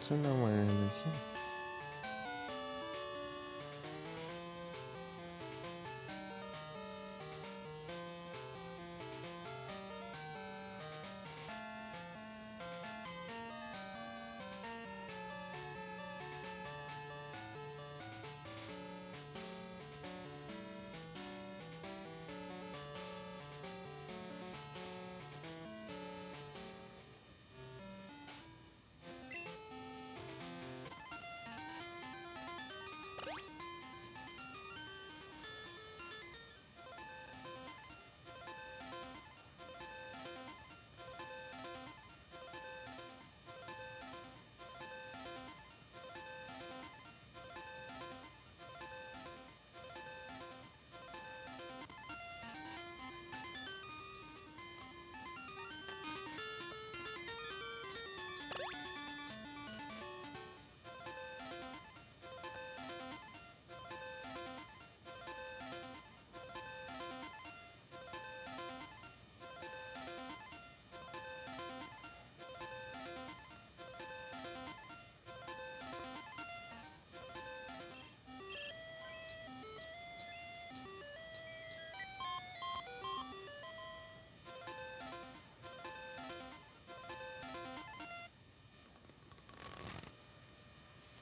Deixa eu dar uma olhada aqui.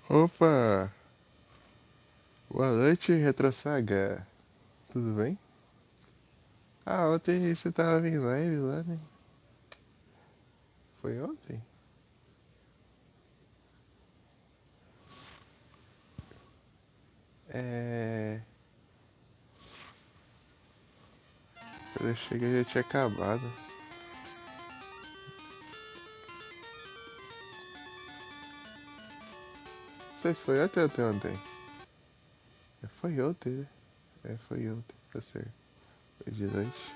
Opa! Boa noite, Retrosaga. Tudo bem? Ah, ontem você tava em live lá, né? Foi ontem? É... Quando eu cheguei já tinha acabado. Não sei se foi ontem ou ontem. Foi ontem, né? Foi ontem, tá certo. Foi de noite.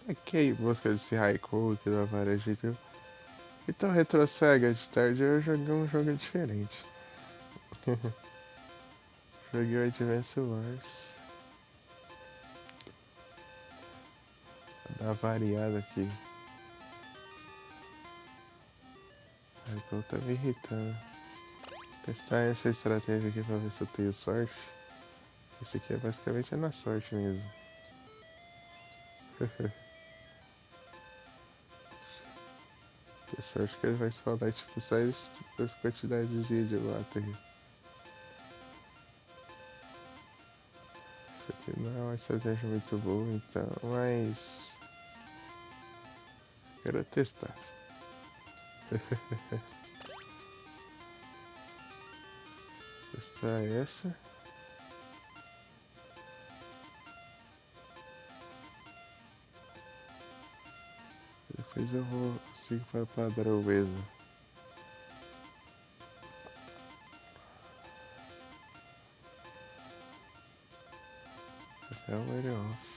Ok, busca desse Raikou aqui da varejita. Então, Retrosega, de tarde eu joguei um jogo diferente. Joguei o Advance Wars. Vou dar uma variada aqui. Raikou tá me irritando. Testar essa estratégia aqui pra ver se eu tenho sorte. Esse aqui é basicamente na sorte mesmo. Tenho sorte que ele vai spawnar tipo só essa quantidade de mata aí. Isso aqui não é uma estratégia muito boa então, mas quero testar. Testar essa. Depois eu vou seguir para padrão mesmo. É o ele off.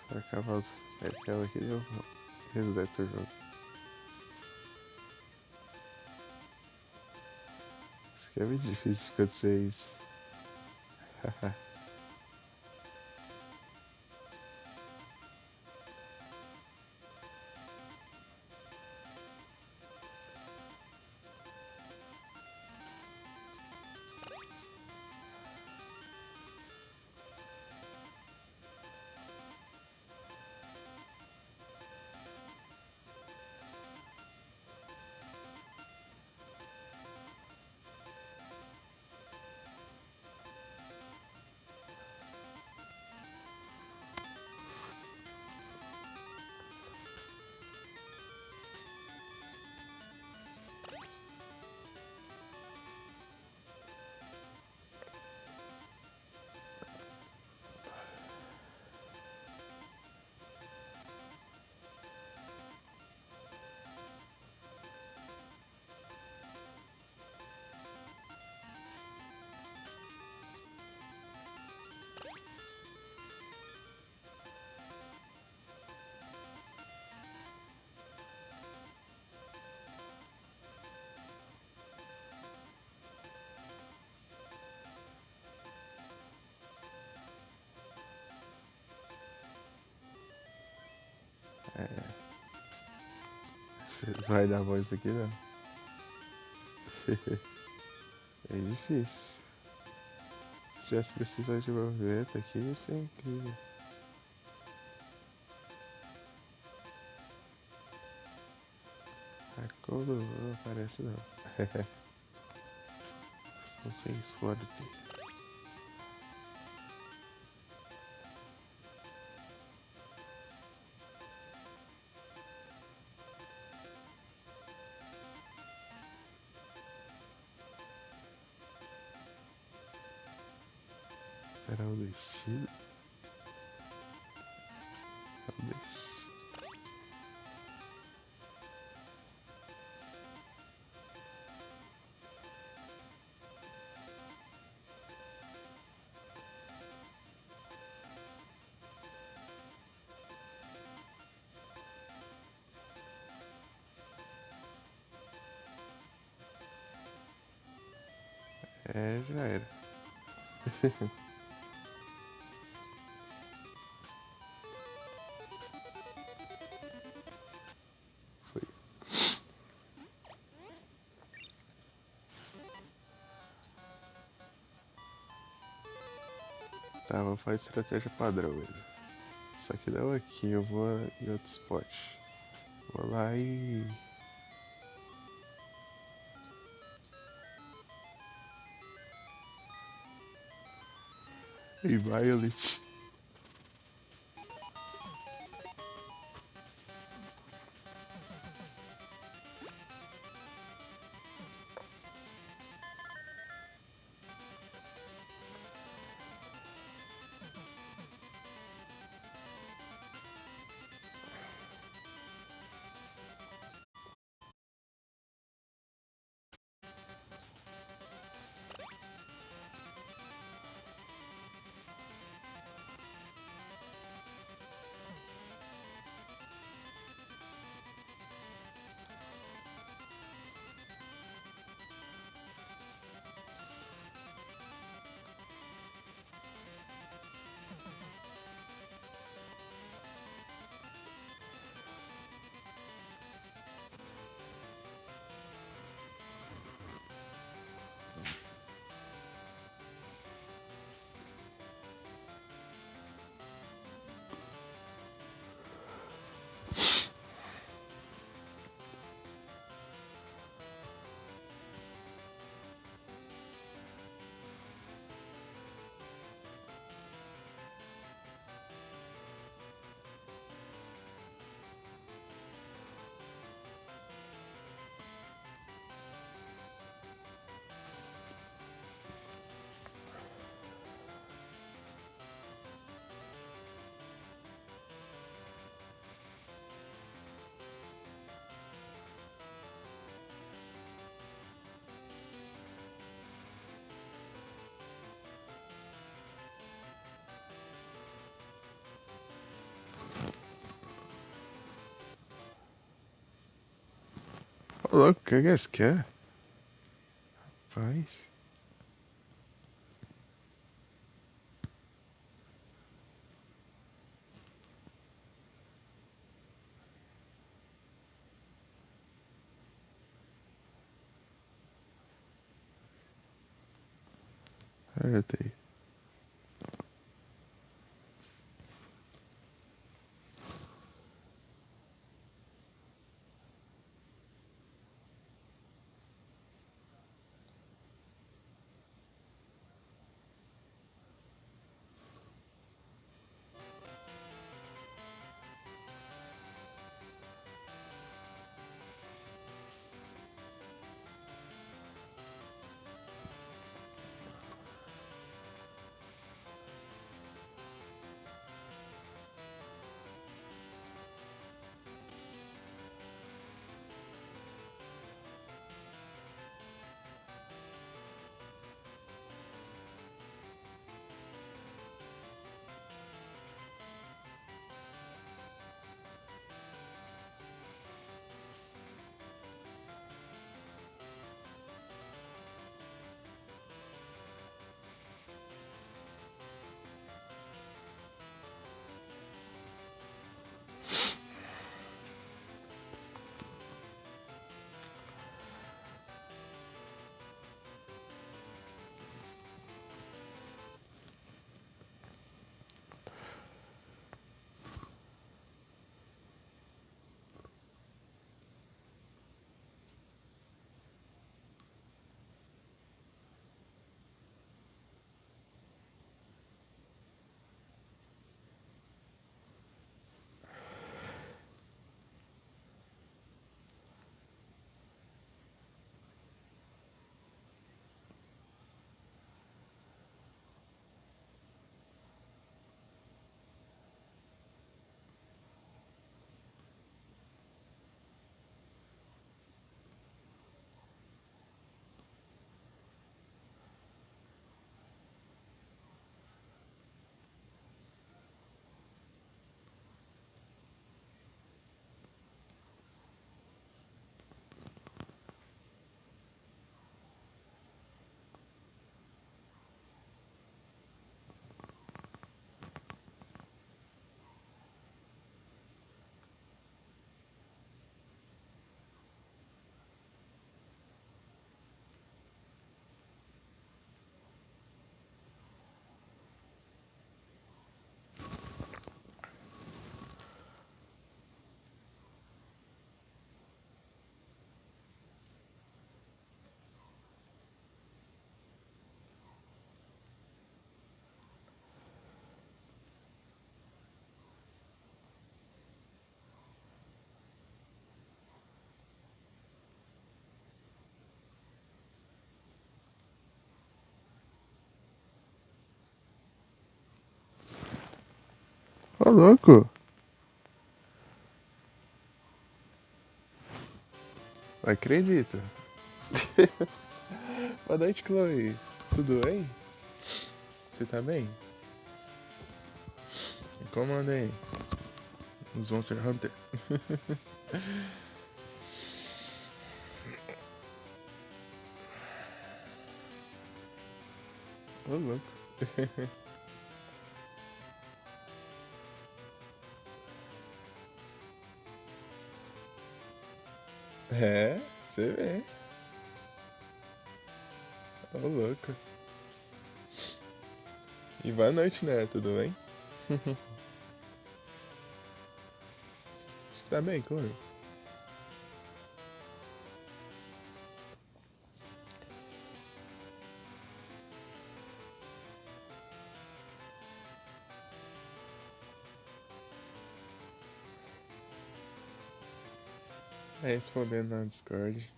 Pra acabar os aquela aqui eu reseto o jogo. que é muito difícil de acontecer isso. Vai dar bom isso aqui não. É difícil. Se tivesse precisado de borboleta aqui, ia ser incrível. A cor do não aparece não. Não sei sorte. Será o destino? É o destino. É, já era. Foi. Tá, vou fazer estratégia padrão mesmo. Só que não aqui, eu vou em outro spot. Vou lá e Violet. Ô louco, o que é que esse quer? Rapaz. Acertei. Ô, louco. Acredito. Boa noite, Chloe. Tudo bem? Você tá bem? Como anda aí? Os Monster Hunter. Ô, louco. É, você vê. Ô, louco. E boa noite, né? Tudo bem? Você tá bem, Chloe? Tá respondendo na Discord,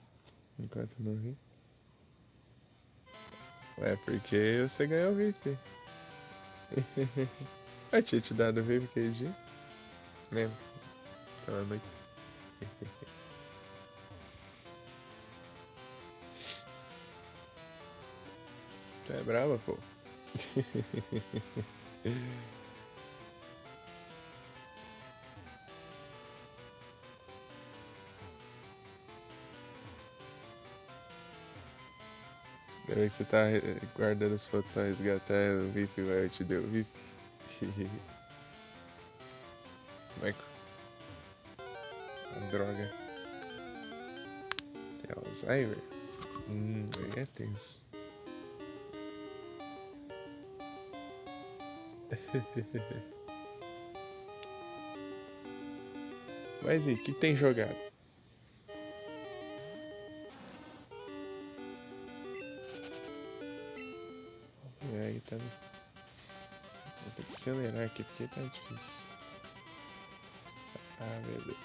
enquanto eu não vi. Ué, porque você ganhou o VIP. Eu tinha te dado o VIP aquele dia. Lembra? Aquela noite. Tu é brava, pô. Depois que você tá guardando as fotos pra resgatar o VIP, vai, eu te dei o VIP. Michael, droga. Tem Alzheimer? Aí é tenso. Mas e aí, o que tem jogado? E aí, tá. Vou ter que acelerar aqui porque tá difícil. Ah, beleza.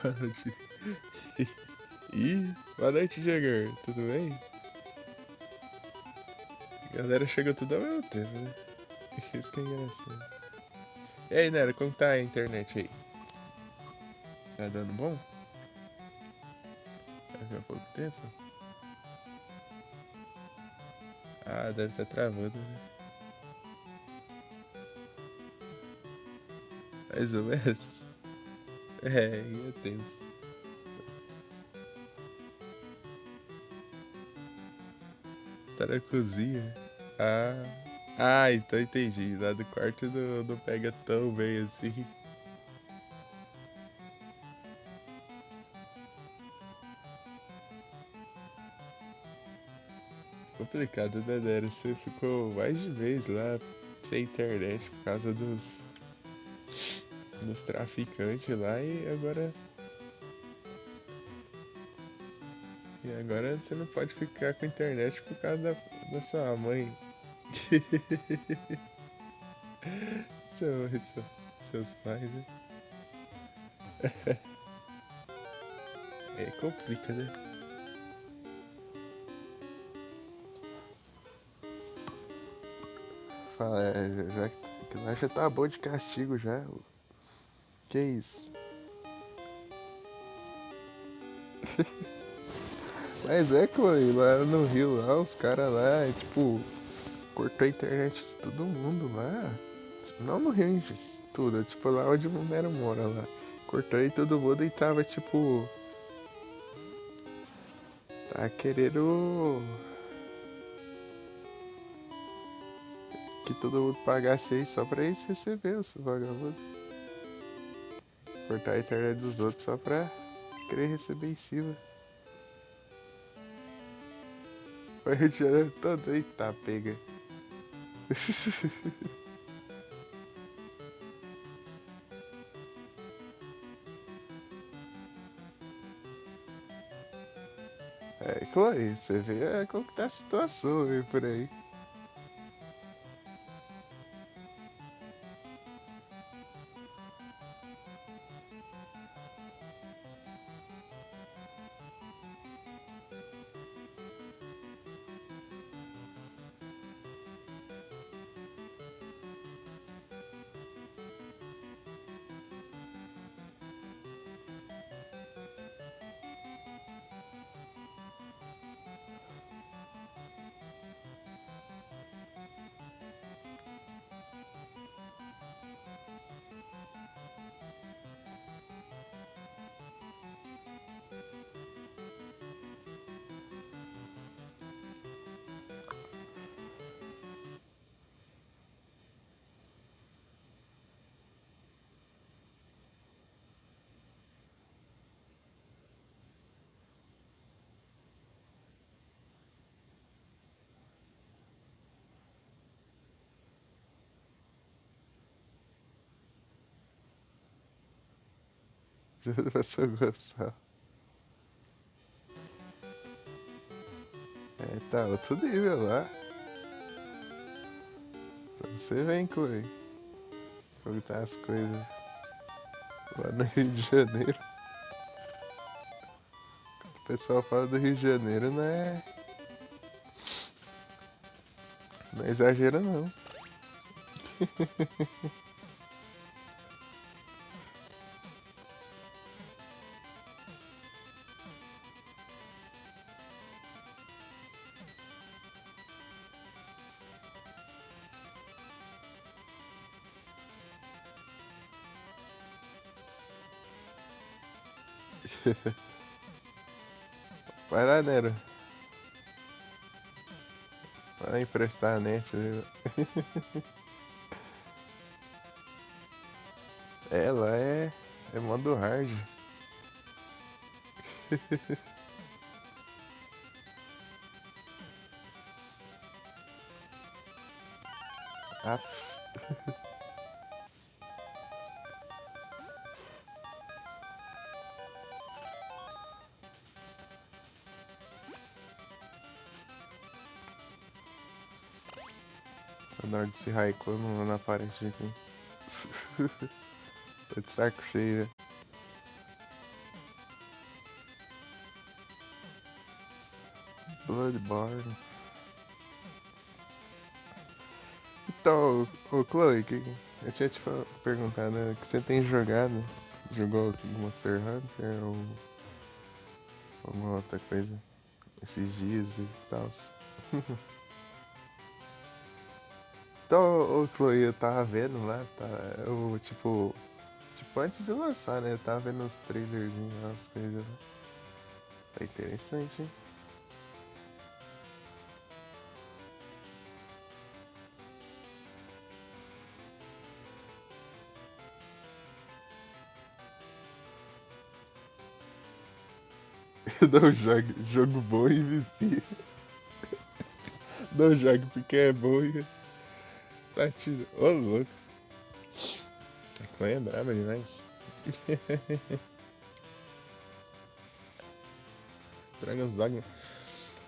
Boa noite. Ih, boa noite, Jagger. Tudo bem? A galera chegou tudo ao mesmo tempo, né? Isso que é engraçado. E aí, Nero, como tá a internet aí? Tá dando bom? Daqui a pouco tempo? Ah, deve estar travando, né? Mais ou menos. É, e é tenso. Tá na cozinha? Ah. Ah, então entendi. Lá do quarto não pega tão bem assim. Complicado, né, Nero? Você ficou mais de mês lá sem internet por causa dos traficantes lá e agora você não pode ficar com internet por causa da sua mãe. Seus pais, né? É, complica, né? Fala, já que lá já tá bom de castigo já. Que isso? Mas é, Chloe, lá no Rio, lá, os caras lá, tipo, cortou a internet de todo mundo lá. Tipo, não no Rio em tudo, tipo, lá onde o Nero mora lá. Cortou aí todo mundo e tava, tipo, tá querendo que todo mundo pagasse aí só pra eles receber os vagabundos. Cortar a internet dos outros só pra querer receber em cima. O Rio de Janeiro todo, eita, pega. É, Chloe, você vê como que tá a situação aí por aí. Professor Gonçalo. É, tá outro nível lá. Pra você vem, Chloe. Como tá as coisas lá no Rio de Janeiro. O pessoal fala do Rio de Janeiro, não é exagero não. Vai lá, Nero. Vai emprestar a net, né? Ela é modo hard. Aff. Na hora desse Raikou não aparece aqui. Tô de saco cheio. Bloodborne. Então, ô Chloe, eu tinha te perguntado, né, o que você tem jogado? Jogou Monster Hunter ou alguma outra coisa esses dias e tal? Então, ô Chloe, eu tava vendo lá, tá? Eu, tipo, antes de lançar, né? Eu tava vendo os trailerzinhos, as coisas lá. Tá interessante, hein? Não jogo, jogo bom e vicia. Não jogo porque é bom e tá tirando. Ô, louco. A Chloe é braba demais. Dragon's Dogma.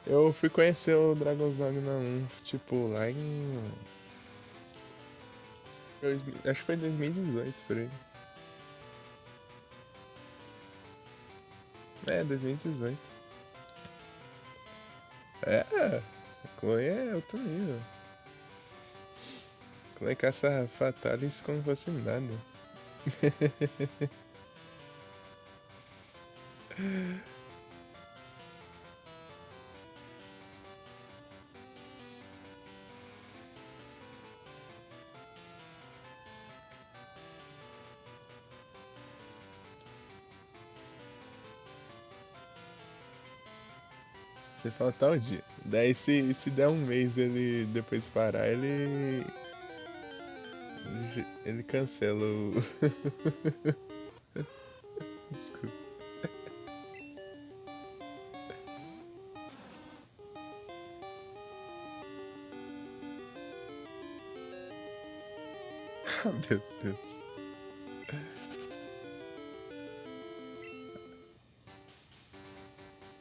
Eu fui conhecer o Dragon's Dogma 1, tipo, lá em. Acho que foi em 2018 por aí. É, 2018. É, a Chloe é outro nível. A Chloe caça Fatalis como fosse nada. Você fala tal dia. Daí se der um mês ele depois parar, ele cancela o. Desculpa. Ah, meu Deus.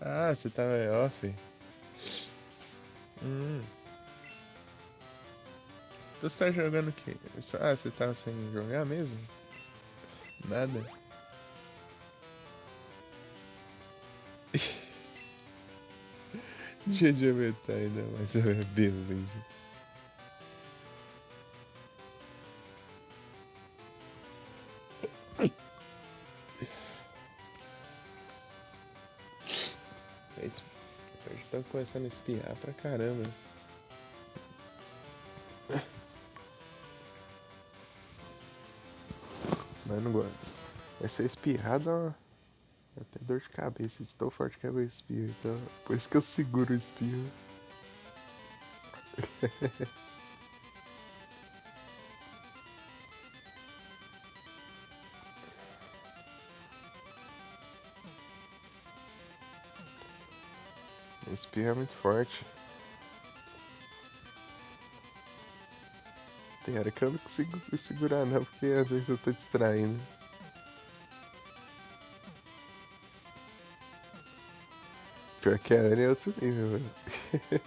Ah, você tava off? Hum. Então você tá jogando o quê? Ah, você tava sem jogar mesmo? Nada? Dia de aumentar ainda mais a minha beleza. Eles estão começando a espiar pra caramba. Mas não gosto. Vai ser espirrado, ó. Até dor de cabeça de tão forte que é meu espirro. Então, por isso que eu seguro o espirro. O espirro é muito forte. Tem hora que eu não consigo segurar não, porque às vezes eu tô distraindo. Pior que a Anne é outro nível, velho.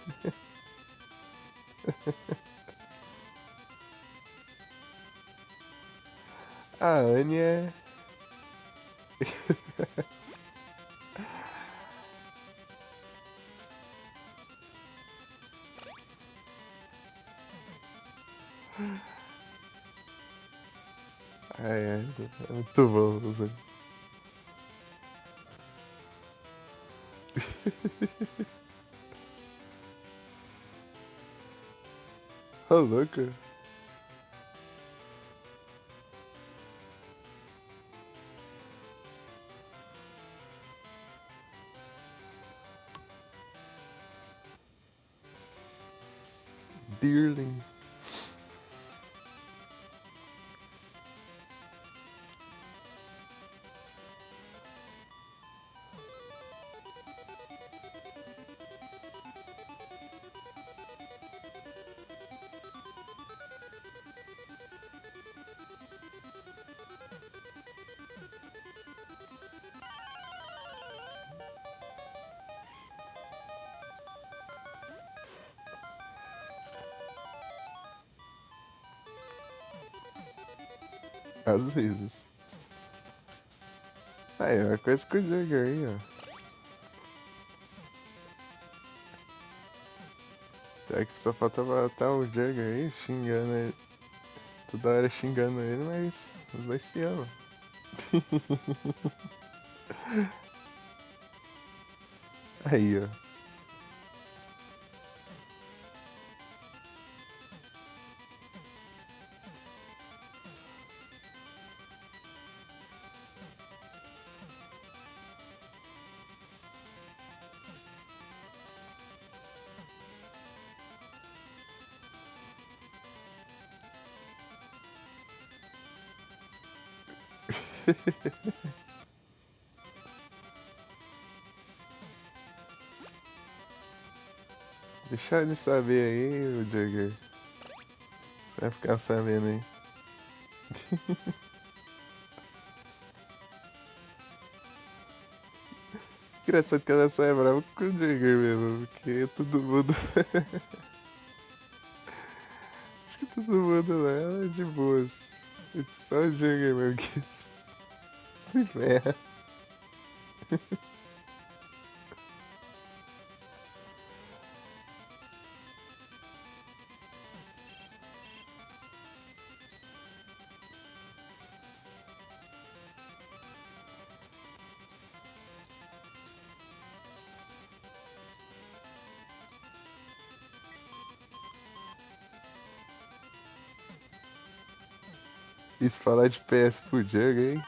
A Anne é. Ai, ai, é muito bom, Zé. Ô, louco. Dearling. Às vezes. Aí, é uma coisa com o Jagger aí, ó. Será que só falta matar o Jagger aí, xingando ele. Toda hora xingando ele, mas os dois se amam. Aí, ó. Deixa ele saber aí, o Jagger. Vai ficar sabendo aí. Engraçado que ela só é brava com o Jagger mesmo, porque todo mundo. Acho que todo mundo lá é de boas. É só o Jagger mesmo que se ferra. E se falar de PS pro Jagger, hein?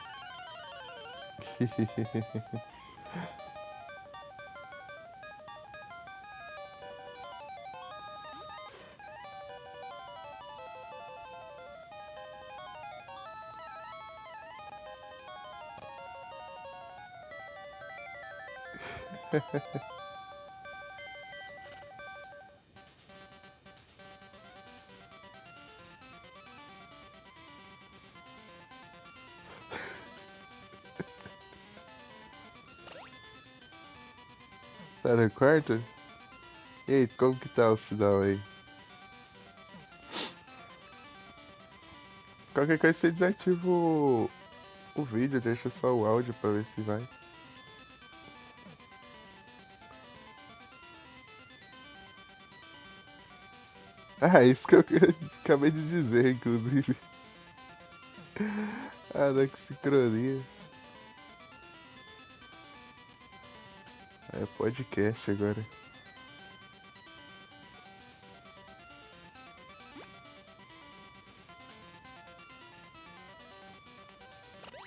Tá no quarto? E aí, como que tá o sinal aí? Qualquer coisa você desativa o vídeo, deixa só o áudio pra ver se vai. Ah, isso que eu acabei de dizer, inclusive. Ah, não, que sincronia. É podcast agora.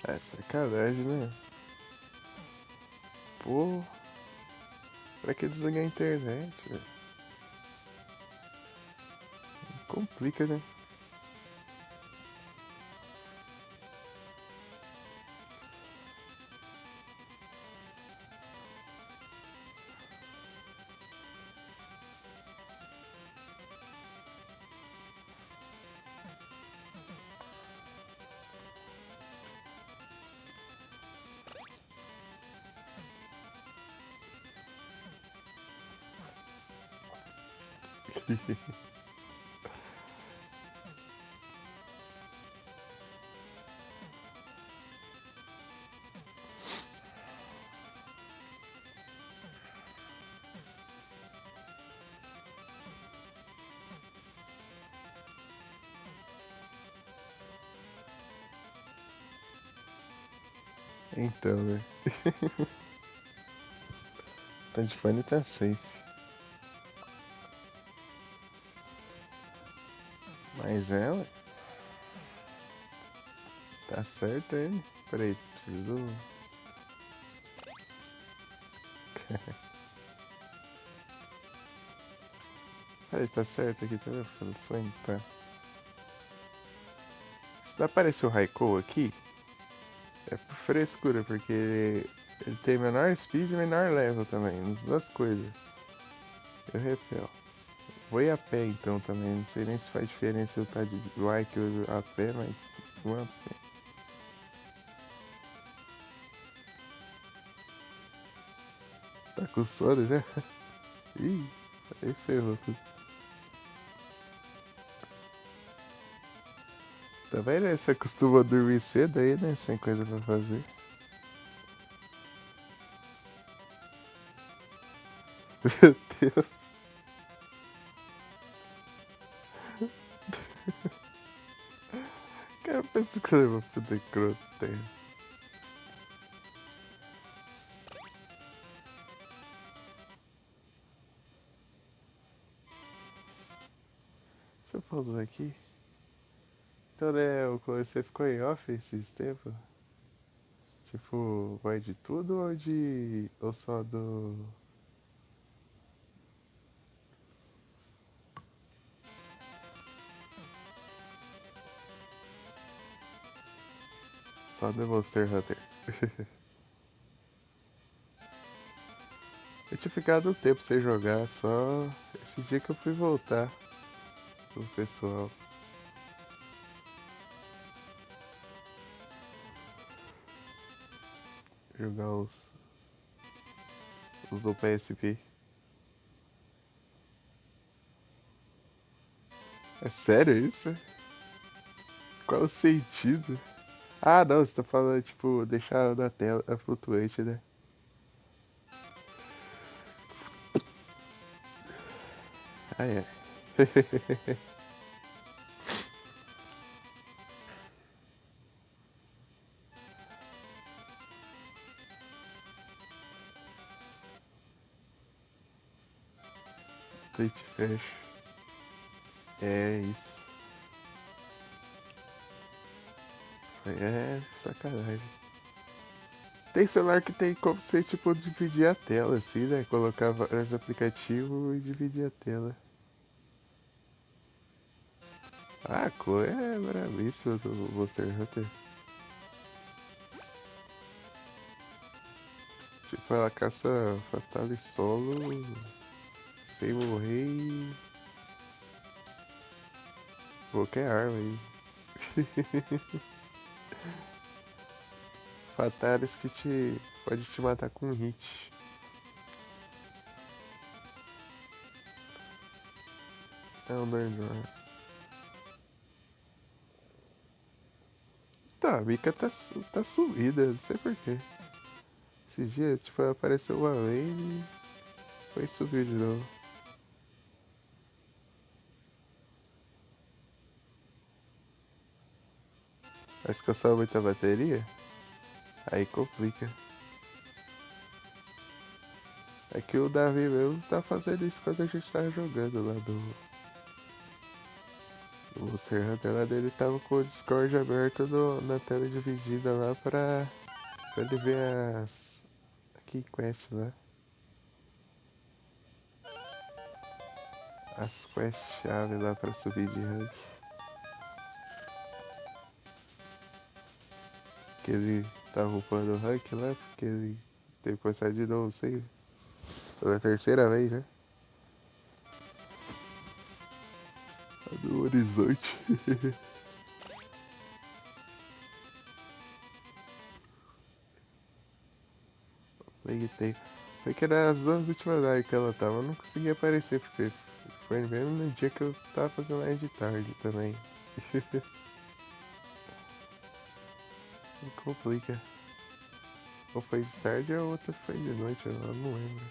É sacanagem, né? Pô, pra que desligar a internet, velho? Complica, né? Então, né? Tá de fone tá safe. Mas é, ué. Tá certo ele. Peraí, preciso. Peraí, tá certo aqui, tá vendo? Swing, tá. Se aparecer o Raikou aqui, é por frescura, porque ele tem menor speed e menor level também, nas duas coisas. Eu repel. Vou ir a pé então também, não sei nem se faz diferença eu estar de bike ou a pé, mas vou a pé. Tá com sono já? Ih, aí ferrou tudo. Também, né? Você acostuma a dormir cedo aí, né? Sem coisa pra fazer. Meu Deus. Cara, pensa que eu vou poder croter. Deixa eu pausar aqui. Então, né, você ficou em off esses tempos? Tipo, vai de tudo ou de. Ou só do. Só do Monster Hunter? Eu tinha ficado um tempo sem jogar, só esse dia que eu fui voltar com o pessoal. Jogar os do PSP. É sério isso? Qual o sentido? Ah, não, você tá falando, tipo, deixar na tela a flutuante, né? Ah, é. Twitch fecha. É isso. É sacanagem. Tem celular que tem como você, tipo, dividir a tela, assim, né? Colocar vários aplicativos e dividir a tela. Ah, a Chloe é bravíssima do Monster Hunter. Tipo, ela caça Fatale solo sem morrer e qualquer arma aí. Fatales que pode te matar com um hit. É um Dornor. Tá, a Mika tá sumida, não sei porquê. Esses dias, tipo, ela apareceu uma vez e foi subir de novo. Mas cansava muita bateria? Aí complica. É que o Davi mesmo tá fazendo isso quando a gente tava jogando lá do Monster Hunter. Lá dele tava com o Discord aberto na tela dividida lá pra ele ver as key quests lá. As quests chave lá pra subir de rank. Que ele tava upando o rank lá, porque ele teve que começar de novo, sei. Pela terceira vez, né? Tá no horizonte. Tem. Foi que era as duas últimas lives que ela tava, eu não conseguia aparecer, porque foi mesmo no dia que eu tava fazendo live de tarde também. Complica. Ou foi de tarde ou a outra foi de noite, eu não lembro.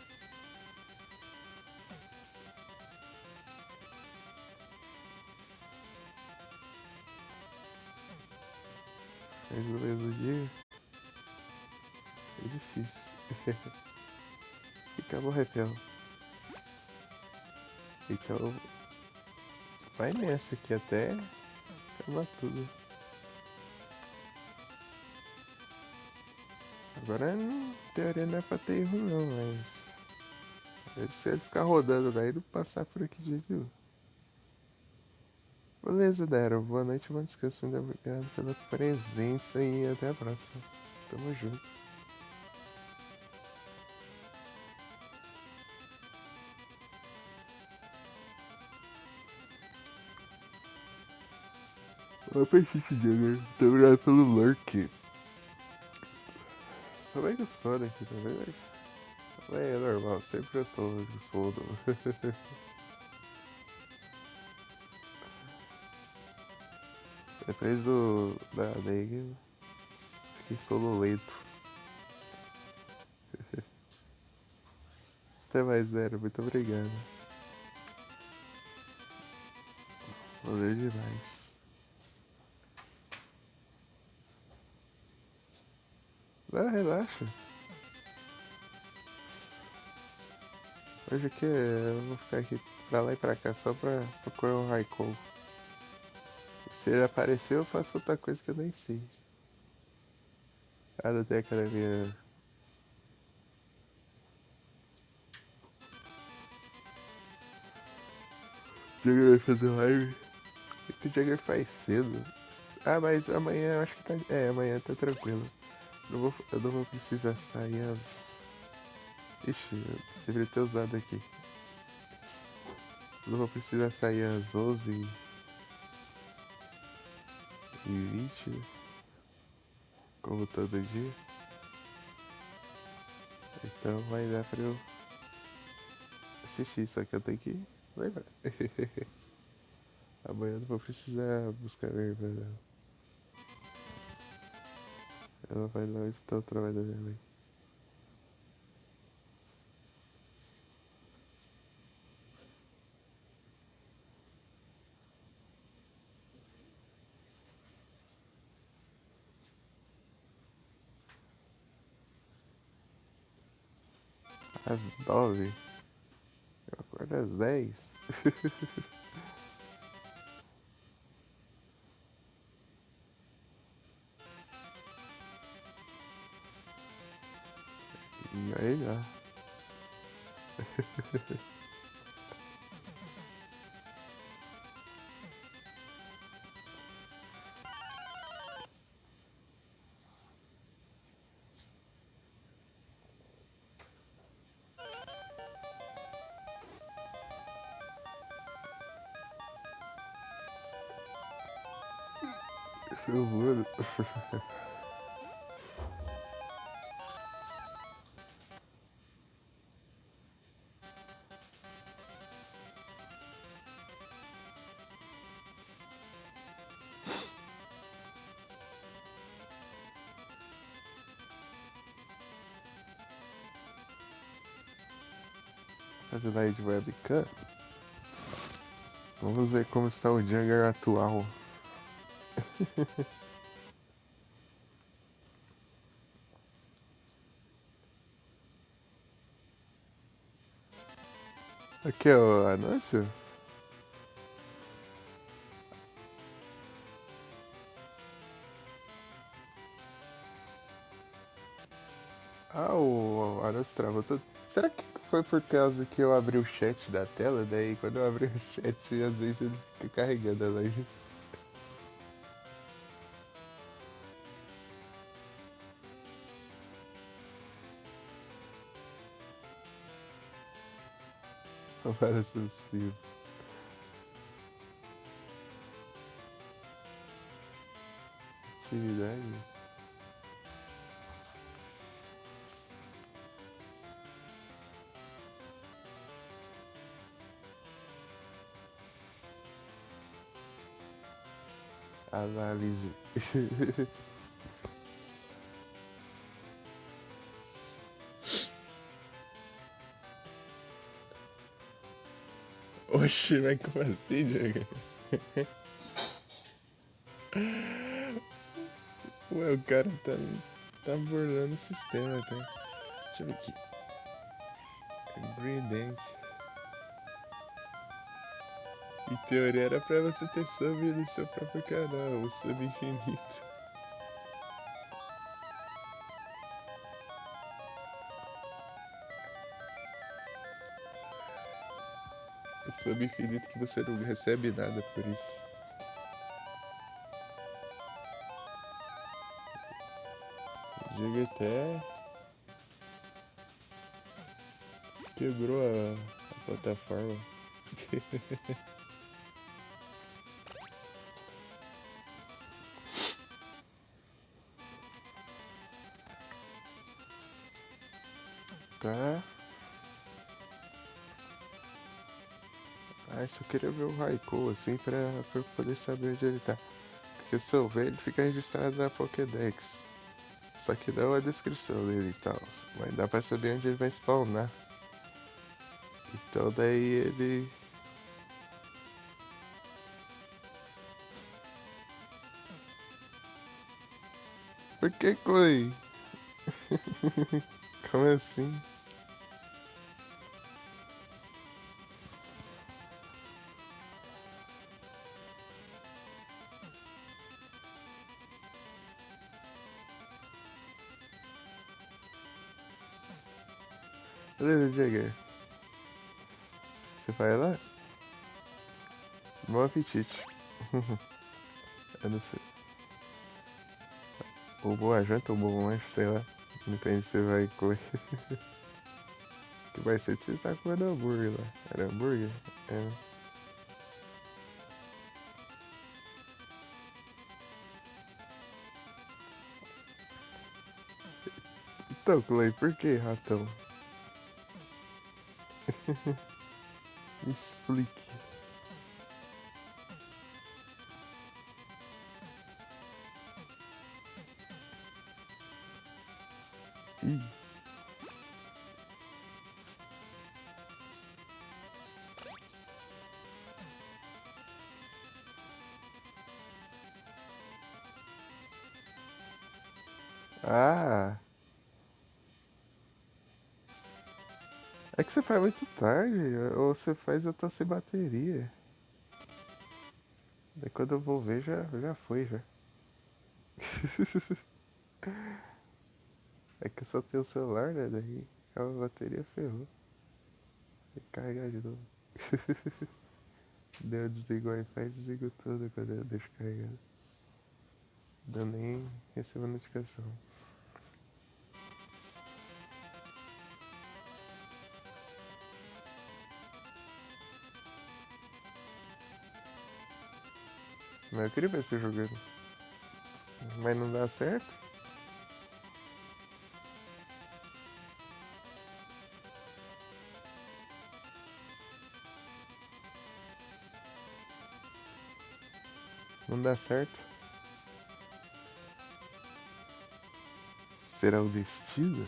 Mas no mesmo dia é difícil. E acabou o repel. Então vai nessa aqui até acabar tudo. Agora, em teoria, não é pra ter erro não, mas se ele ficar rodando daí, não passar por aqui de jeito nenhum. Beleza, Dero. Boa noite, bom descanso. Muito obrigado pela presença e até a próxima. Tamo junto. Bom apetite, Jagger. Muito obrigado pelo lurk. Tô bem com sono aqui também, mas é normal. Sempre eu tô com sono. Depois da nega, fiquei sonolento. Até mais, Zero. Muito obrigado. Valeu demais. Não, relaxa. Hoje aqui eu vou ficar aqui pra lá e pra cá só pra procurar o Raikou. Se ele aparecer, eu faço outra coisa que eu nem sei. Ah, não tem aquela minha. Jagger vai fazer live. É que o Jagger faz cedo. Ah, mas amanhã eu acho que tá. É, amanhã tá tranquilo. Eu não vou precisar sair às. Ixi, eu deveria ter usado aqui. Eu não vou precisar sair às 11h20, como todo dia. Então vai dar pra eu assistir, só que eu tenho que lembrar. Amanhã eu não vou precisar buscar minha irmã, não. Ela vai lá onde tá o trabalho da minha mãe. Às 9? Eu acordo às 10. E aí já. Seu mano. Fazendo aí de webcam. Vamos ver como está o Jagger atual. Aqui é o anúncio? Ah, o anúncio travou tudo. Será que foi por causa que eu abri o chat da tela? Daí quando eu abri o chat, às vezes ele fica carregando a live. Parece possível. Atividade. Análise. Oxi, mas como assim, Diego? Ué, o cara tá burlando o sistema até. Deixa eu ver aqui. Ingredient. Em teoria era pra você ter sub no seu próprio canal, o sub infinito. O sub infinito que você não recebe nada por isso. Diga até quebrou a plataforma. Tá. Ah, só queria ver o Raikou assim pra eu poder saber onde ele tá. Porque se eu ver, ele fica registrado na Pokédex. Só que não a descrição dele e tal. Mas dá pra saber onde ele vai spawnar. Então daí ele. Por que, Chloe? Como assim? Beleza, Jagger. Você vai lá? Bom apetite. Eu não sei. Ou boa janta ou bom lanche, sei lá. Depende se você vai comer. Que vai ser se você tá comendo hambúrguer lá. Era hambúrguer? É. Então, Chloe, por que ratão? Me explique. Ih. Ah! É que você faz muito tarde, ou você faz eu tô sem bateria. Daí quando eu vou ver já foi já. É que eu só tenho o celular, né? Daí a bateria ferrou. Tem que carregar de novo. Daí eu desligo o Wi-Fi e desligo tudo quando eu deixo carregado. Eu nem recebo notificação. Mas eu queria ver você jogando. Mas não dá certo? Não dá certo? Será o destino?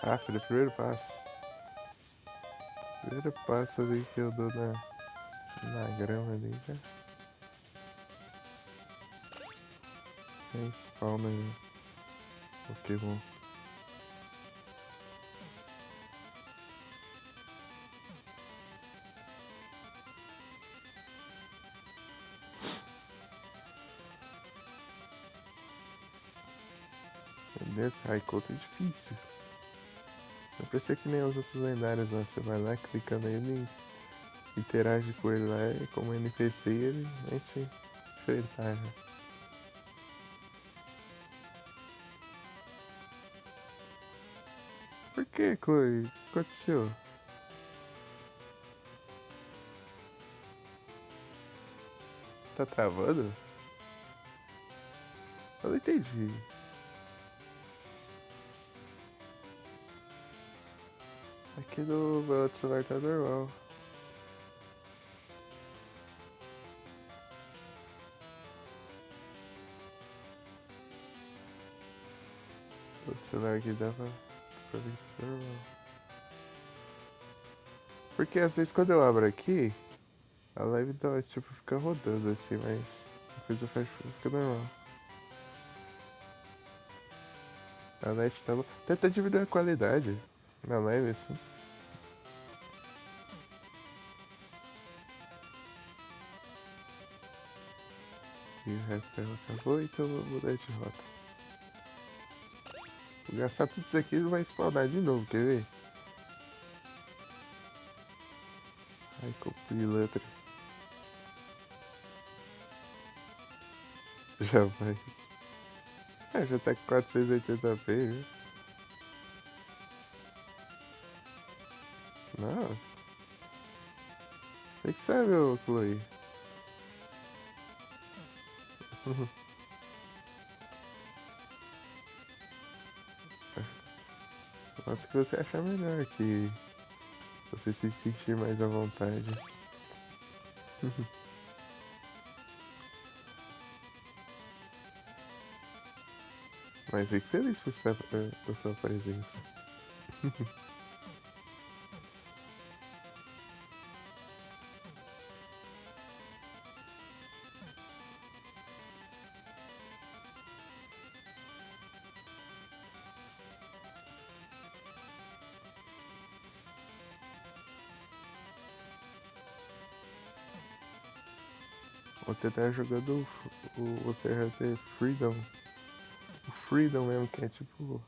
Ah, foi o primeiro passo. Primeiro passo ali que eu dou na grama ali, já. É spawna aí. Pokémon. Nesse Raikou tá difícil. Não precisa que nem os outros lendários lá. Você vai lá, clica nele, interage com ele lá e como NPC ele vai te enfrentar já. Por que, Chloe? O que aconteceu? Tá travando? Eu não entendi. Aqui no meu outro celular tá normal. O outro celular aqui dá pra ver que tá normal. Porque às vezes quando eu abro aqui, a live dá, tipo, fica rodando assim, mas depois eu fecho fica normal. A net tá boa. Tenta diminuir a qualidade na live assim. E o Rafael acabou, então eu vou mudar de rota. Vou gastar tudo isso aqui e vai spawnar de novo, quer ver? Ai, que pilantra. Jamais. Ah, já tá com 480p, viu? Não. Você que sabe, ô Chloe. Faça o que você achar melhor, que você se sentir mais à vontade. Mas fico feliz por sua presença. Ontem eu tava jogando o Monster Hunter Freedom. O Freedom mesmo, que é tipo.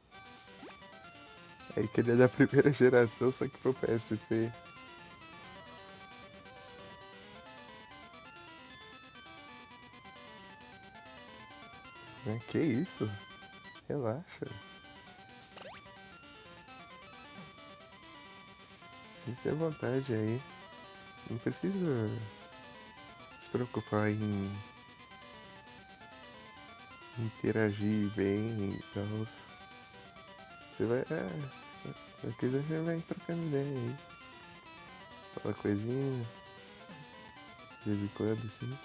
É que ele é da primeira geração, só que pro PSP. Que isso? Relaxa. Sinta-se à vontade aí. Não precisa se preocupar em interagir bem e tal. Você vai. Qualquer coisa a gente vai trocando ideia aí. Fala coisinha. De vez em quando, assim.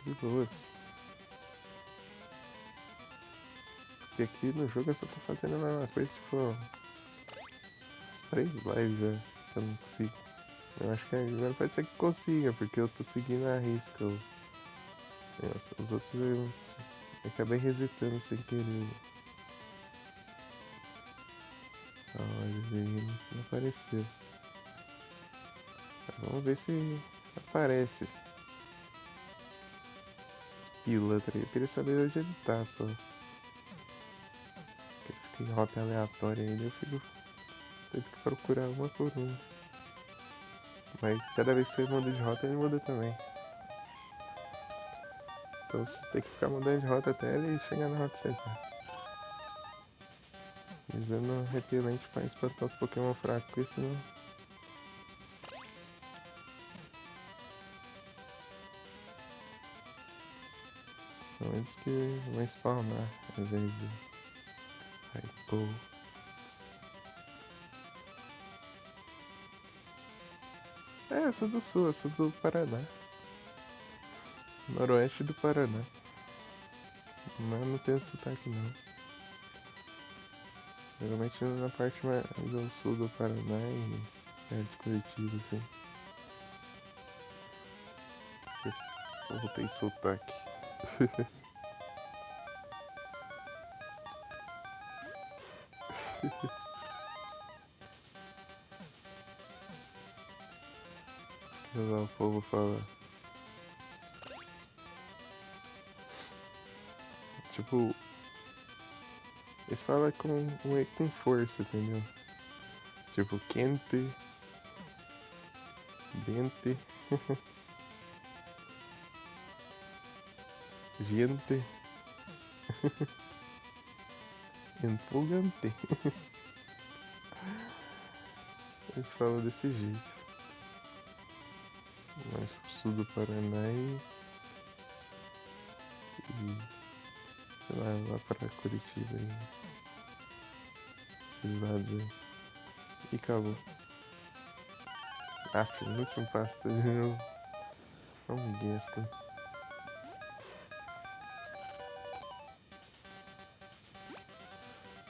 De boas. Porque aqui no jogo eu só tô fazendo a mesma coisa, tipo. Uns 3 lives já. Que eu não consigo. Eu acho que agora pode ser que consiga, porque eu tô seguindo a risca. Os outros eu acabei resetando sem querer. A hora dele não apareceu. Vamos ver se aparece. Pilantra aí. Eu queria saber onde ele tá só. Porque fica em rota aleatória ainda, eu fico tendo que procurar uma por uma. Mas cada vez que você muda de rota, ele muda também. Então você tem que ficar mudando de rota até ele chegar na rota que você tá. Usando repelente pra espantar os Pokémon fracos, porque senão. São eles que vão spawnar ao invés de Raikou. Eu sou do sul, eu sou do Paraná. Noroeste do Paraná. Mas não tenho sotaque não. Geralmente na parte mais do sul do Paraná e perto de Curitiba, assim. Eu voltei sotaque. Lá o povo fala. Tipo. Eles falam com força, entendeu? Tipo, quente. Dente. Gente. Empolgante. Eles falam desse jeito. Mais pro sul do Paraná e sei lá pra Curitiba aí. Esses lados aí. E acabou. No último passo de novo. Não guesta.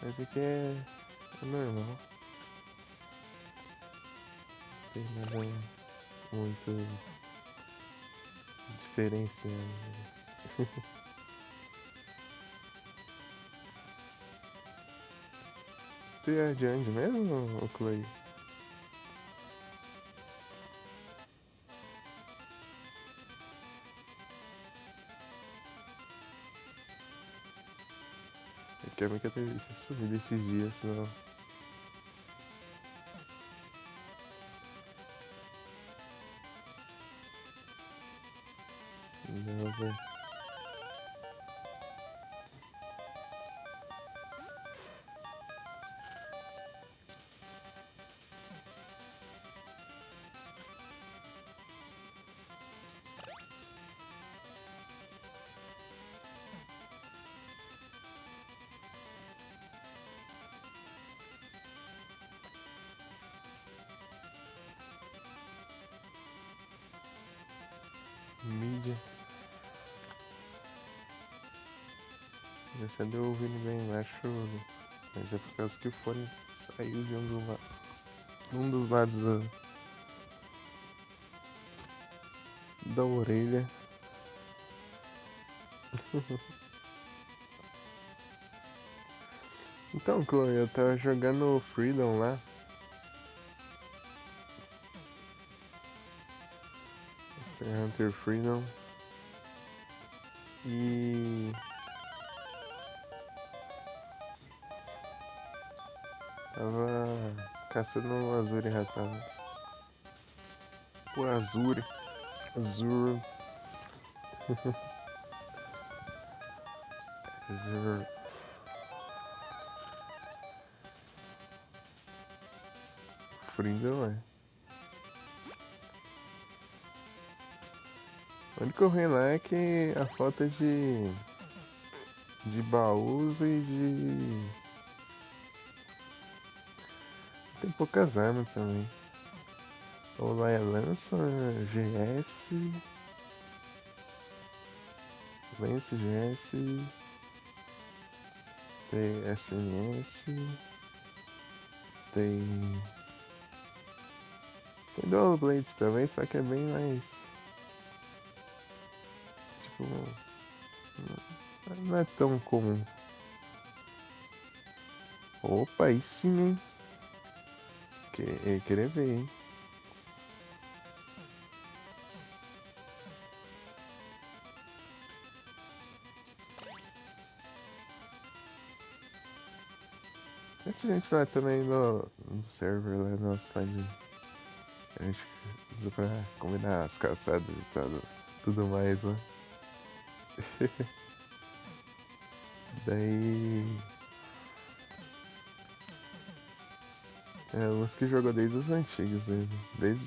Mas aqui é normal. Não tem nada muito diferenciado. Tu é de onde mesmo, ô Chloe? É que a minha teve sumido esses dias, senão. Não, velho. Mídia. Começando eu ouvindo bem embaixo, mas é por causa que o fone saiu de um dos lados da orelha. Então, Chloe, eu tava jogando Freedom lá. Monster Hunter Freedom. E tava caçando um Azure Ratava. O Azure. Azure. Azure. Freedom é. O único ruim lá é que a falta de baús e de. Tem poucas armas também. Ou lá é lança, GS. Lance, GS. Tem SNS. Tem. Tem Dual Blades também, só que é bem mais. Tipo. Não é tão comum. Opa, aí sim, hein? Querer ver, hein? Essa gente lá também no server lá na cidade. A gente usa pra combinar as caçadas e tudo mais lá. Daí. É, uns que jogou desde os antigos mesmo. Desde.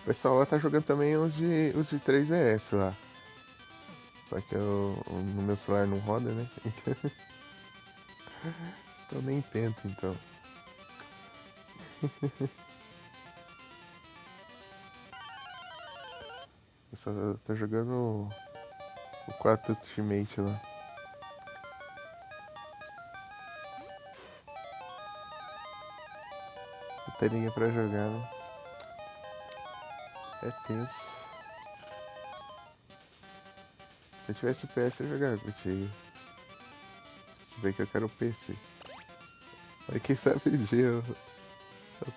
O pessoal lá tá jogando também os de 3DS lá. Só que no meu celular não roda, né? Então nem tento então. Eu só tô jogando o 4 Ultimate lá. Não tem ninguém pra jogar, né? É tenso. Se eu tivesse o PS eu jogava contigo. Se bem que eu quero o PC. Mas quem sabe um dia eu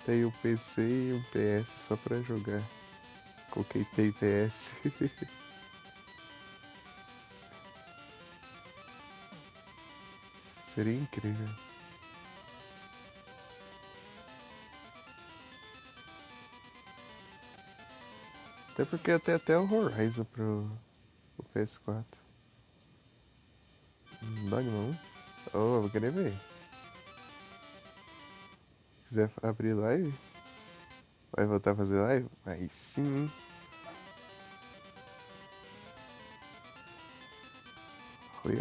tenho um PC e um PS só pra jogar. Com quem tem PS. Seria incrível. Até porque tem até o Horizon pro PS4. Dogma 1? Oh, eu vou querer ver. Se quiser abrir live, vai voltar a fazer live? Aí sim.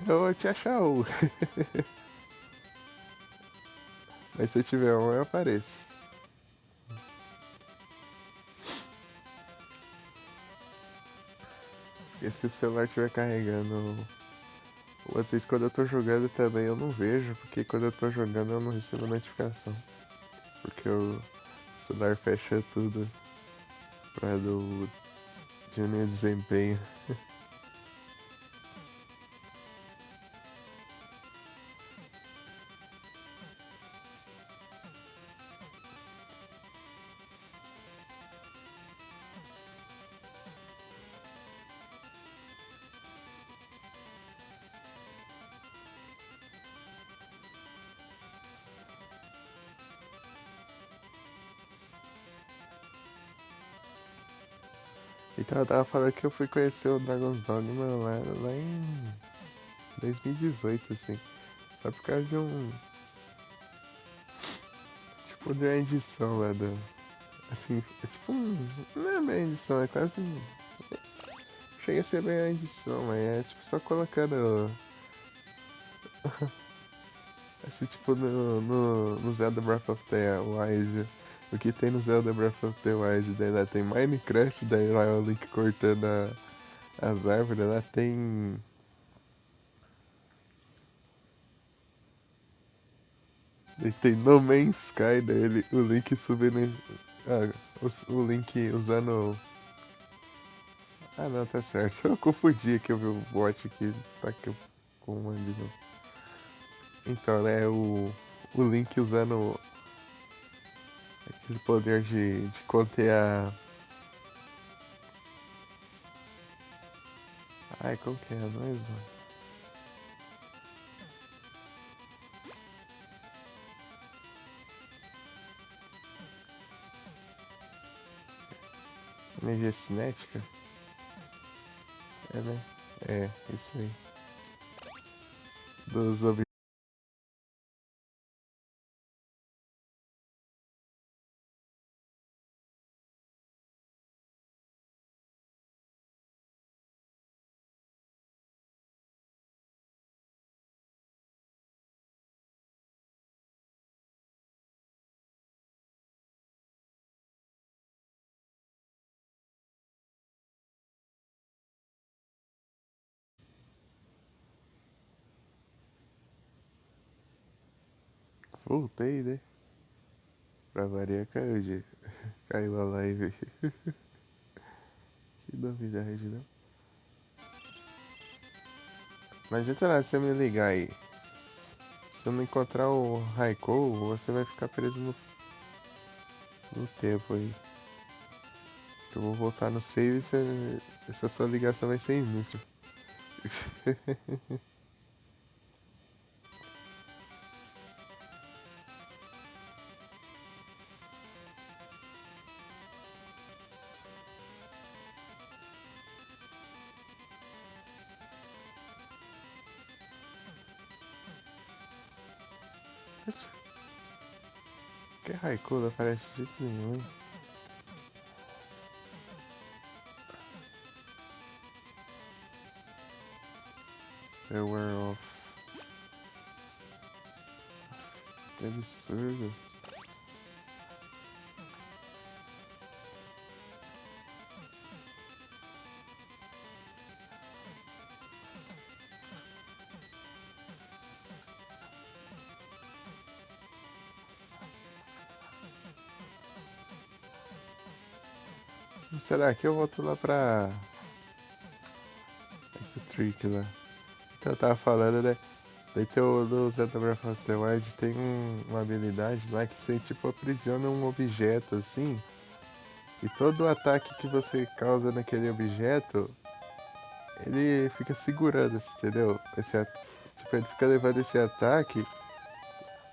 Eu te achar um. Mas se tiver um, eu apareço. E se o celular estiver carregando. Às vezes quando eu tô jogando também eu não vejo, porque quando eu tô jogando eu não recebo notificação. Porque o celular fecha tudo pra do diminuir o desempenho. Então eu tava falando que eu fui conhecer o Dragon's Dogma lá em 2018, assim. Só por causa de um. Tipo, de uma edição lá do. Assim, é tipo um. Não é bem edição, é quase. Chega a ser bem a edição, mas é tipo só colocando. Assim, tipo no Zelda Breath of the Wild. O que tem no Zelda Breath of the Wild? Daí lá tem Minecraft, daí lá é o Link cortando as árvores, lá tem. Daí tem No Man's Sky, daí o Link subindo. Ah, o Link usando. Ah não, tá certo. Eu confundi que eu vi o bot que tá aqui com uma de novo. Então, né, o Link usando aquele poder de conter a. Ai, como que é mesmo? Energia cinética? É, né? É, isso aí. Dos objetos. Voltei, né? Pra variar, caiu a live. Que novidade, não? Mas adianta nada você me ligar aí. Se eu não encontrar o Raikou, você vai ficar preso no tempo aí. Eu vou voltar no save e essa sua ligação vai ser inútil. Que Raikou não aparece de jeito nenhum, hein? Aware of. Que absurdo. Será que eu volto lá pra. O Trick lá? Então eu tava falando, né? Daí tem no Zelda Breath of the Wild tem uma habilidade lá que você tipo aprisiona um objeto assim. E todo o ataque que você causa naquele objeto, ele fica segurando, assim, entendeu? Tipo, ele fica levando esse ataque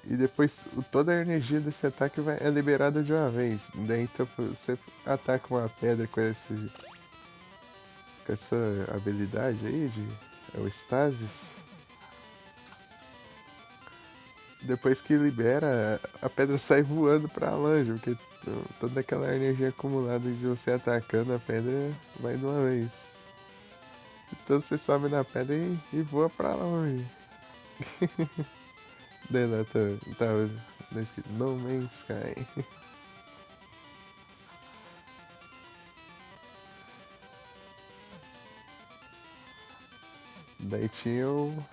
e depois toda a energia desse ataque é liberada de uma vez. Daí então você ataca uma pedra com essa habilidade aí de é o Stasis. Depois que libera, a pedra sai voando pra longe, porque toda aquela energia acumulada de você atacando a pedra vai de uma vez. Então você sobe na pedra e voa pra longe. Daí lá tá escrito No Man's Sky. Daí tinha o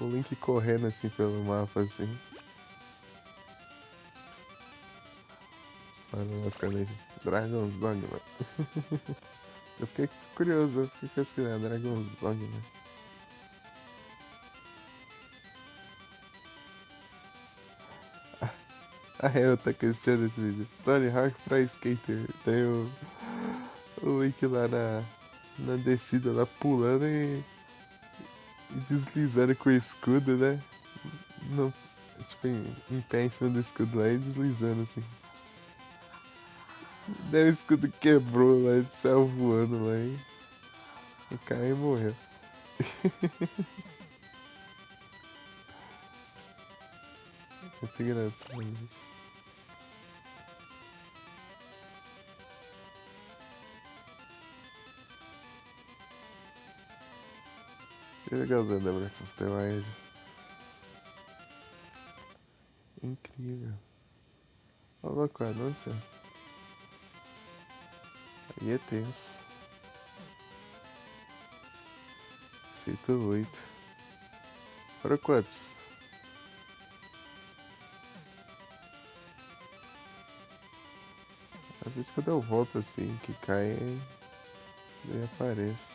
Link correndo assim pelo mapa assim. Falando as coisas de Dragon's Dogma. Eu fiquei curioso, eu fiquei pesquisando Dragon's Dogma. Ah, eu tô questionando esse vídeo. Tony Hawk pra skater. Tem o Link lá na descida, lá pulando e deslizando com o escudo, né? No, tipo, em pé em cima do escudo lá e deslizando assim. Daí o escudo quebrou lá, ele saiu voando lá e caiu e morreu. Muito engraçado isso. Que legal o Zelda Breath of the Wild. Incrível. Ó, louco, anúncio. Aí é tenso. Aceito 8. Para quantos? Às vezes quando eu volto assim, que cai, aí aparece.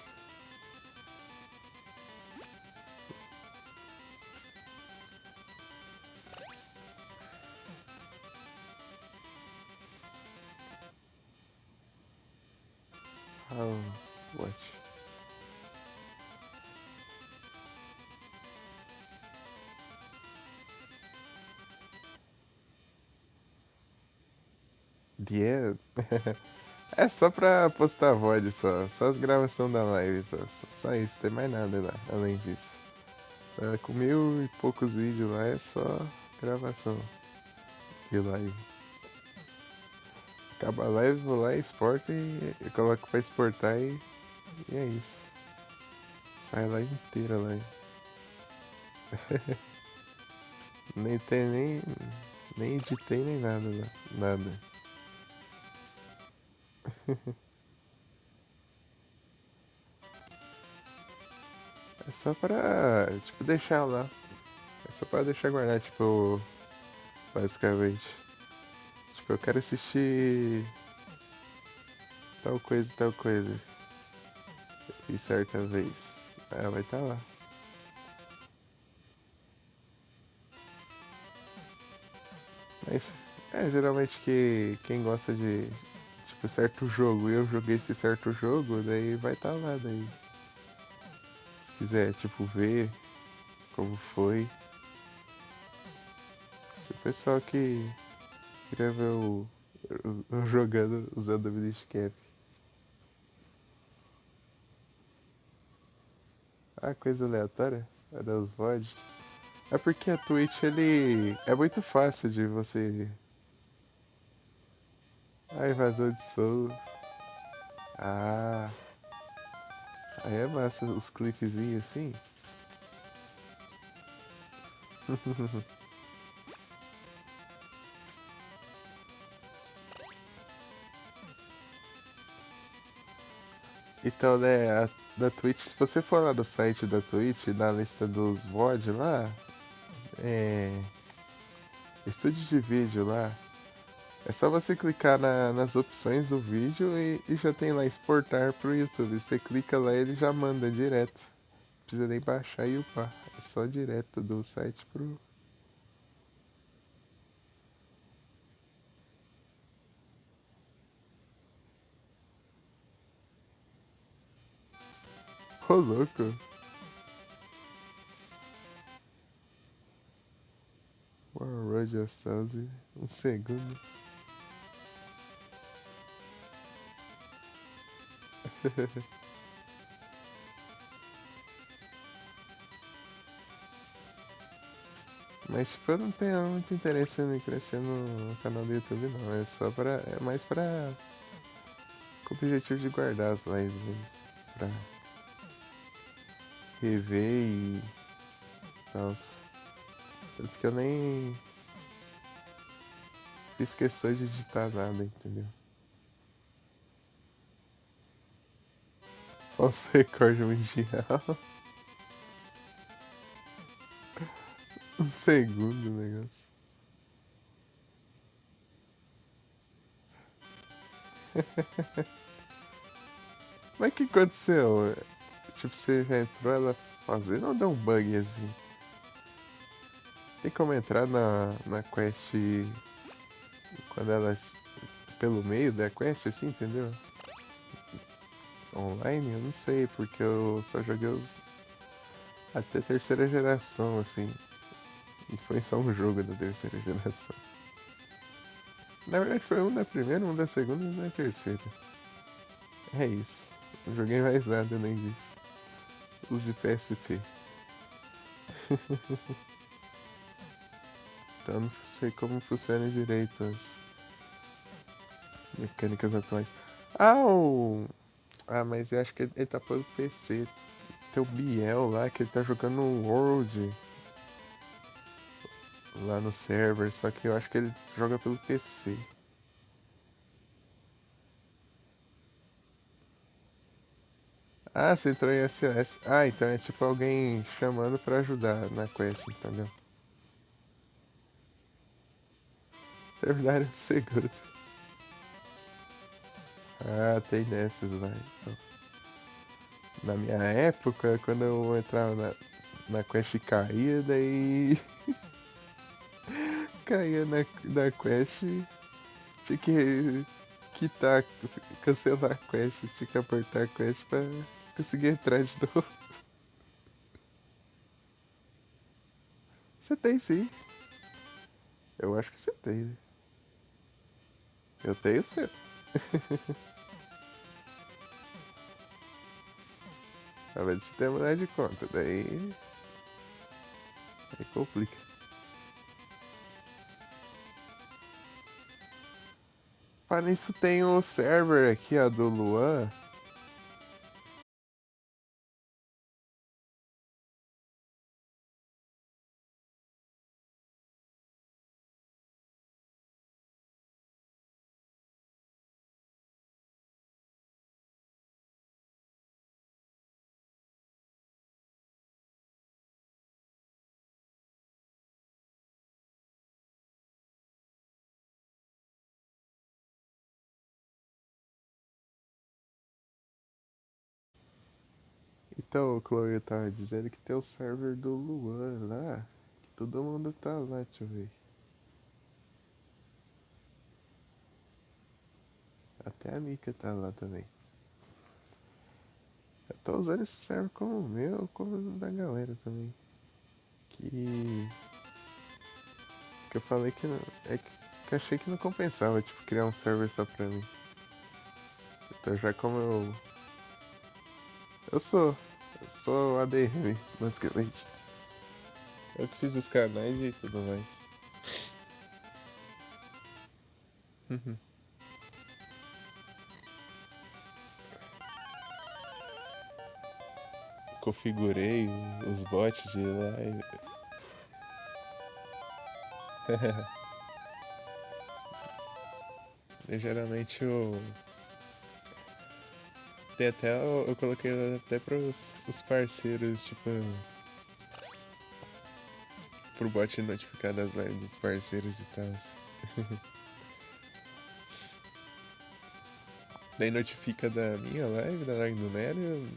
Ah, what? Yeah. É só pra postar VOD só as gravações da live, só isso, tem mais nada lá, além disso. Com 1000 e poucos vídeos lá é só gravação de live. Acaba a live, vou lá, exporto e eu coloco pra exportar e é isso. Sai a live inteira lá. Nem tem nem editei nem nada lá. Nada. É só pra, tipo, deixar lá. É só pra deixar guardar, tipo, basicamente. Tipo, eu quero assistir tal coisa, tal coisa. E certa vez. Vai estar lá. Mas geralmente que quem gosta de tipo certo jogo e eu joguei esse certo jogo, daí vai estar lá daí. Se quiser tipo ver como foi. O pessoal que queria ver o jogando usando o Miniscap. Ah, coisa aleatória. Era os VOD. É porque a Twitch ele é muito fácil de você. Ah, invasão de som. Ah, aí é massa os clipezinhos assim. Então, né, da Twitch, se você for lá no site da Twitch, na lista dos VOD lá, é. Estúdio de vídeo lá, é só você clicar nas opções do vídeo e já tem lá exportar pro YouTube. Você clica lá e ele já manda direto. Não precisa nem baixar e upar. É só direto do site pro. Ô louco! War Road Just Cause, um segundo. Mas tipo, eu não tenho muito interesse em crescer no canal do YouTube não. É só pra. É mais pra. Com o objetivo de guardar as lives aí. Pra rever e tal. Tanto que eu nem fiz questão de editar nada, entendeu? Falso recorde mundial. Um segundo o negócio. Mas o que aconteceu? Tipo, você já entrou ela fazendo ou deu um bug assim? Tem como entrar na quest quando ela pelo meio da quest assim, entendeu? Online? Eu não sei, porque eu só joguei até terceira geração, assim. E foi só um jogo da terceira geração. Na verdade foi um da primeira, um da segunda e um da terceira. É isso. Não joguei mais nada nem disso. Use PSP. Então não sei como funciona direito as mecânicas atuais. Ah, mas eu acho que ele tá pelo PC. Tem o Biel lá que ele tá jogando o World lá no server, só que eu acho que ele joga pelo PC. Ah, você entrou em SOS. Ah, então é tipo alguém chamando pra ajudar na quest, entendeu? Terminar o segundo. Ah, tem dessas lá, então. Na minha época, quando eu entrava na quest e caía, daí caía na quest, tinha que quitar, cancelar a quest, tinha que apertar a quest pra conseguir entrar de novo. Você tem sim, eu acho que você tem, né? Eu tenho o seu. Tá vendo? Você tem a mudar de conta, aí complica. Para nisso tem o server aqui, ó, do Luan. Então, o Chloe tava dizendo que tem o server do Luan lá. Que todo mundo tá lá, deixa eu ver. Até a Mika tá lá também. Eu tô usando esse server como o meu, como o da galera também. Que. Que eu falei que não. Que achei que não compensava, tipo, criar um server só pra mim. Então já como Eu sou. Eu sou ADM, basicamente. Eu que fiz os canais e tudo mais. Configurei os bots de lá e geralmente tem até. Eu coloquei até pros os parceiros, tipo. Pro bot notificar das lives dos parceiros e tal. Daí notifica da minha live, da live do Nero,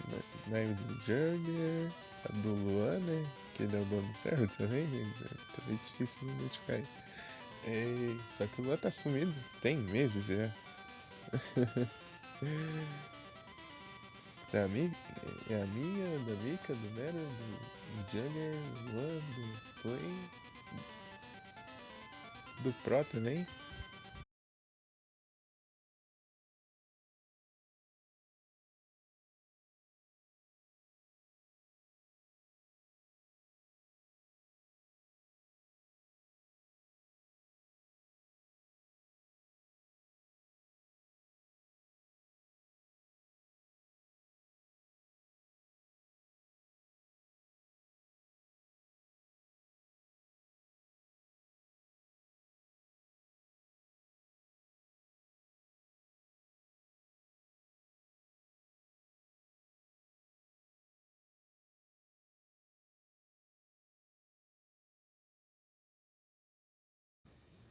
da live do Jugger, a do Luan, né? Que ele é o dono do server também. É também difícil não notificar ele. Só que o Luan tá sumido, tem meses já. Da minha, é a minha, da Mika, do Nero, do Jugger, do Luan, do Play, do Pro também.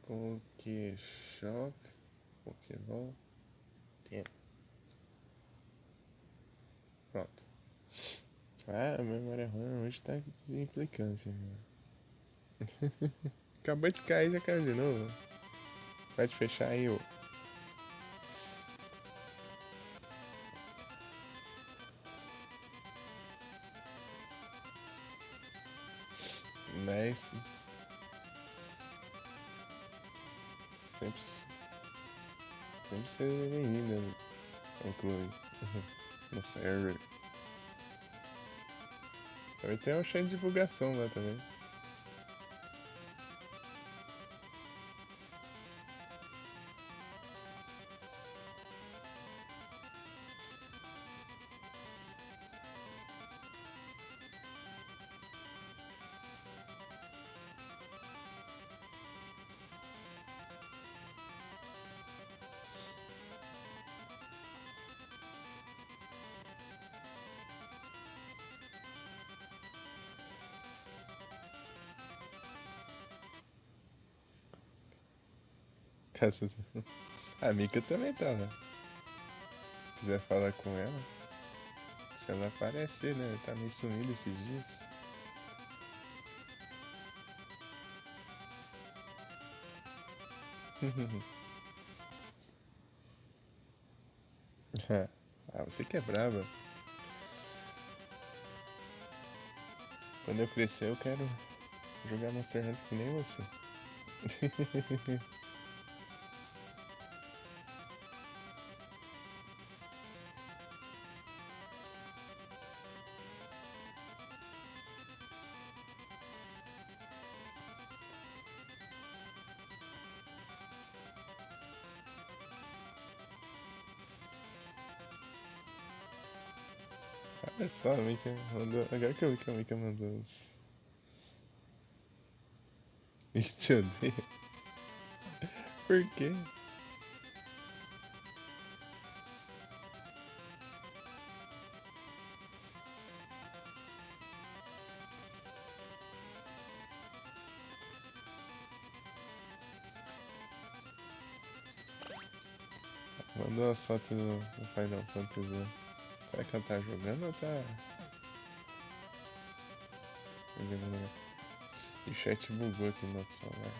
Pokeshop, Pokéball, tem. Pronto. Ah, a memória RAM hoje tá de implicância, mano. Acabou de cair, já caiu de novo. Pode fechar aí, ô. Nice. Sempre. sempre ser bem-vinda, Chloe, no server. Também tem um chat de divulgação lá também. Caso... A Mika também tá lá. Se quiser falar com ela, se ela aparecer, né? Tá meio sumida esses dias. Ah, você que é brava. Quando eu crescer eu quero jogar Monster Hunter que nem você. Olha só, a Mika mandou. Agora que eu vi que a Mika mandou uns. E te odeia. Por quê? Mandou uma foto do Final Fantasy. Será que ela tá jogando ou tá. E o chat bugou aqui no outro celular.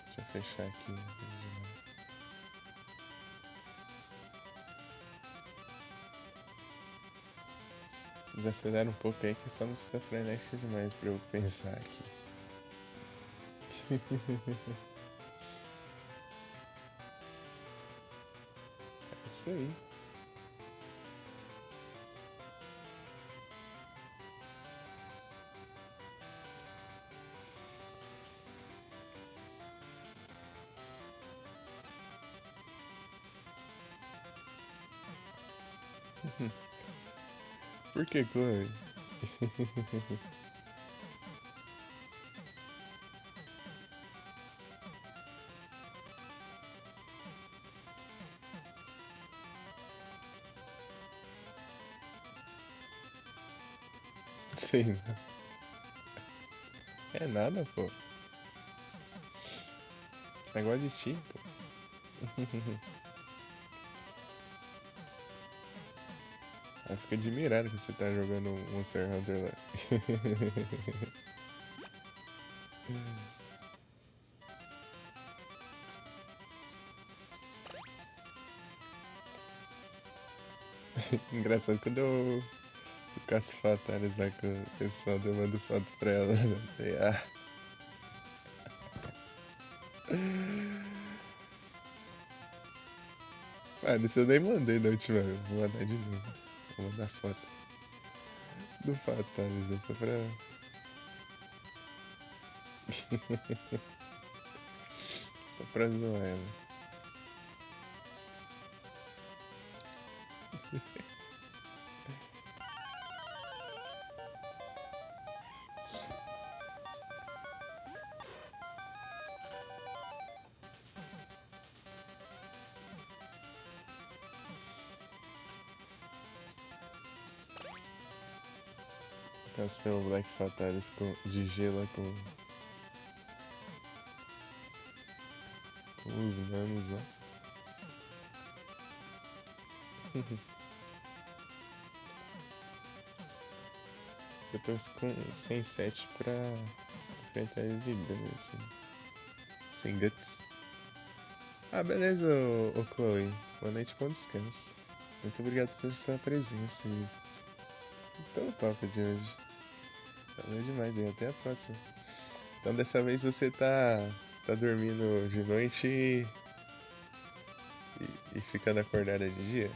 Deixa eu fechar aqui. Desacelera um pouco aí que essa música tá frenética demais pra eu pensar aqui. É isso aí. Por que, Chloe? Sei não. É nada, pô. Negócio de ti, pô. Aí fica admirado que você tá jogando Monster Hunter lá. Engraçado quando eu caço Fatalis lá com o pessoal, eu mando foto pra ela. Ah. Mano, isso eu nem mandei na última vez. Vou mandar de novo. Vou mandar foto do Fatalis, só pra. Só pra zoar ela. Caçar o Black Fatalis de gelo com os manos lá. Eu tô com 107 pra enfrentar ele de dano, assim. Sem guts. Ah, beleza, ô Chloe. Boa noite, bom descanso. Muito obrigado pela sua presença e pelo papo de hoje. Valeu demais e até a próxima. Então dessa vez você tá dormindo de noite e ficando acordada de dia.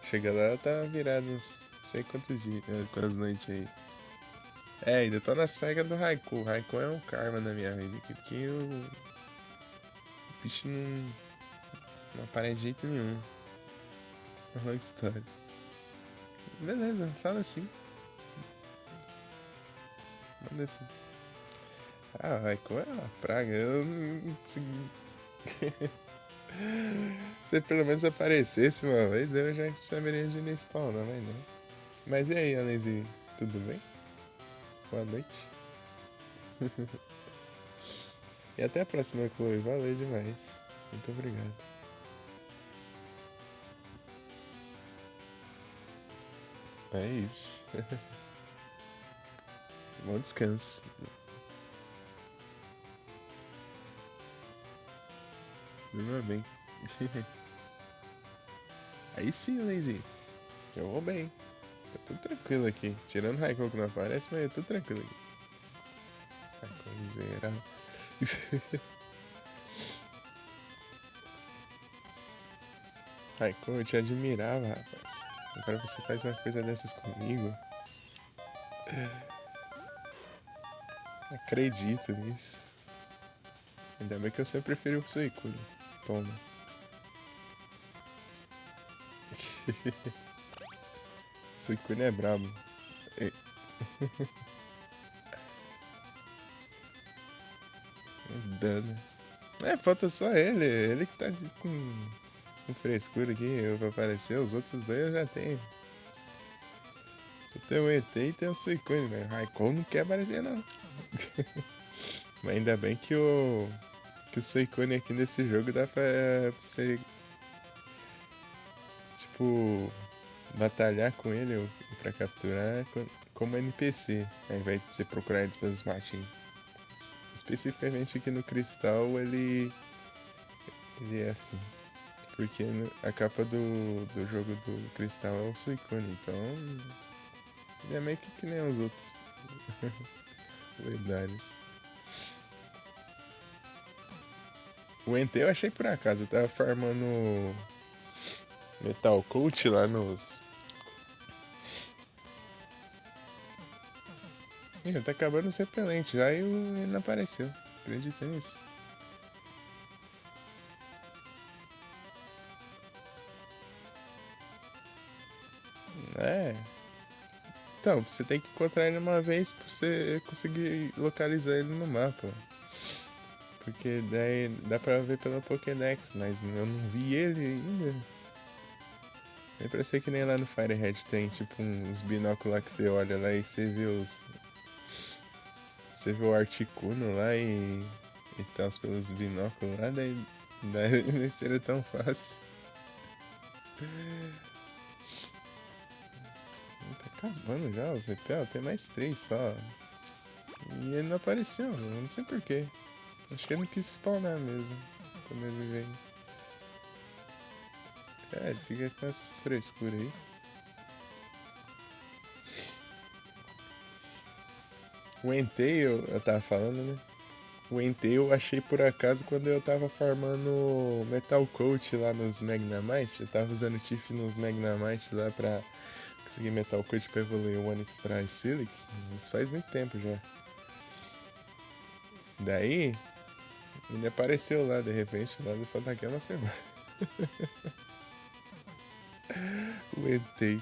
Chega lá, ela tá virada uns sei quantos dias, quantas noites aí. É, ainda tô na saga do Raikou. O Raikou é um karma na minha vida aqui, porque o bicho não aparece de jeito nenhum. É uma longa história. Beleza, fala assim. Manda assim. Ah, o Raikou é uma praga. Eu não consegui. Se ele pelo menos aparecesse uma vez, eu já saberia onde ele spawnar, mas não. Mas e aí, Anesi? Tudo bem? Boa noite. E até a próxima, Chloe. Valeu demais. Muito obrigado. É isso. Bom descanso. Durma bem. Aí sim, Lazy. Eu vou bem. Tá tudo tranquilo aqui. Tirando o Raikkonen que não aparece, mas é tudo tranquilo aqui. Raikkonen zerado. Raikkonen, eu te admirava, rapaz. Agora você faz uma coisa dessas comigo. Acredito nisso. Ainda bem que eu sempre preferi o Suicune. Toma. Suicune é brabo. É, é dano. É, falta só ele. Ele que tá com frescura aqui eu pra aparecer. Os outros dois eu já tenho. Eu tenho o ET e tenho o Suicune, velho. Raikou não quer aparecer, não. Mas ainda bem que o Suicune aqui nesse jogo dá pra você, tipo, batalhar com ele ou pra capturar como NPC, ao invés de você procurar ele pelos matinhos. Especificamente aqui no Cristal ele é assim. Porque a capa do jogo do Cristal é o Suicune, então ele é meio que nem os outros lendários. O Entei eu achei por acaso, eu tava farmando Metal Coat lá nos. Ih, tá acabando os repelentes já e ele não apareceu. Acredita nisso? É. Então, você tem que encontrar ele uma vez pra você conseguir localizar ele no mapa. Porque daí dá pra ver pela Pokédex, mas eu não vi ele ainda. É pra ser que nem lá no Firehead tem tipo uns binóculos lá que você olha lá e você vê os. Você vê o Articuno lá e tal pelos binóculos lá, daí não seria tão fácil. Tá acabando já o CPL, tem mais 3 só. E ele não apareceu, não sei porquê. Acho que ele não quis spawnar mesmo quando ele veio. É, ele fica com essa frescura aí. O Entei, eu tava falando, né? O Entei eu achei por acaso quando eu tava farmando Metal Coat lá nos Magnamite. Eu tava usando o Tiff nos Magnamite lá pra conseguir Metal Coat pra evoluir o Onix pra Silix. Isso faz muito tempo já. Daí, ele apareceu lá de repente, lá só daqui a uma semana. O Entei.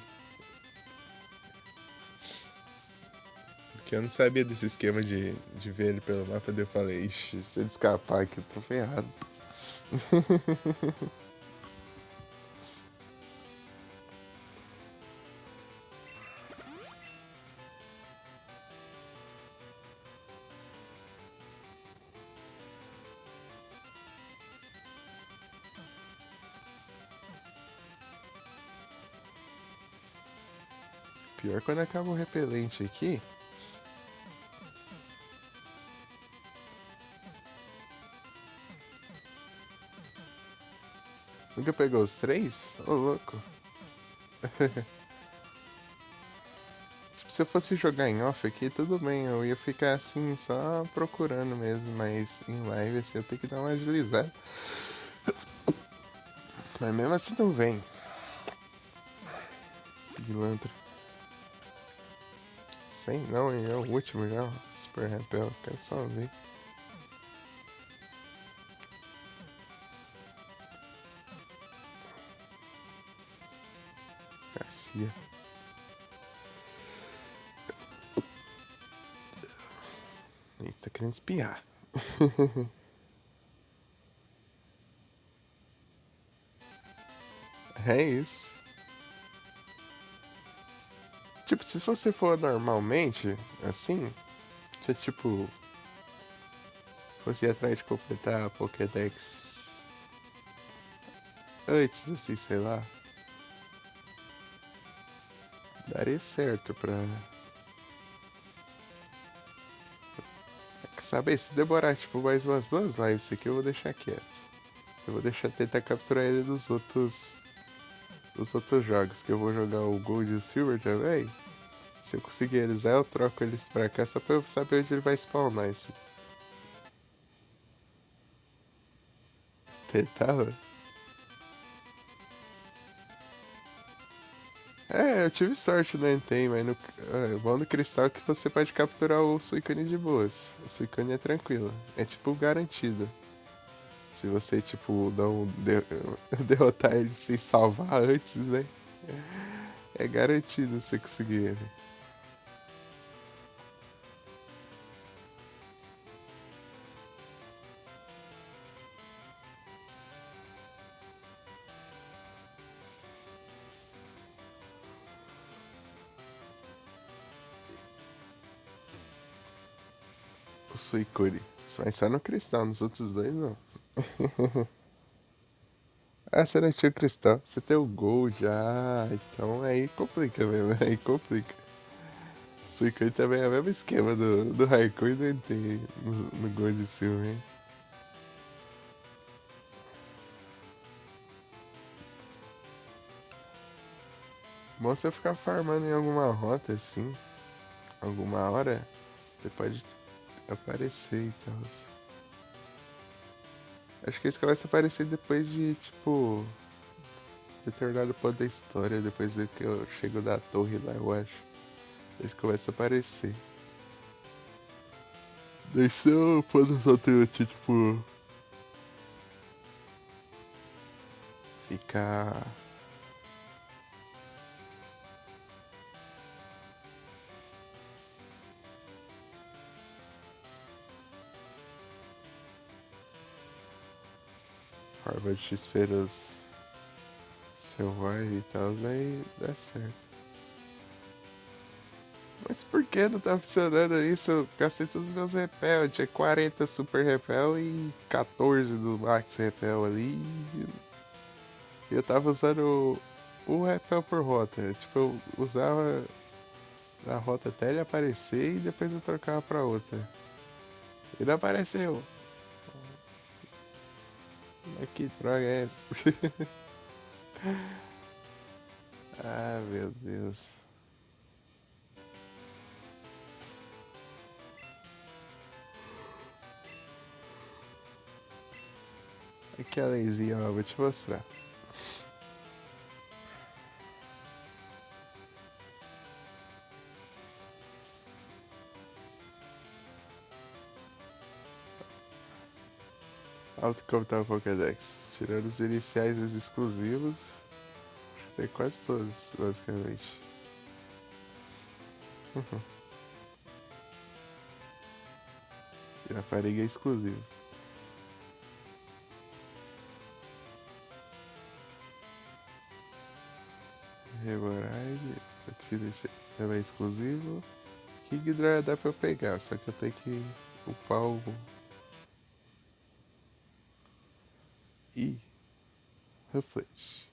Porque eu não sabia desse esquema de ver ele pelo mapa, daí eu falei, ixi, se ele escapar aqui eu tô ferrado. Pior quando acaba o repelente aqui. Nunca pegou os 3? Ô, louco. Tipo, se eu fosse jogar em off aqui, tudo bem, eu ia ficar assim, só procurando mesmo, mas em live assim eu tenho que dar uma agilizada. Mas mesmo assim não vem. Pilantra. Sem não, é o último já, Super Rebel, quero só ver. Garcia. Eita, tá querendo espiar. É isso. Tipo, se você for normalmente, assim, já tipo, fosse ir atrás de completar a Pokédex antes, assim, sei lá, daria certo pra. Sabe, se demorar tipo mais umas duas lives aqui, eu vou deixar quieto. Eu vou deixar tentar capturar ele dos outros jogos, que eu vou jogar o Gold e o Silver também. Se eu conseguir eles aí, eu troco eles pra cá só pra eu saber onde ele vai spawnar esse. Tentava? É, eu tive sorte no Entei, mas o bom do Cristal é que você pode capturar o Suicune de boas. O Suicune é tranquilo, é tipo garantido. Se você, tipo, não derrotar ele sem salvar antes, né? É garantido você conseguir ele. O Suicune. Mas só no Cristal, nos outros dois não. Ah, você não tinha o Cristal, você tem o Gol já. Então aí complica mesmo, aí complica. O Suicune também é o mesmo esquema do Raikou e do Entei no Gold e Silver, hein? Bom você ficar farmando em alguma rota assim, alguma hora, você pode aparecer e tal. Acho que esse começa a aparecer depois de, tipo, determinado ponto da história, depois do que eu chego da torre lá, eu acho. Eles começam a aparecer. Deixa eu pôr nos outros, tipo, ficar. Harvard X-Feiras selvagem e tal, daí dá certo. Mas por que não tá funcionando isso? Eu gastei todos os meus repel. Tinha 40 super repel e 14 do max repel ali. E eu tava usando o repel por rota. Tipo, eu usava a rota até ele aparecer e depois eu trocava pra outra. E não apareceu. Mas que droga é essa? Ah, meu Deus. Aqui a lenzinha, ó, vou te mostrar. Alto como tá o Pokédex. Tirando os iniciais e os exclusivos, tem quase todos, basicamente. E a Fariga é exclusivo. Reboride, também é exclusivo. Kingdra dá pra eu pegar, só que eu tenho que upar o. Ih, Reflete.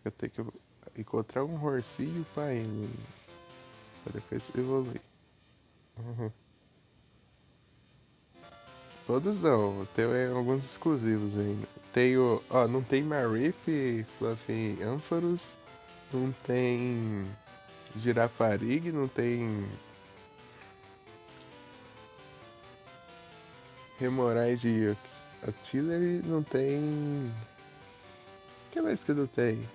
Eu tenho que encontrar um Horsey e upar ele. Pra depois evoluir. Uhum. Todos não, tem alguns exclusivos ainda. Tenho. Ó, não tem Marip, Fluffy Ampharos, não tem. Girafarig, não tem Hemorrhage Artillery, não tem... O que mais que não tem?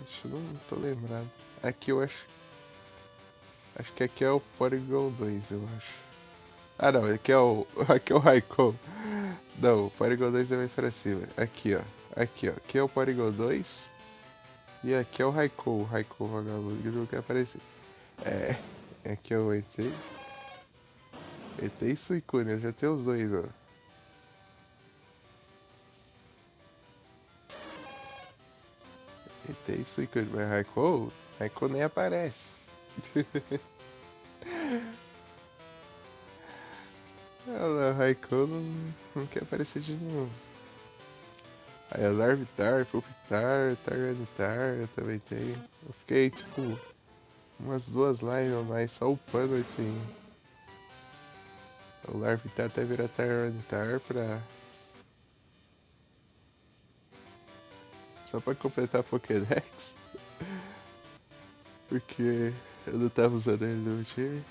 Acho que não tô lembrado. Aqui eu acho... Acho que aqui é o Porygon 2, eu acho. Ah não, aqui é o... Aqui é o Raikou. Não, o Porygon 2 é mais pra cima. Aqui, ó. Aqui, ó. Aqui é o Porygon 2. E aqui é o Raikou. O Raikou vagabundo que não quer aparecer. É... Aqui é o Entei. Entei e Suicune, eu já tenho os dois, ó. Entei e Suicune, mas Raikou... Raikou nem aparece. Ela, Raikou não quer aparecer de nenhum. Aí a Larvitar, Pupitar, Tyranitar, eu também tenho. Eu fiquei tipo umas 2 lives ou mais só upando esse. O Larvitar até virar Tyranitar pra. Só pra completar a Pokédex. Porque eu não tava usando ele no time.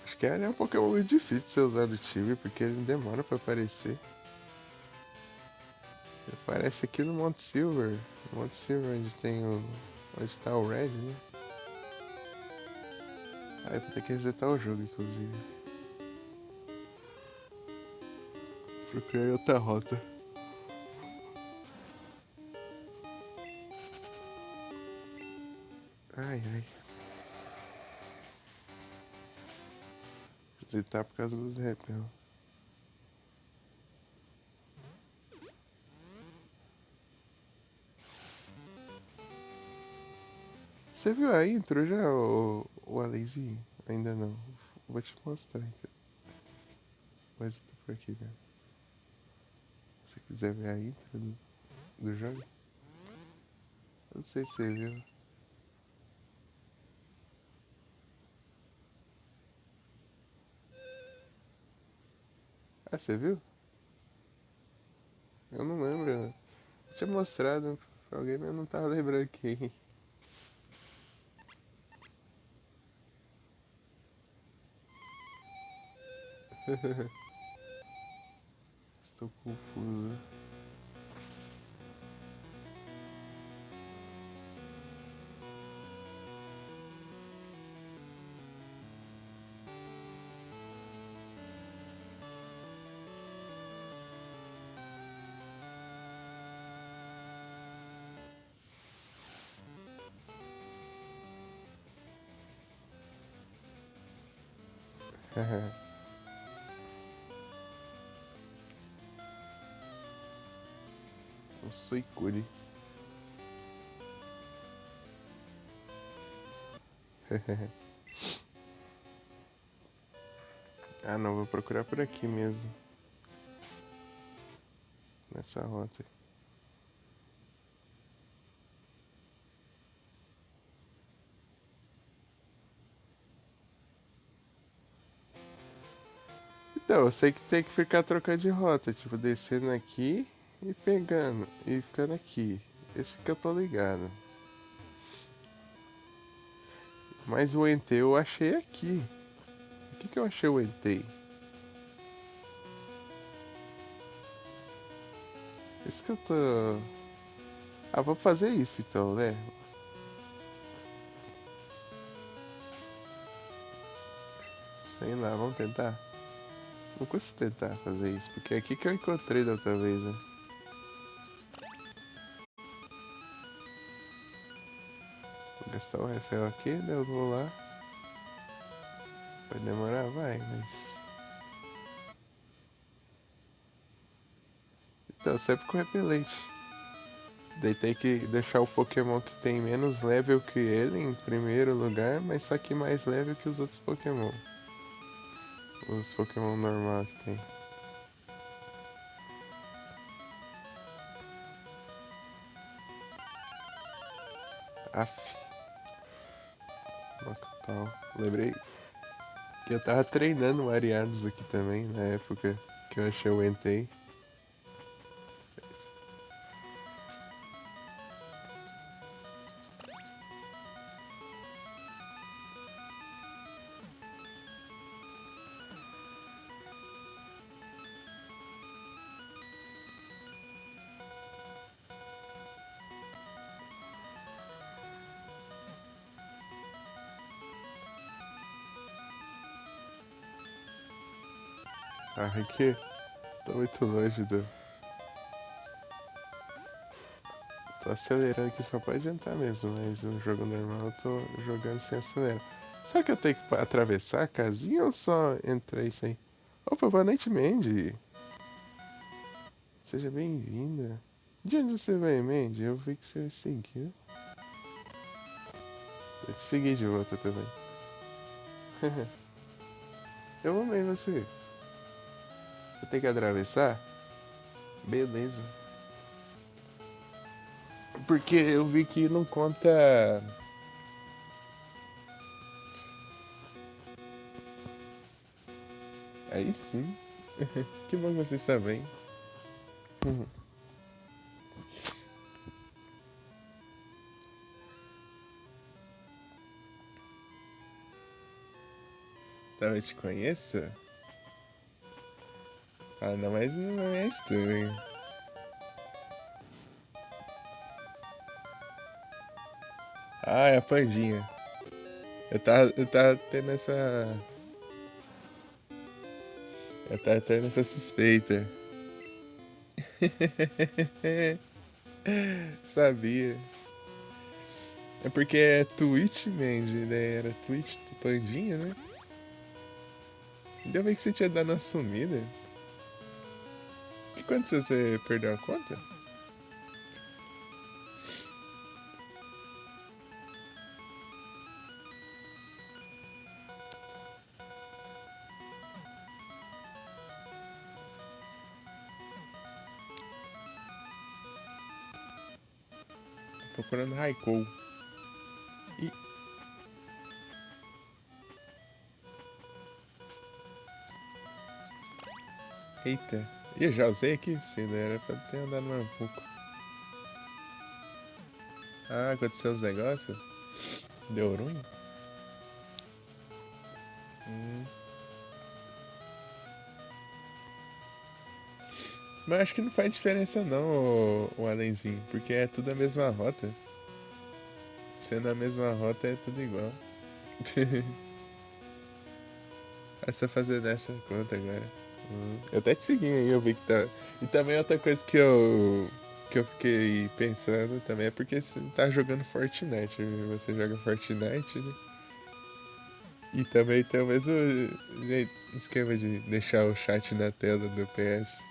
Acho que ele é um Pokémon muito difícil de ser usado no time, porque ele demora pra aparecer. Ele aparece aqui no Monte Silver. Monte Silver onde tem o. Onde tá o Red, né? Aí vou ter que resetar o jogo, inclusive. Procurei outra rota. Ai, ai. Resetar por causa dos repel. Você viu a intro já, o Alezinho? Ainda não. Vou te mostrar então. Mas eu tô por aqui, né? Se você quiser ver a intro do jogo. Eu não sei se você viu. Ah, você viu? Eu não lembro. Eu tinha mostrado pra alguém, mas eu não tava lembrando quem. Estou confuso. O Suicune. Ah não, vou procurar por aqui mesmo. Nessa rota. Então, eu sei que tem que ficar trocando de rota, tipo, descendo aqui e pegando, e ficando aqui. Esse que eu tô ligado. Mas o Entei eu achei aqui. O que eu achei o Entei? Isso que eu tô... Ah, vou fazer isso então, né? Sei lá, vamos tentar? Não custa tentar fazer isso, porque é aqui que eu encontrei da outra vez, né? Vou gastar o refel aqui, daí eu vou lá. Vai demorar? Vai, mas... Então, sempre com repelente. Daí tem que deixar o Pokémon que tem menos level que ele em primeiro lugar, mas só que mais level que os outros Pokémon. Os Pokémon normais que tem. Aff. Mocotó. Lembrei que eu tava treinando o Ariados aqui também, na época que eu achei o Entei. Ah, aqui. Tô muito longe do. Tô acelerando aqui só pra adiantar mesmo, mas no jogo normal eu tô jogando sem acelerar. Será que eu tenho que atravessar a casinha ou só entrar isso aí? Opa, boa noite, Mandy. Seja bem-vinda. De onde você vem, Mandy? Eu vi que você me seguiu. Eu te segui de volta também. Eu amei você. Eu tenho que atravessar? Beleza. Porque eu vi que não conta. Aí sim. Que bom que você está bem. Talvez te conheça? Ah, não, mas não é estranho. Ah, é a Pandinha. Eu tava tendo essa. Eu tava tendo essa suspeita. Sabia. É porque é Twitch Mandy, né? Era Twitch Pandinha, né? Ainda bem que você tinha dado uma sumida. E quando você perdeu a conta? Tô procurando Raikou. E. Eita. E eu já usei aqui? Sim, né? Era pra ter andado mais um pouco. Ah, aconteceu os negócios? Deu ruim? Hum. Mas acho que não faz diferença não, o Alenzinho, porque é tudo a mesma rota. Sendo a mesma rota é tudo igual. Ah, você tá fazendo essa conta agora. Eu até te segui aí, eu vi que tá. E também outra coisa que eu fiquei pensando também é porque você tá jogando Fortnite. Você joga Fortnite, né? E também tem o mesmo esquema de deixar o chat na tela do PS.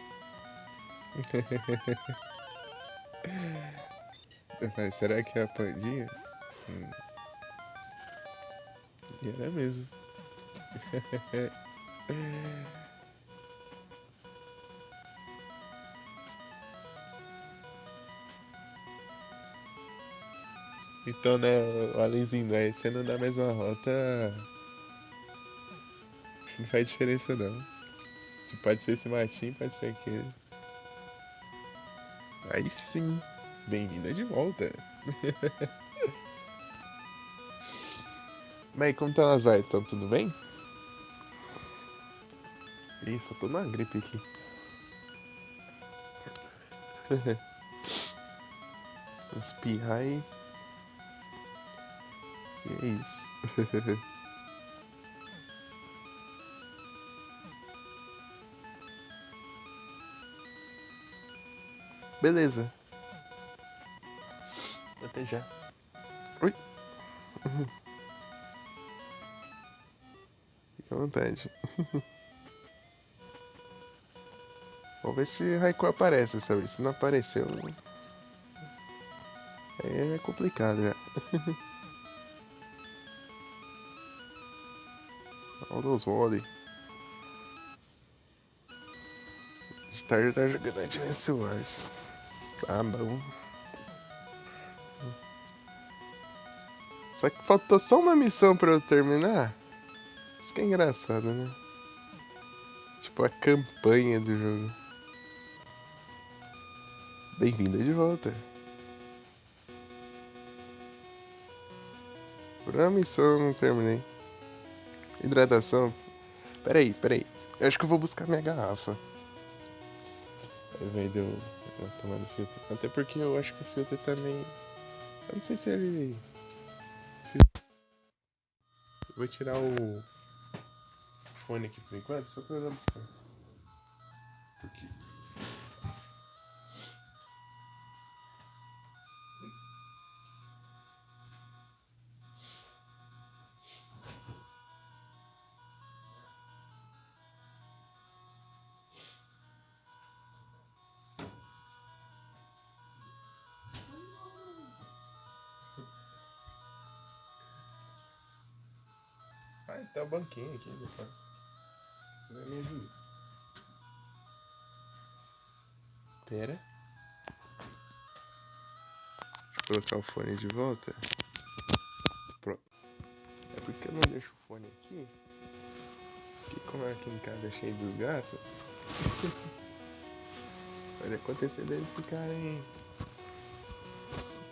Eu falei, será que é a Pandinha? E era mesmo. Então, né, o Alenzinho, né, sendo na mesma rota, não faz diferença não. Tipo, pode ser esse matinho, pode ser aquele. Aí sim, bem-vinda de volta. Mas como tá as vai? Tão tudo bem? Isso, eu tô numa gripe aqui. Espirrar e é isso. Beleza, até já. Oi, fica à vontade. Vamos ver se Raikou aparece dessa vez. Se não apareceu, aí é complicado já. All those Wally. De tarde eu tava jogando Advance Wars. Tá bom. Só que faltou só uma missão pra eu terminar. Isso que é engraçado, né? Tipo a campanha do jogo. Bem-vinda de volta. Por uma missão eu não terminei. Hidratação. Peraí. Eu acho que eu vou buscar minha garrafa. Ao invés de eu tomar no filtro. Até porque eu acho que o filtro também. Eu não sei se ele. Vou tirar o fone aqui por enquanto, só pra eu buscar. Ai, tá o banquinho aqui depois. Você vai me ajudar. Pera. Deixa eu colocar o fone de volta. Pronto. É porque eu não deixo o fone aqui. Porque como aqui em casa é cheio dos gatos. Pode acontecer deles ficarem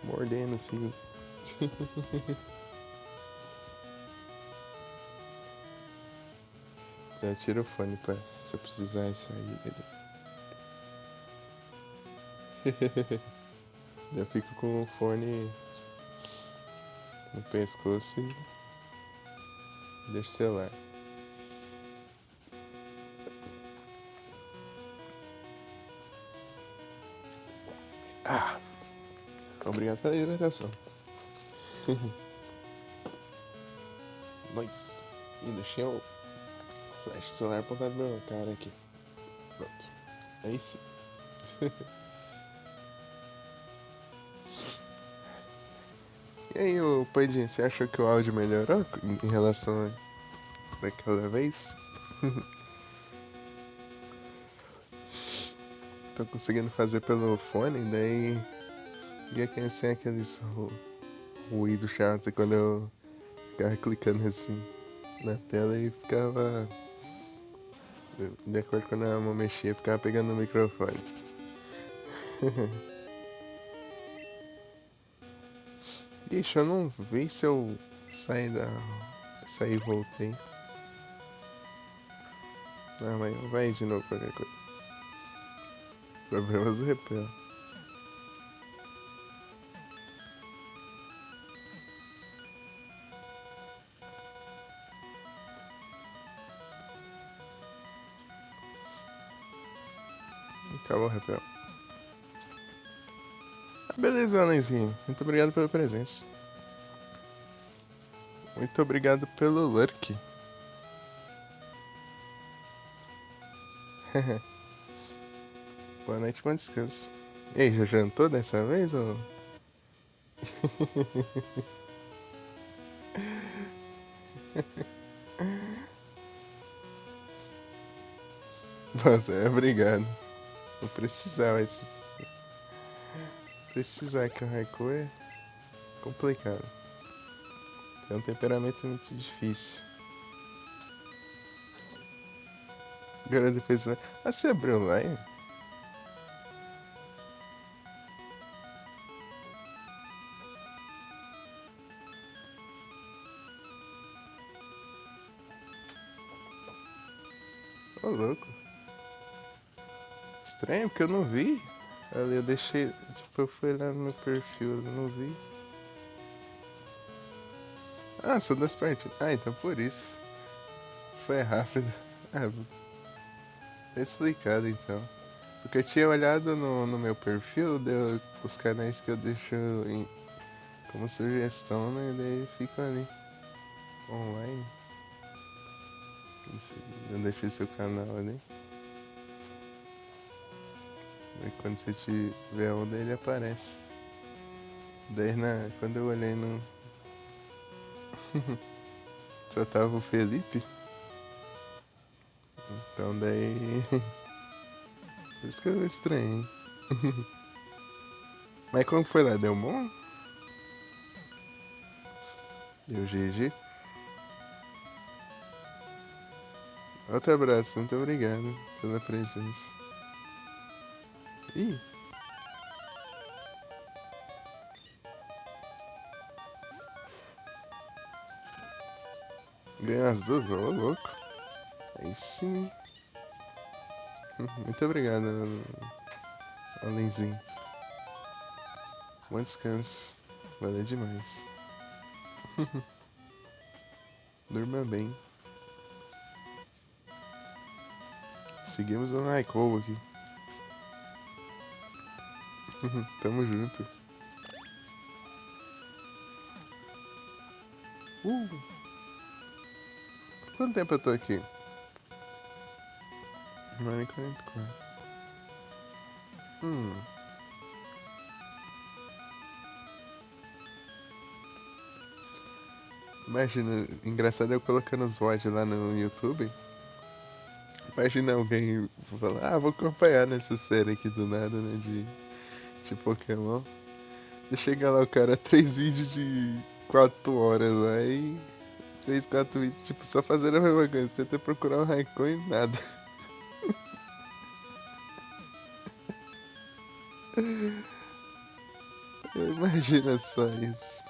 mordendo assim. Já tira o fone pra se eu precisar sair dele. Eu fico com o fone no pescoço e deixo o celular. Ah! Obrigado pela hidratação. Nice. E deixei o flash do celular apontado na minha cara aqui. Pronto. Aí sim. E aí, ô Pandinho, você achou que o áudio melhorou em relação daquela vez? Tô conseguindo fazer pelo fone, daí ia ser aqueles ruído chato quando eu ficava clicando assim na tela e ficava. De acordo com a mão mexia, ficava pegando no microfone. Ixi, eu não vi se eu saí e voltei. Ah, mas vai de novo qualquer coisa. Problemas do repel. Acabou o repel. Beleza, Alenzinho. Muito obrigado pela presença. Muito obrigado pelo lurk. Boa noite, bom descanso. E aí, já jantou dessa vez ou... Nossa, obrigado. Vou precisar, mas... Precisar que o Raikou é complicado. Tem um temperamento muito difícil. Agora depois... Ah, você abriu online? Ô, louco. Estranho, porque eu não vi. Ali eu deixei... Tipo, eu fui lá no meu perfil, eu não vi. Ah, são das partidas. Ah, então por isso. Foi rápido. Ah, tá explicado então. Porque eu tinha olhado no meu perfil, deu os canais que eu deixo como sugestão, né? Daí fica ali. Online. Eu deixei seu canal ali. Aí quando você tiver onda ele aparece. Daí quando eu olhei no. Só tava o Felipe. Então daí. Por isso que eu estranhei. Mas como foi lá? Deu bom? Deu GG? Outro abraço, muito obrigado pela presença. Ih, ganhou as duas, ô louco. Aí sim. Muito obrigado, Alenzinho. Bom descanso. Valeu demais. Durma bem. Seguimos no Raikou aqui. Tamo junto. Uh, quanto tempo eu tô aqui? 1h44. Hum. Imagina, engraçado eu colocando os VOD lá no YouTube. Imagina alguém falar, vou acompanhar nessa série aqui do nada, né? De Pokémon. E chega lá o cara, 3 vídeos de 4 horas lá e 3, 4 vídeos, tipo, só fazendo a mesma coisa. Tenta procurar um Raikou e nada. Imagina só isso.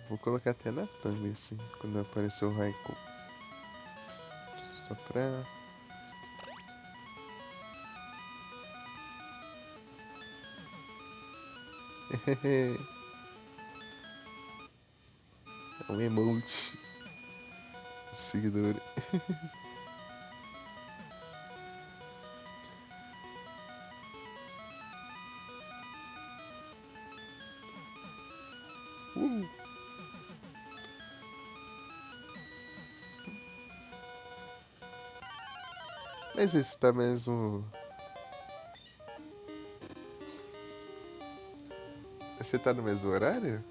Vou colocar até na thumb assim, quando aparecer o Raikou. Só pra. É um emote. Seguidor. Uh. Mas esse tá mesmo. Você tá no mesmo horário?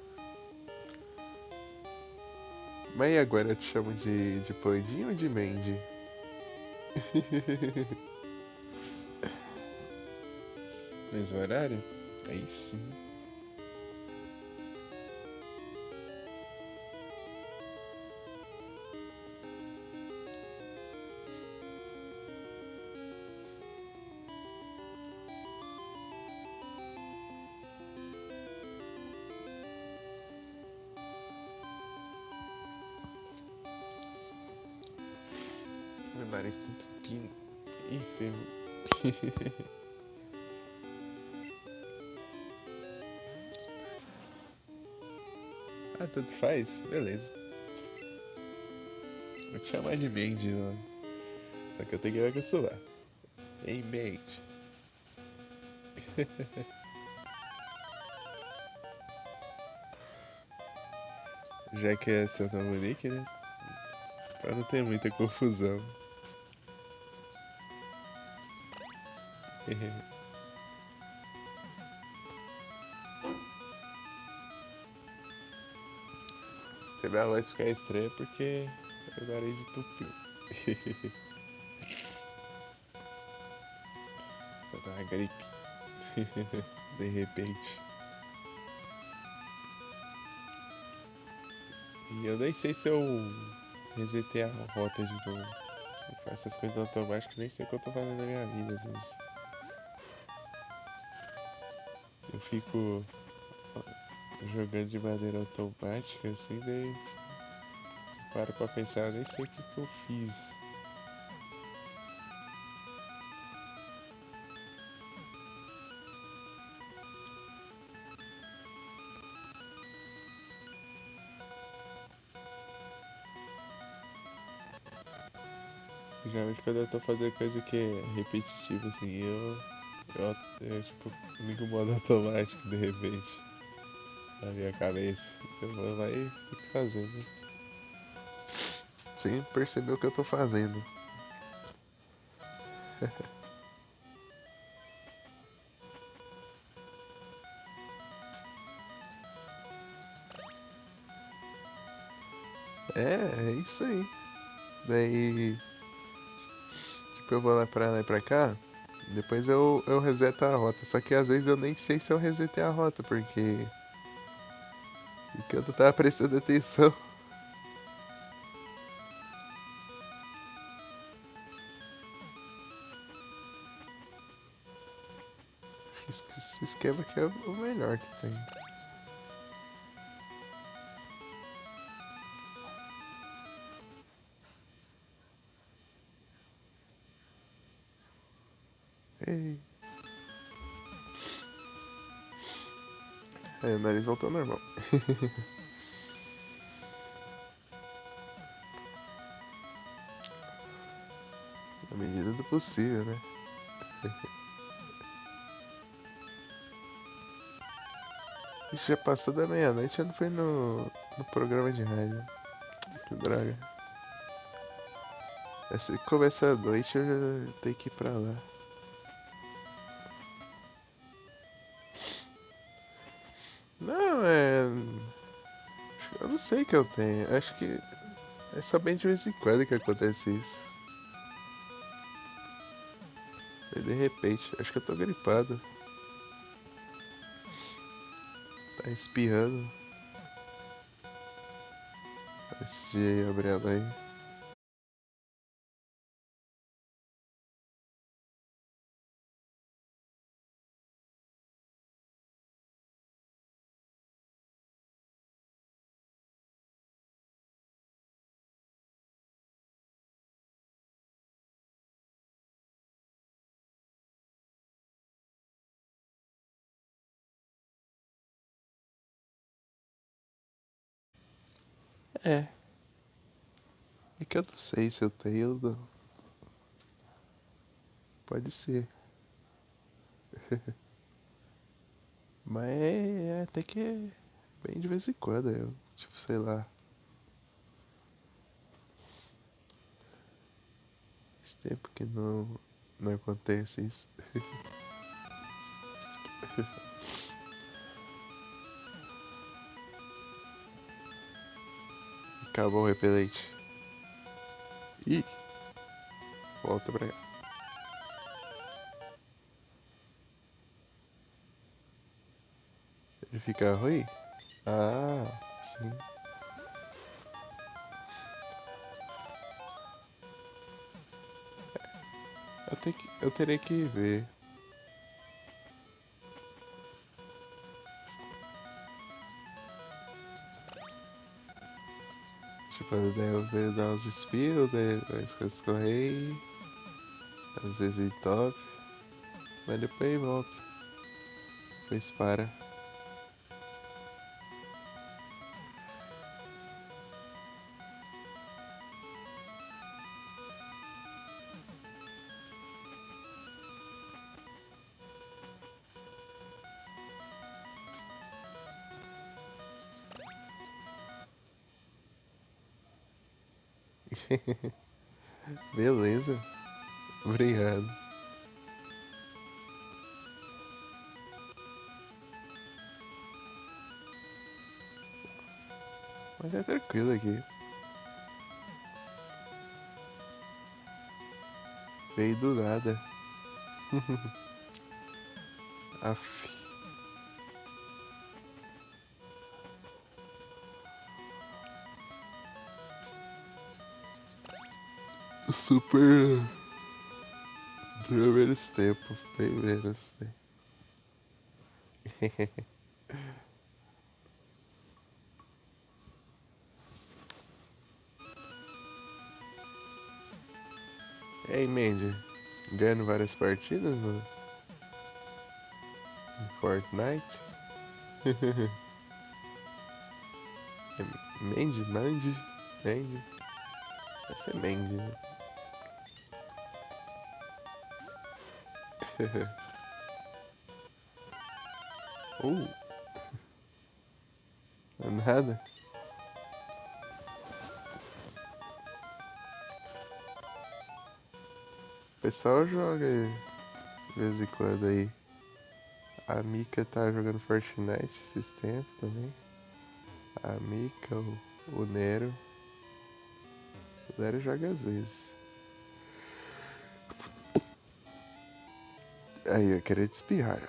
Mas e agora eu te chamo de Pandinho ou de Mandy? Mesmo horário? Aí sim. Meu nariz tá entupindo. Ih, ferrou. Ah, tanto faz? Beleza. Vou te chamar de Mandy, ó. Só que eu tenho que me acostumar. Ei, Mandy. Já que é seu nome nick, né? Pra não ter muita confusão. Se minha voz ficar estranha porque meu nariz entupiu. Vai dar uma gripe. De repente. E eu nem sei se eu resetei a rota de novo. Eu faço essas coisas automáticas, nem sei o que eu tô fazendo na minha vida às vezes. Eu fico jogando de maneira automática assim, daí paro pra pensar, eu nem sei o que eu fiz. Geralmente quando eu tô fazendo coisa que é repetitiva assim, eu tipo ligo o modo automático de repente na minha cabeça. Eu vou lá e fico fazendo. Sem perceber o que eu tô fazendo. É isso aí. Daí, tipo, eu vou lá e pra cá. Depois eu reseto a rota. Só que às vezes eu nem sei se eu resetei a rota, porque eu não tava prestando atenção. Esse esquema aqui é o melhor que tem. Ei. É, o nariz voltou ao normal. Na medida do possível, né? Ixi, já passou da meia-noite, já não foi no programa de rádio. Que droga. Se começar a noite, eu já tenho que ir pra lá. Não, eu não sei o que eu tenho. Acho que é só bem de vez em quando que acontece isso. E de repente, acho que eu tô gripado. Tá espirrando. Esse dia aí, abre ela aí. É, é que eu não sei se eu tenho ou não. Pode ser. Mas até que é bem de vez em quando. Eu, tipo, sei lá. Faz tempo que não acontece isso. Acabou o repelente. Ih, volta pra cá. Ele fica ruim? Ah, sim. Eu terei que ver. Tipo, daí eu ver dar uns espirros, daí vai escorrer. Às vezes ele top. Mas depois volta. Depois para. Beleza. Obrigado. Mas é tranquilo aqui. Veio do nada. Aff. Super. Menos tempo. Bem menos tempo. Ei, Mandy. Ganhando várias partidas no Fortnite. Mandy? Mandy? Mandy? Vai ser Mandy, né? uh, nada. O pessoal joga aí, de vez em quando aí. A Mika tá jogando Fortnite esses tempos também. A Mika, o Nero. O Nero joga às vezes. Aí, eu queria te espirrar.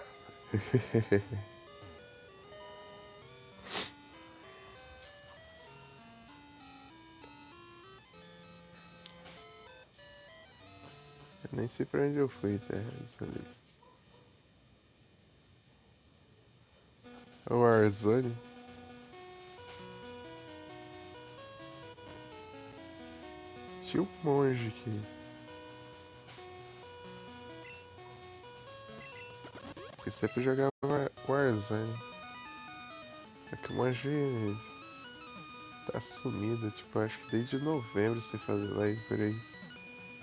Eu nem sei pra onde eu fui, tá? Dessa vez. O Warzone. Tinha um monge aqui. Porque sempre jogava Warzone. É que o Monge tá sumido, tipo, acho que desde novembro você fazer live por aí.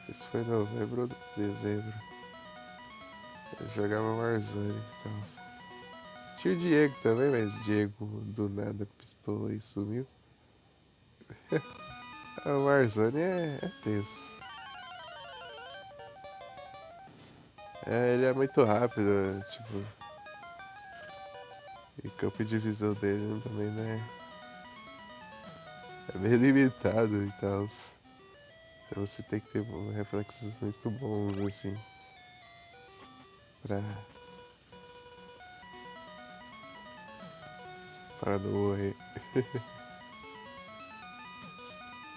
Isso foi novembro ou dezembro. Eu jogava Warzone e tal. Tinha o Diego também, mas o Diego do nada pistola e sumiu. O Warzone é tenso. É, ele é muito rápido, tipo, e o campo de visão dele também, né? É bem limitado e tal. Então você tem que ter reflexos muito bons, assim, pra, pra não morrer.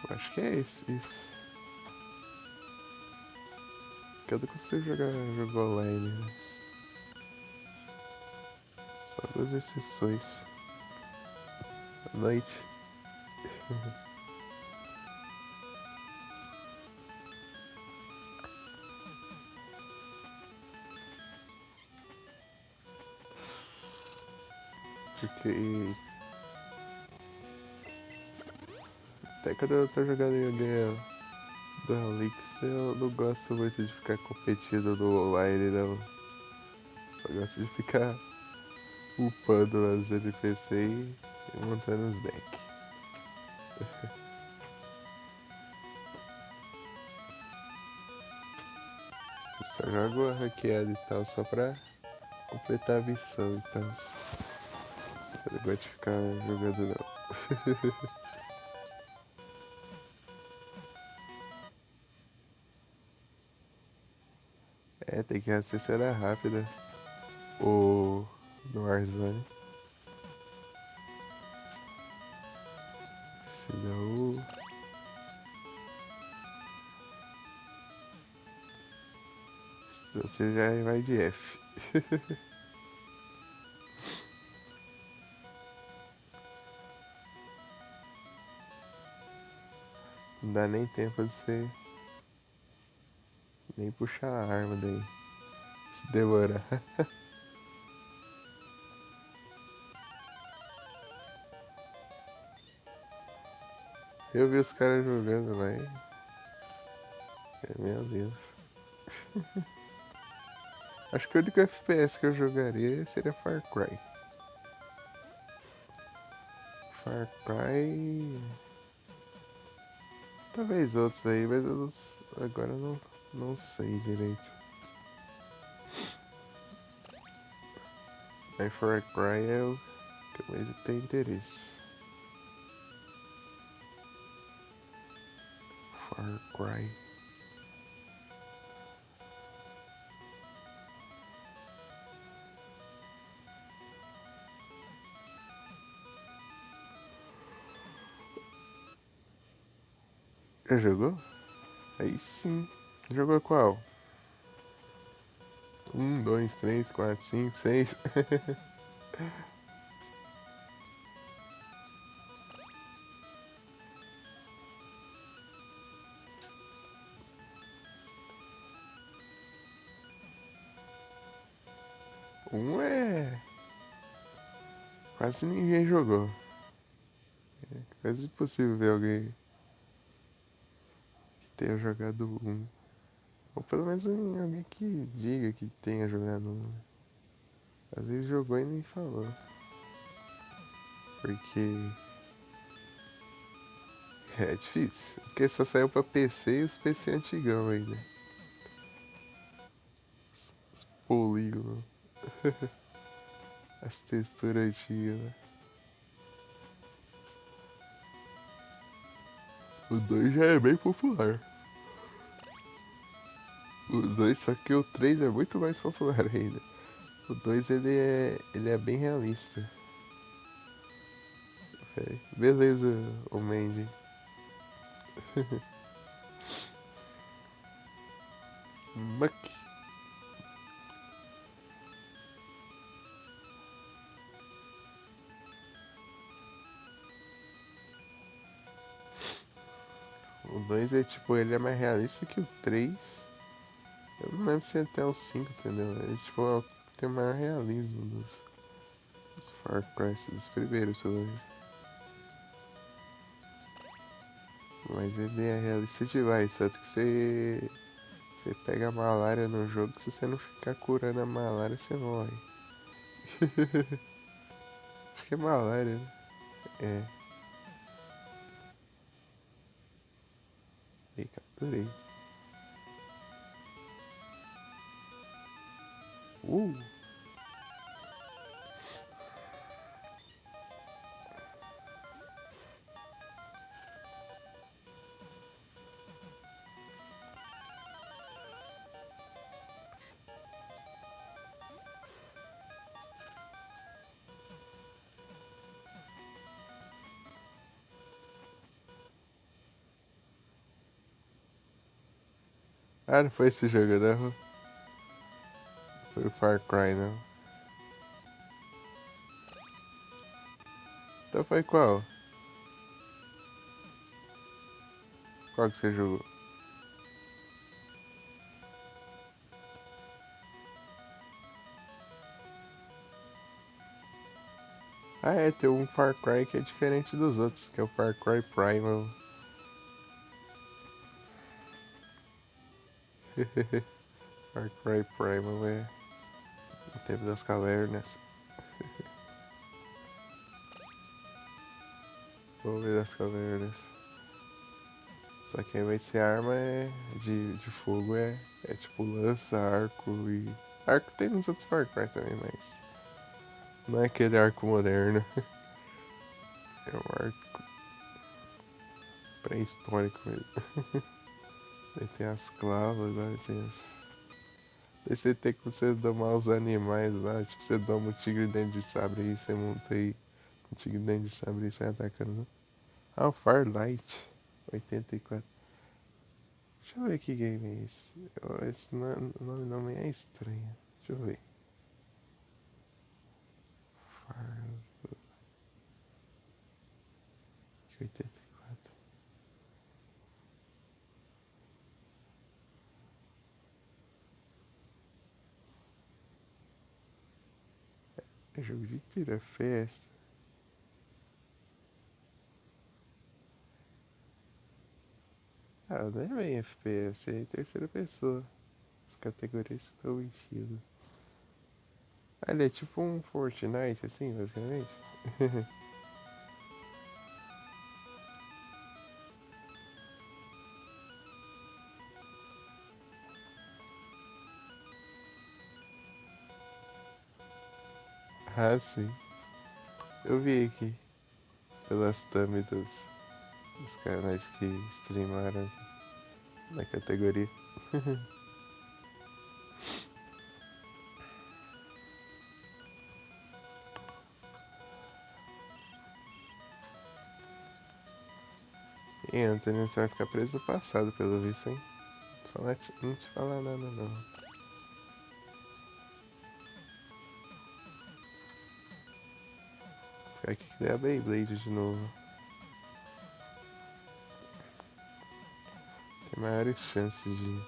Eu acho que é isso. Que eu não consigo jogar jogo online, né? Só duas exceções. À noite. Porque até quando eu tô jogando em alguém do Alix, eu não gosto muito de ficar competindo no online, não. Só gosto de ficar upando as NPC e montando os decks. Só jogo ranqueado e tal, só pra completar a missão e tal. Eu não gosto de ficar jogando não. É, tem que raciocinar rápida. O no Warzone. Senão. Senão você já vai de F. Não dá nem tempo de você nem puxar a arma daí. Se demorar. Eu vi os caras jogando lá e. Meu Deus. Acho que o único FPS que eu jogaria seria Far Cry. Far Cry. Talvez outros aí, mas eu agora não sei direito. Mas Far Cry é o que eu mais tenho interesse. Far Cry. Já jogou? Aí sim. Jogou qual? 1, 2, 3, 4, 5, 6. É. Quase ninguém jogou. É quase impossível ver alguém que tenha jogado um. Ou pelo menos alguém que diga que tenha jogado um. Às vezes jogou e nem falou. Porque é difícil. Porque só saiu pra PC e os PC antigão ainda. Os polígonos. As texturas antigas, né? O 2 já é bem popular. O 2, só que o 3 é muito mais popular ainda. O 2 ele é bem realista. É, beleza, o Mandy. Muck. O 2 é tipo, ele é mais realista que o 3. Eu não lembro se é até o 5, entendeu? Ele tipo, tem o maior realismo dos Far Cry é dos primeiros, pelo menos. Mas ele é realista demais, tanto que você pega a malária no jogo, se você não ficar curando a malária, você morre. Acho que é malária, né? É. E capturei. Uh! Ah, não foi esse jogo, não. Foi o Far Cry, não. Então foi qual? Qual que você jogou? Ah, é, tem um Far Cry que é diferente dos outros, que é o Far Cry Primal. Far Cry Primal é o tempo das cavernas. Vou ver as cavernas. Só que ao invés de ser arma de fogo é tipo lança, arco e. Arco tem nos outros Far Cry também, mas. Não é aquele arco moderno. É um arco pré-histórico mesmo. Aí tem as clavas lá, tem as. Aí você tem que você domar os animais lá, tipo, você doma o tigre dentro de sabre aí, você monta aí o tigre dentro de sabre e sai atacando. Ah, o Farlight 84. Deixa eu ver que game é esse. Esse nome não me é estranho. Deixa eu ver. Farlight 84. É jogo de tiro, é festa. Ah, não é bem FPS, é em terceira pessoa. As categorias estão mentindo. Ah, ele é tipo um Fortnite, assim, basicamente. Ah, sim. Eu vi aqui, pelas thumb dos canais que streamaram aqui na categoria. E Anthony, você vai ficar preso no passado, pelo visto, hein? Não te falar nada, não. Ficar aqui que der a Beyblade de novo. Tem maiores chances de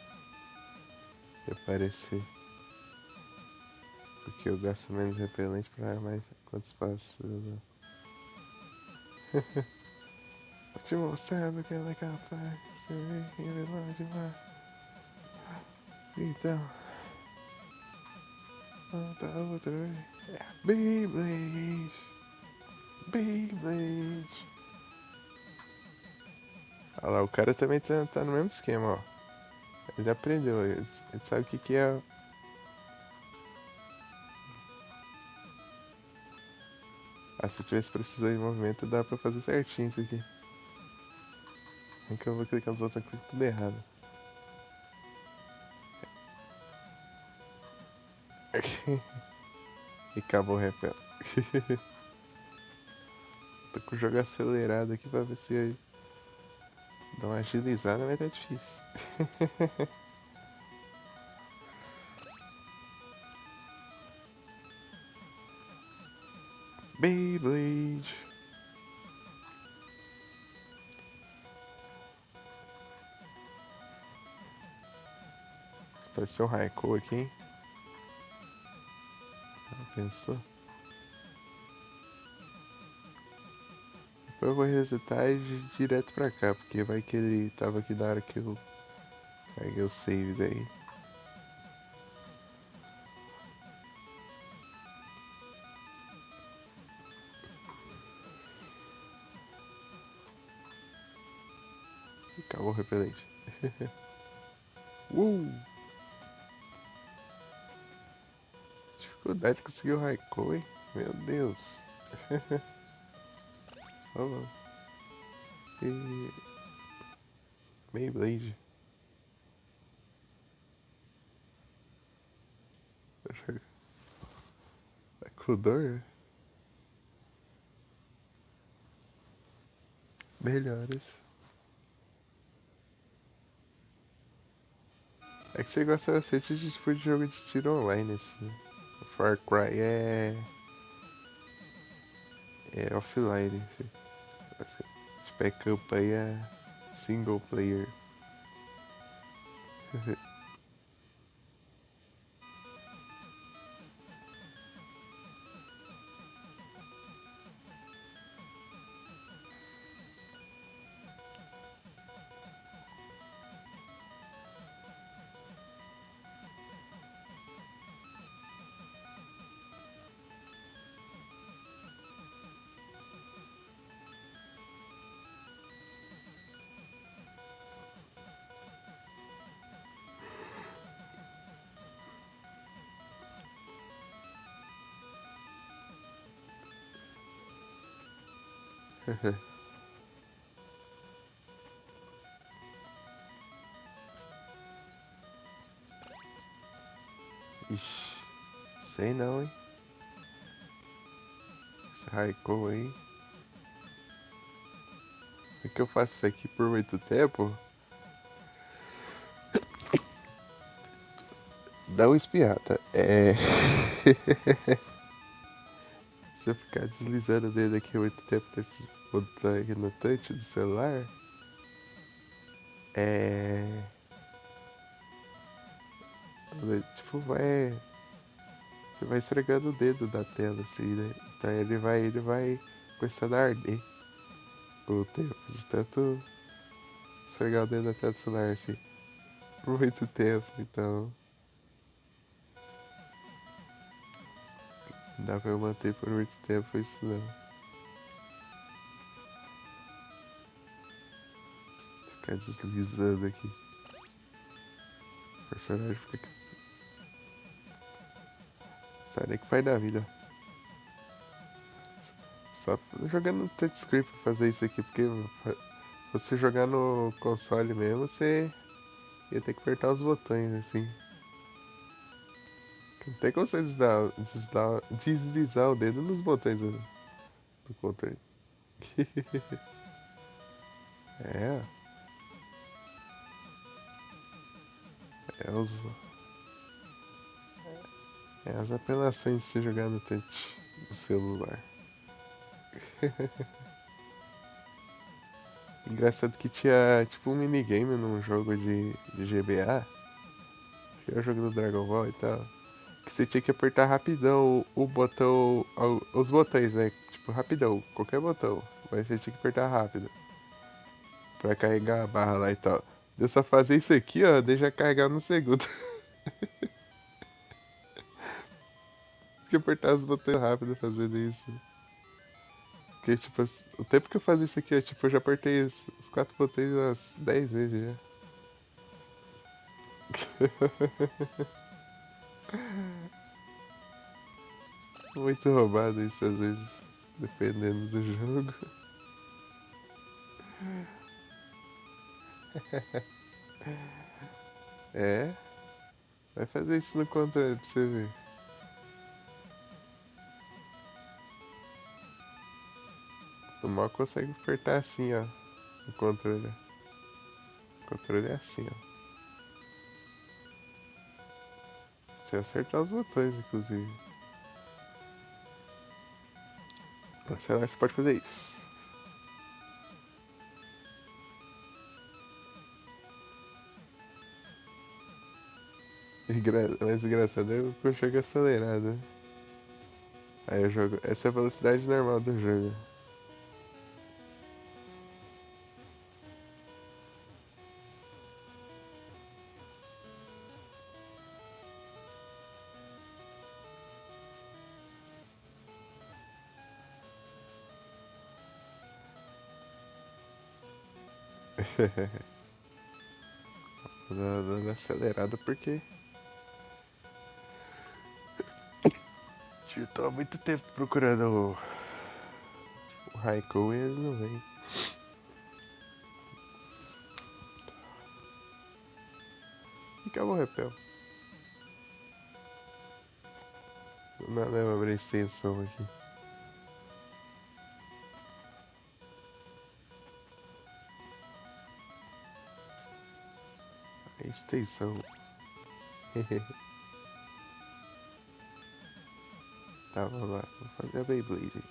aparecer. Porque eu gasto menos repelente pra mais quantos passos eu dou. Vou te mostrar do que ela é capaz. Você vê revelar demais. Então, volta outra vez. É Beyblade. Beyblade. Olha lá, o cara também tá no mesmo esquema, ó. Ele aprendeu, ele sabe o que é. Ah, se tivesse precisão de movimento, dá pra fazer certinho isso aqui. É que eu vou clicar nos outros, eu clico tudo errado. E acabou o repel. Tô com o jogo acelerado aqui pra ver se dá uma agilizada, mas tá difícil. Beyblade. Apareceu um Raikou aqui, hein? Pensou? depois eu vou resetar e ir direto pra cá, porque vai que ele tava aqui na hora que eu peguei o save daí. Acabou o repelente. Dificuldade de conseguir o Raikou, hein? Meu Deus. Vamos. E... Beyblade. Kudor? Melhores. É que você gosta bastante de tipo de jogo de tiro online, assim. O Far Cry é offline, assim. Tipo, é campanha single player. Ixi, sei não, hein? Esse Raikou aí. É que eu faço isso aqui por muito tempo. Dá uma espiada. Se eu ficar deslizando o dedo aqui muito tempo nesses botões aqui no touch do celular, é. Tipo, você vai esfregando o dedo da tela, assim, né? Então ele vai começando a arder com o tempo, de tanto esfregar o dedo da tela do celular, assim, por muito tempo. Então, não dá pra eu manter por muito tempo isso, não. Ficar deslizando aqui. O personagem fica. Sabe nem o que faz da vida. Só jogando no touchscreen pra fazer isso aqui, porque você jogar no console mesmo, você ia ter que apertar os botões, assim. Não tem como você deslizar o dedo nos botões do controle. É, é, os, é as apelações de se jogar no touch do celular. Engraçado que tinha tipo um minigame num jogo de GBA, que é o jogo do Dragon Ball e tal, que você tinha que apertar rapidão o botão, os botões, né? Tipo, rapidão, qualquer botão, mas você tinha que apertar rápido pra carregar a barra lá e tal. Eu só fazer isso aqui, ó, deixa carregar no segundo. Que apertar os botões rápido fazendo isso. Porque, tipo, o tempo que eu fazia isso aqui, ó, tipo, eu já apertei os quatro botões umas 10 vezes já. Muito roubado isso às vezes, dependendo do jogo. É, vai fazer isso no controle pra você ver. Tu mal consegue apertar assim, ó, no controle. O controle é assim, ó. Se acertar os botões, inclusive. No celular você pode fazer isso. Mais engraçado é o que eu jogo acelerado. Aí eu jogo. Essa é a velocidade normal do jogo. Dando acelerada porque eu tô há muito tempo procurando o Raikou e ele não vem. E que é o repel? Não, não, abrir a extensão aqui. A extensão. Tá, vamos lá. Vou fazer a Beyblade.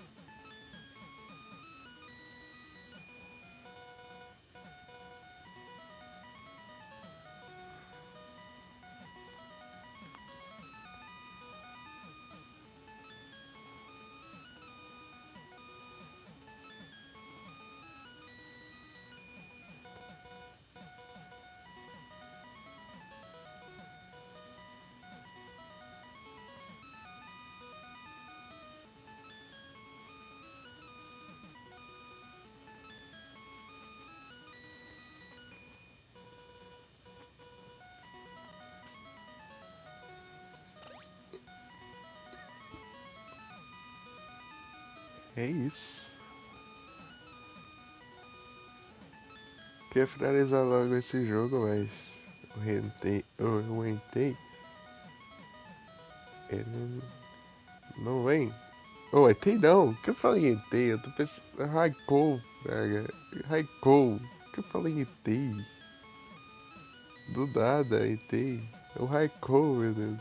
É isso. Queria finalizar logo esse jogo, mas o Entei, ele não vem. Ô, Entei não, que eu falei Entei? Eu tô pensando. Raikou, praga. Raikou, que eu falei Entei? Do nada, Entei. É o Raikou, meu Deus.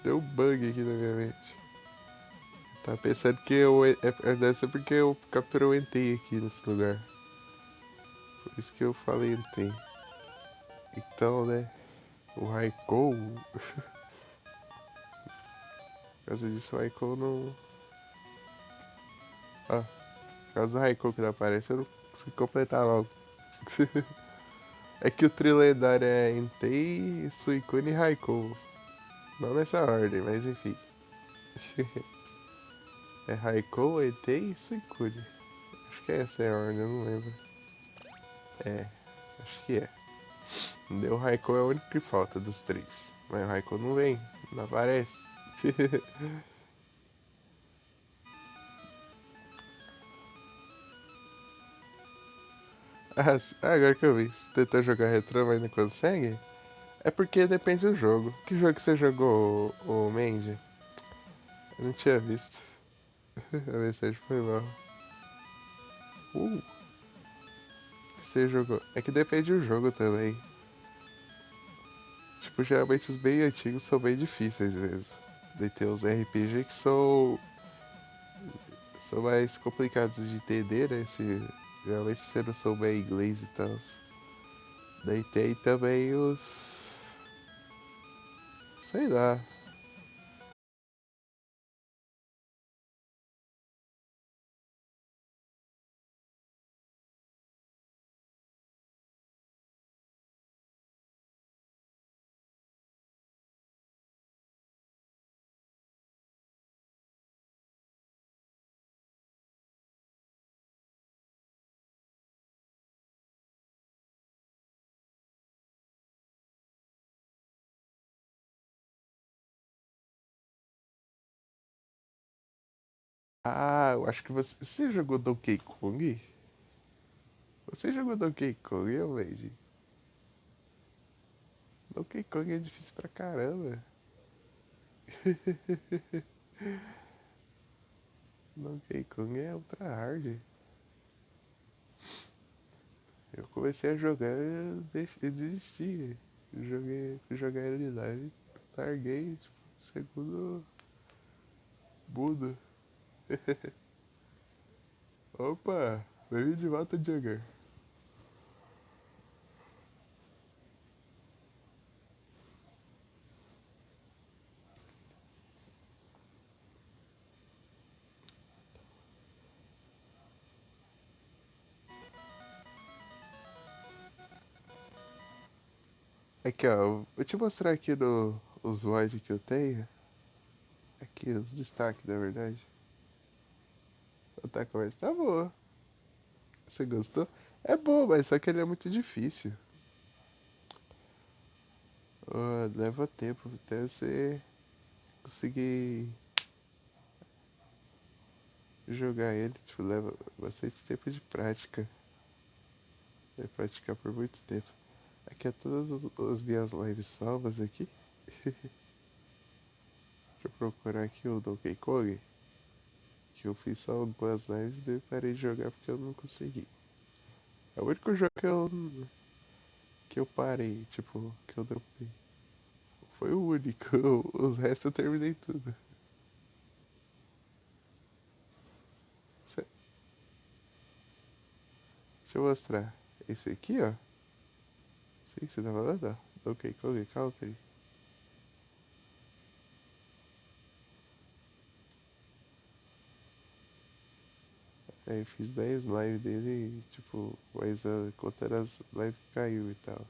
Deu um bug aqui na minha mente. Tá pensando que deve ser porque eu capturei o Entei aqui nesse lugar. Por isso que eu falei Entei. Então, né? O Raikou. Por causa disso, o Raikou não. Ah, por causa do Raikou que não aparece, eu não consegui completar logo. É que o trio lendário é Entei, Suicune e Raikou. Não nessa ordem, mas enfim. É Raikou, Entei e Suicune. Acho que essa é a ordem, eu não lembro. É, acho que é. O Raikou é o único que falta dos três. Mas o Raikou não vem, não aparece. Agora que eu vi, se tentar jogar retrô, mas não consegue? É porque depende do jogo. Que jogo que você jogou, o Mandy? Eu não tinha visto. A mensagem foi mal. Uh, que você jogou? É que depende do jogo também. Tipo, geralmente os bem antigos são bem difíceis mesmo. Daí tem os RPG que são mais complicados de entender, né? Geralmente você não souber inglês e tal. Daí tem também os. Sei lá. Ah, eu acho que você. Você jogou Donkey Kong? Você jogou Donkey Kong, eu vejo. Donkey Kong é difícil pra caramba. Donkey Kong é ultra hard. Eu comecei a jogar e desisti. Fui jogar realidade, larguei, tipo, segundo mundo. Opa, bem de volta, Jugger. Aqui, ó, vou te mostrar aqui os voids que eu tenho. Aqui, os destaques, na verdade. Tá, a conversa tá boa. Você gostou? É bom, mas só que ele é muito difícil. Leva tempo até você conseguir jogar ele. Tipo, leva bastante tempo de prática. Vai praticar por muito tempo. Aqui é todas as minhas lives salvas aqui. Deixa eu procurar aqui o Donkey Kong. Que eu fiz só algumas lives e daí parei de jogar porque eu não consegui. É o único jogo que eu parei, tipo, que eu dropei. Foi o único, os restos eu terminei tudo. Deixa eu mostrar. Esse aqui, ó. Sei que você tá falando, ó. Donkey Kong Country. Aí fiz 10 lives dele e, tipo, mas contando as lives que caiu e tal.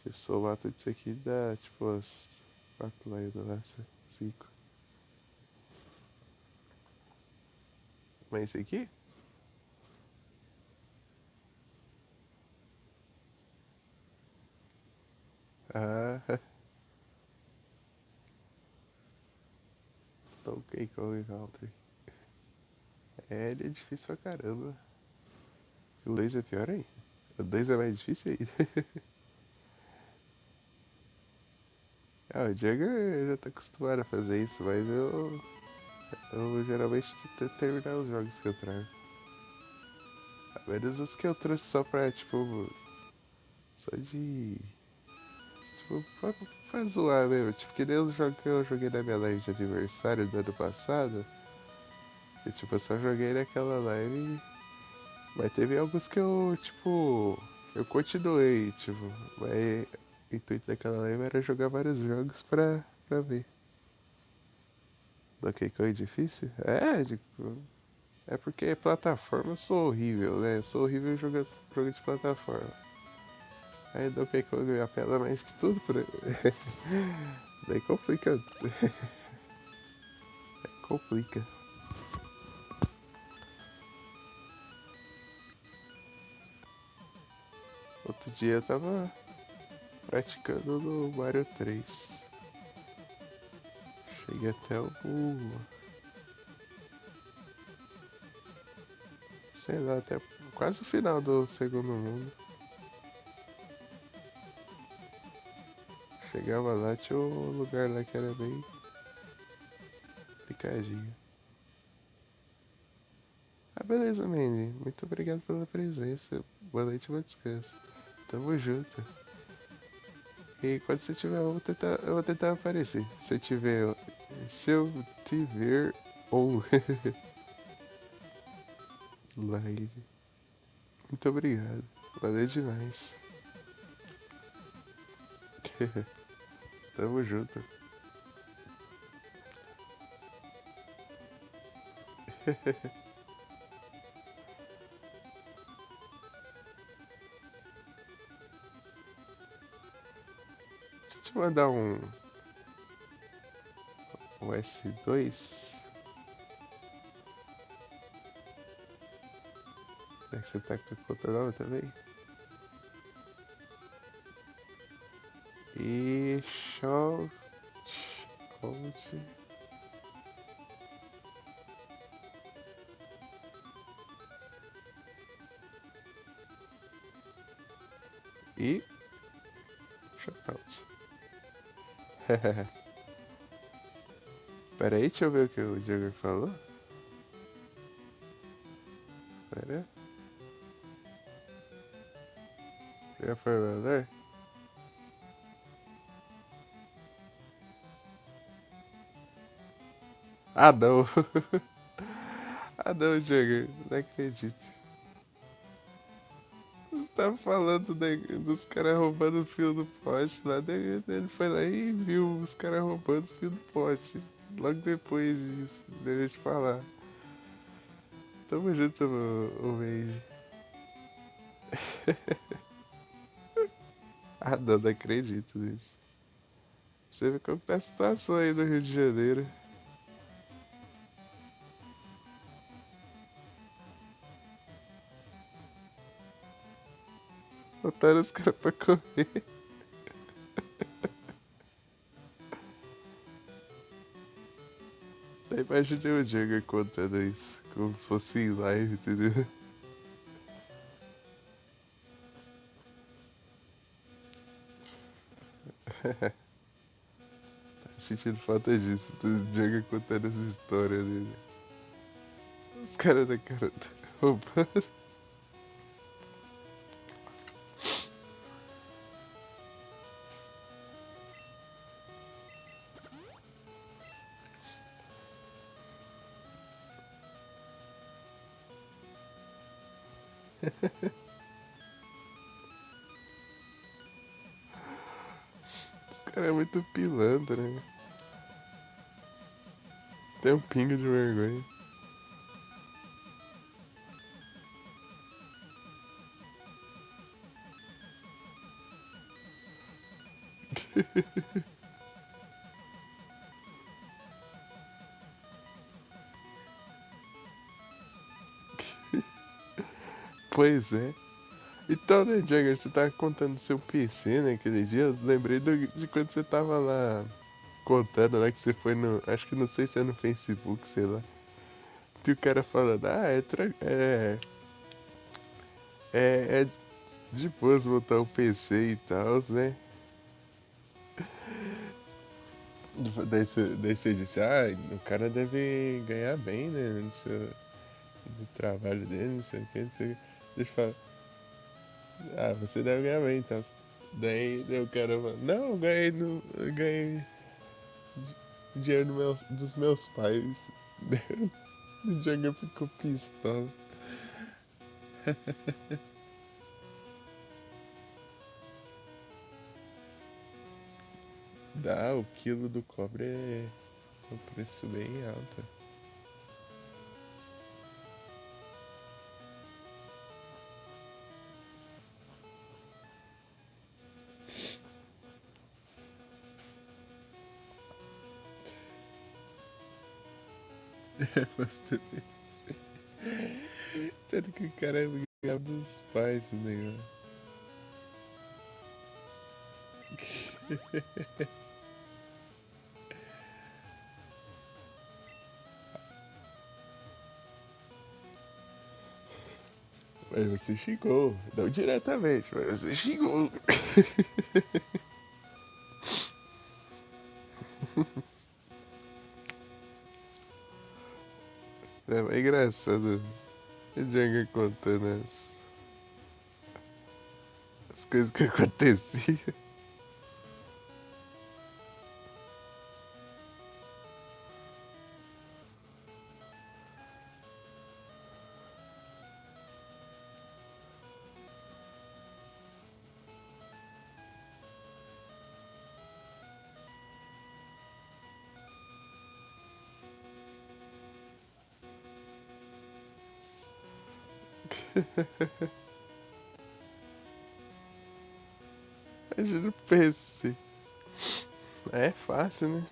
Tipo, somar tudo isso aqui dá, tipo, as 4 lives lá, 5. Mas esse aqui? Ah, Donkey Kong Country. É, ele é difícil pra caramba. O 2 é pior ainda. O 2 é mais difícil ainda. Ah, o Jagger já tá acostumado a fazer isso, mas eu geralmente tento terminar os jogos que eu trago. A menos os que eu trouxe só pra, tipo, só de. Tipo, pra zoar mesmo. Tipo, que nem os jogos que eu joguei na minha live de aniversário do ano passado. E, tipo, eu só joguei naquela live. Mas teve alguns que eu, tipo. Eu continuei, tipo. Mas o intuito daquela live era jogar vários jogos pra ver. Donkey Kong é difícil? É, tipo. É porque plataforma eu sou horrível, né? Eu sou horrível em jogo de plataforma. Aí Donkey Kong me apela mais que tudo por aí. Daí complica. Complica. Outro dia eu tava praticando no Mario 3. Cheguei até o. Sei lá, até quase o final do segundo mundo. Chegava lá, tinha um lugar lá que era bem picadinho. Ah, beleza, Mandy. Muito obrigado pela presença. Boa noite e bom descanso. Tamo junto. E quando você tiver, eu vou tentar aparecer. Se eu tiver on live. Muito obrigado. Valeu demais. Tamo junto. Deixa eu te mandar um S2. É que você tá com a conta nova também. E show. Out. E shoutout. Pera aí, deixa eu ver o que o Jagger falou. Pera. Já foi mandar? Ah, não. Ah, não, Jagger. Não acredito. Tava falando dos caras roubando o fio do poste lá, daí ele foi lá e viu os caras roubando o fio do poste. Logo depois disso, deixa eu te falar. Tamo junto, o Wade. Ah, não acredito nisso. Você vê como tá a situação aí do Rio de Janeiro. Botaram os caras pra correr. Aí imaginei o Jagger contando isso, como se fosse em live, entendeu? Sentindo falta disso, do Jagger contando essa história dele. Os caras da cara tá roubando. Os caras é muito pilantra, né? Tem um pingo de vergonha. Pois é. Então, né, Jagger, você tava contando seu PC, né, aquele dia. Eu lembrei de quando você tava lá contando lá que você foi no. Acho que não sei se é no Facebook, sei lá. E o cara falando, é de boas botar um PC e tal, né? Daí você disse, o cara deve ganhar bem, né? No trabalho dele, não sei o que, não sei o que. Deixa eu falar, você deve ganhar bem, então. Daí o cara fala, não, eu ganhei dinheiro dos meus pais. O Django ficou pistola. O quilo do cobre é um preço bem alto. É bastante. Sendo que o cara é ganhar dos pais, esse negócio. Mas você xingou. Não diretamente, mas você xingou. É engraçado o Django contando as coisas que aconteciam. Imagina o PC. É fácil, né?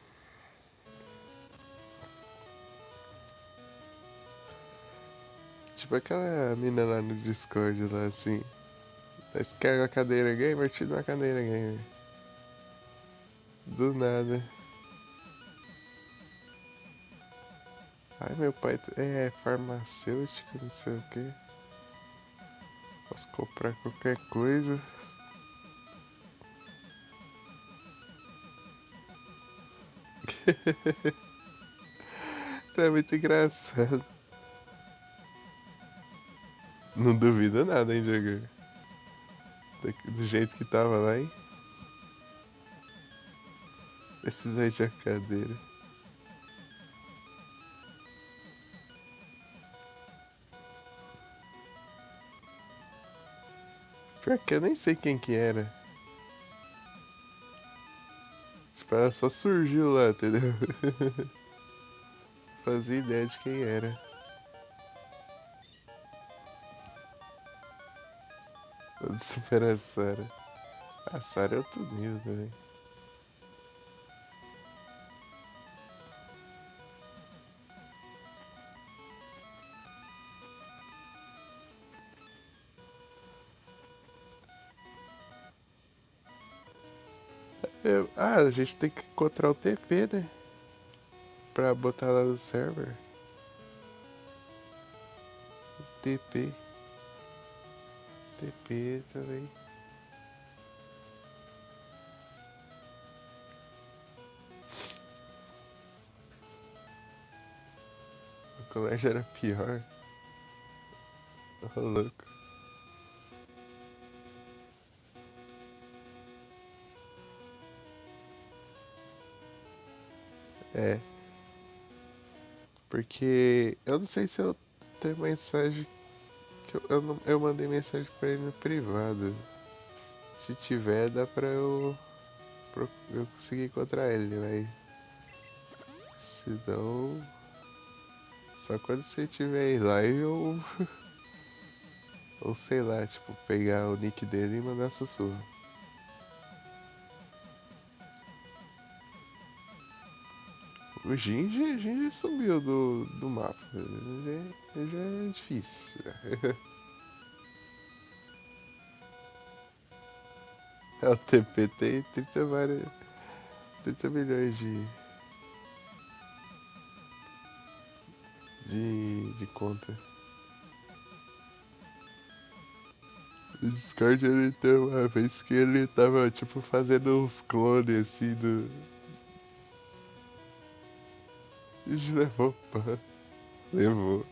Tipo aquela mina lá no Discord lá assim. Você quer uma cadeira gamer? Te dá uma cadeira gamer. Do nada. Ai, meu pai é farmacêutico, não sei o que. Posso comprar qualquer coisa. É muito engraçado. Não duvido nada, hein, Jagger? Do jeito que tava lá, hein? Precisei de uma cadeira. Pior que eu nem sei quem que era. Tipo, ela só surgiu lá, entendeu? Fazia ideia de quem era. Vamos superar a Sarah. A Sarah é outro nível também. A gente tem que encontrar o TP, né? Pra botar lá no server. TP. TP também. O colégio era pior. Ô, louco. É, porque eu não sei se eu tenho mensagem que eu mandei mensagem pra ele no privado. Se tiver, dá pra eu conseguir encontrar ele, mas se não, só quando você tiver em live ou sei lá, tipo, pegar o nick dele e mandar sussurro. O Gingy sumiu do mapa. Já é difícil. É o TP tem 30 milhões de conta. O Discord ele tem uma vez que ele tava tipo fazendo uns clones assim do. E levou pan. Levou.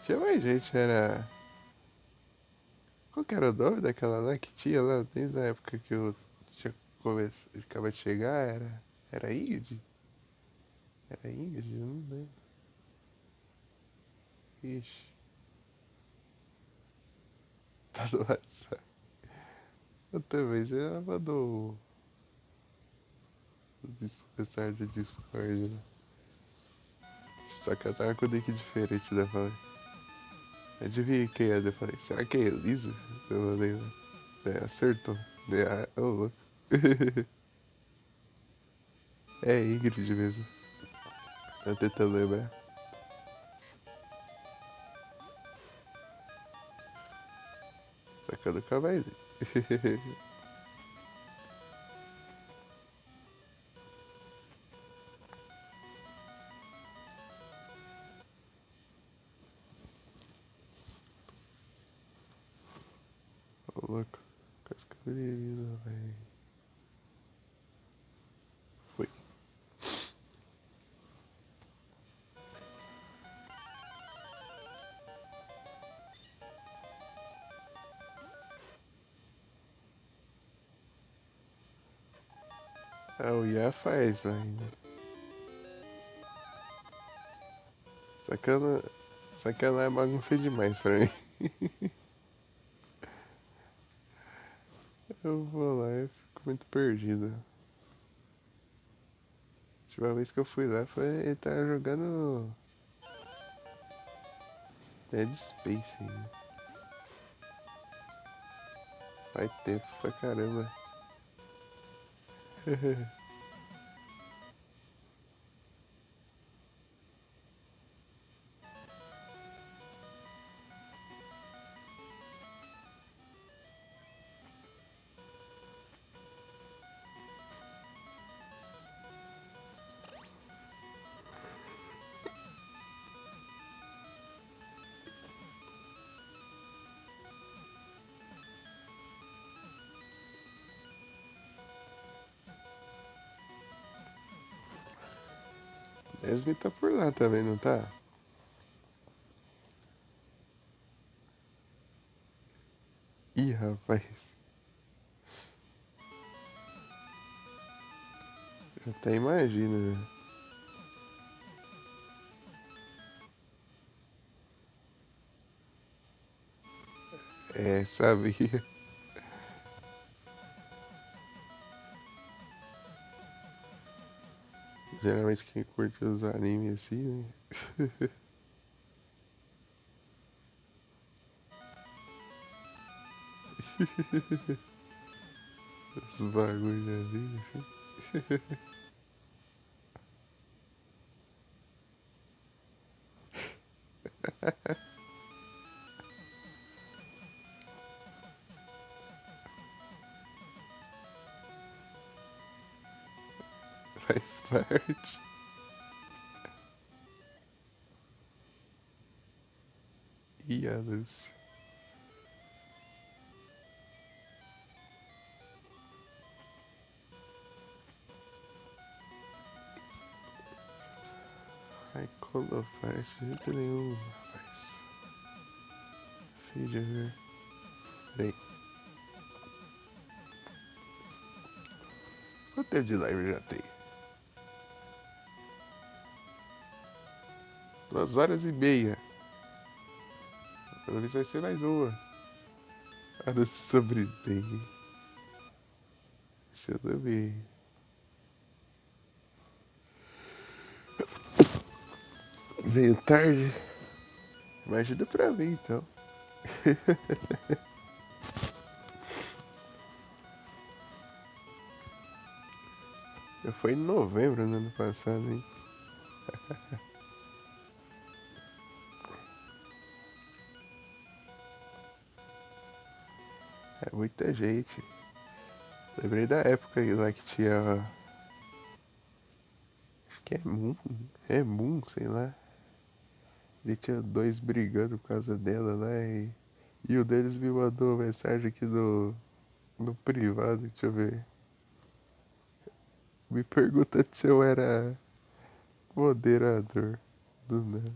Tinha mais gente, era. Qual que era o nome daquela lá que tinha lá? Desde a época que eu tinha acabado de chegar, era. Era Ingrid? Era Ingrid? Eu não lembro. Ixi, tá no WhatsApp. Outra vez ela mandou o mensagem do Discord, né? Só que ela tava com o nick diferente, né? Falei. Adivinha quem é? Eu falei, será que é Elisa? Eu falei, né? É, acertou. Ô, louco. É Ingrid mesmo. Tô tentando lembrar. Só que eu nunca mais vi. Ô, louco. Quase que eu vi, velho. Foi. Ah, o Iá faz ainda. Só que ela, só que ela é bagunça demais pra mim. Eu vou lá e fico muito perdido. A última vez que eu fui lá foi ele tava jogando Dead Space ainda. Faz tempo pra caramba. Esme tá por lá também, não tá? Ih, rapaz. Eu até imagino, né? É, sabia. Geralmente quem curte os animes assim, né? Esses bagulho ali, assim. Faz parte. E a luz. Ai, colofar esse jeito nenhum, rapaz. Filho, peraí. Quanto tempo de live já tem? 2 horas e meia. Pelo menos vai ser mais uma. Ah, não sobretém. Isso eu também. Veio tarde. Imagina pra mim, então. Já foi em novembro no ano passado, hein? É muita gente. Lembrei da época lá que tinha. Acho que é Moon. É Moon, sei lá. E tinha dois brigando por causa dela lá e um deles me mandou uma mensagem aqui no privado, deixa eu ver. Me perguntando se eu era moderador do nada.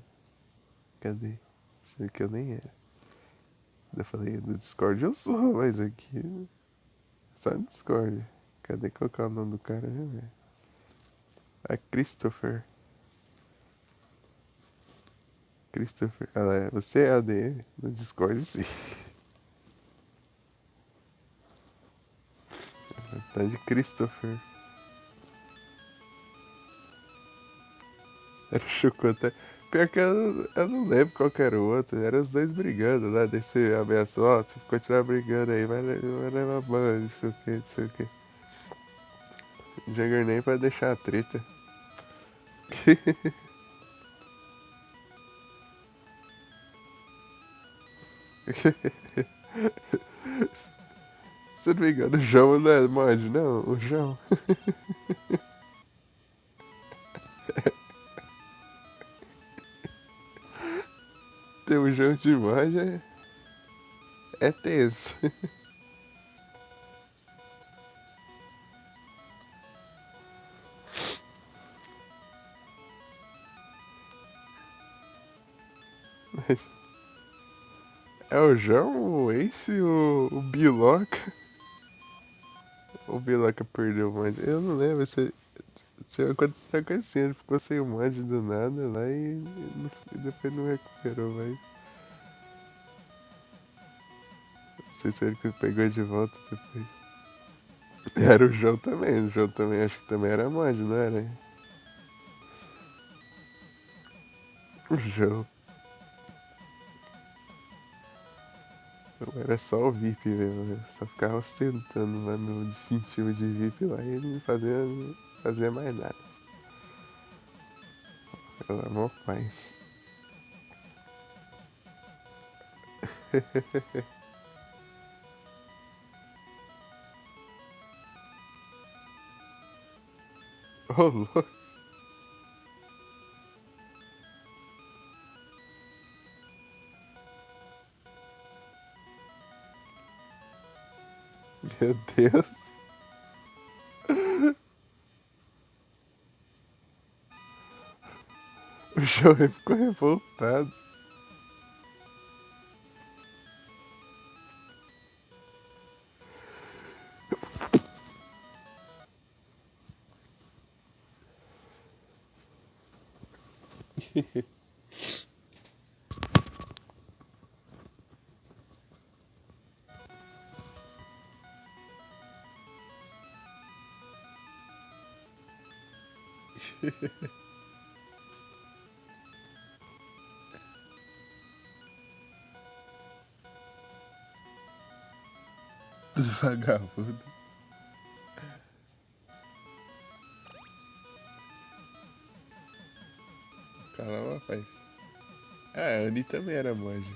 Cadê? Sei que eu nem era. Eu falei, no Discord eu sou, mas aqui só no Discord. Cadê qual que é o nome do cara, né, velho? É Christopher. Christopher. Ah, lá, você é ADM? No Discord sim. Tá de Christopher. Era o Chocotão. Pior que eu não lembro qual que era o outro. Eram os dois brigando lá. Daí você ameaçou, ó, se continuar brigando aí, vai levar ban, não sei o que, não sei o que. Jagger nem pra deixar a treta. Se não me engano, o João não é mod, não. O João. Tem o João de mod é tenso. É o João, o Ace e o Biloca. O Biloca perdeu o mod. Eu não lembro se tinha acontecido com assim, ele ficou sem o mod do nada lá e depois não recuperou, mas. Não sei se ele que pegou de volta depois. Era o João também acho que também era mod, não era? O João. Eu era só o VIP mesmo, eu só ficava ostentando lá meu distintivo de VIP lá e ele não fazia mais nada. Era mó paz. Ô, louco. Meu Deus. O João ficou revoltado. Vagabundo. Calma, rapaz. Ah, a Annie também era monge.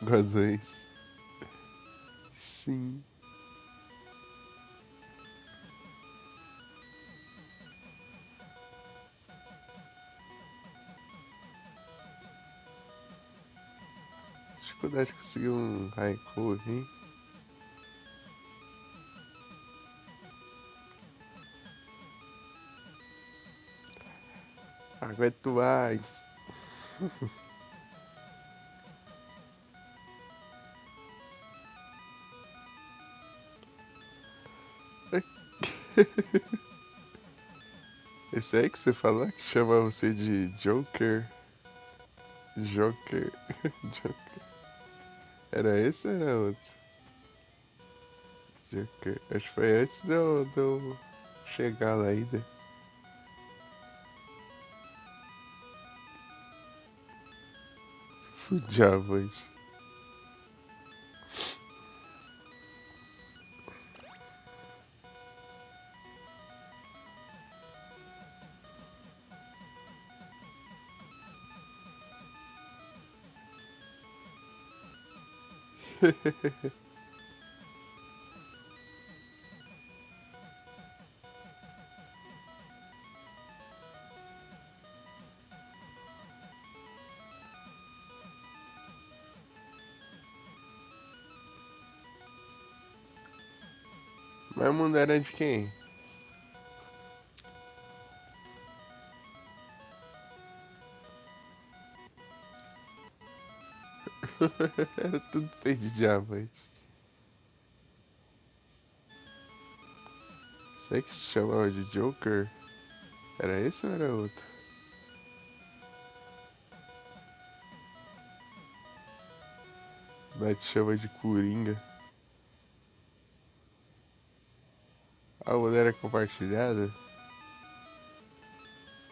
Gozões. Sim. Dificuldade de conseguir um haiku, hein? Aguento mais. Esse aí que você falou que chama você de Joker. Joker. Joker. Era esse ou era outro? Joker. Acho que foi antes de eu chegar lá ainda. Fudi a voz. Mas o mundo era de quem? Era tudo feito de diamante. Sei que se chamava de Joker. Era esse ou era outro? Mas te chama de Coringa. A mulher é compartilhada?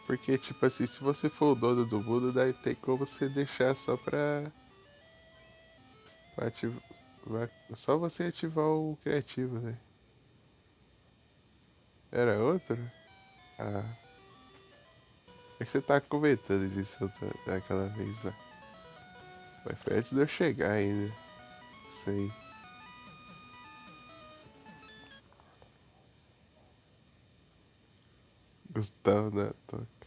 Porque, tipo assim, se você for o dono do mundo, daí tem como você deixar só pra ativar. Só você ativar o criativo, né? Era outro? Ah, é que você tá comentando disso daquela vez lá. Mas foi antes de eu chegar ainda. Isso aí. Gustavo da Toca.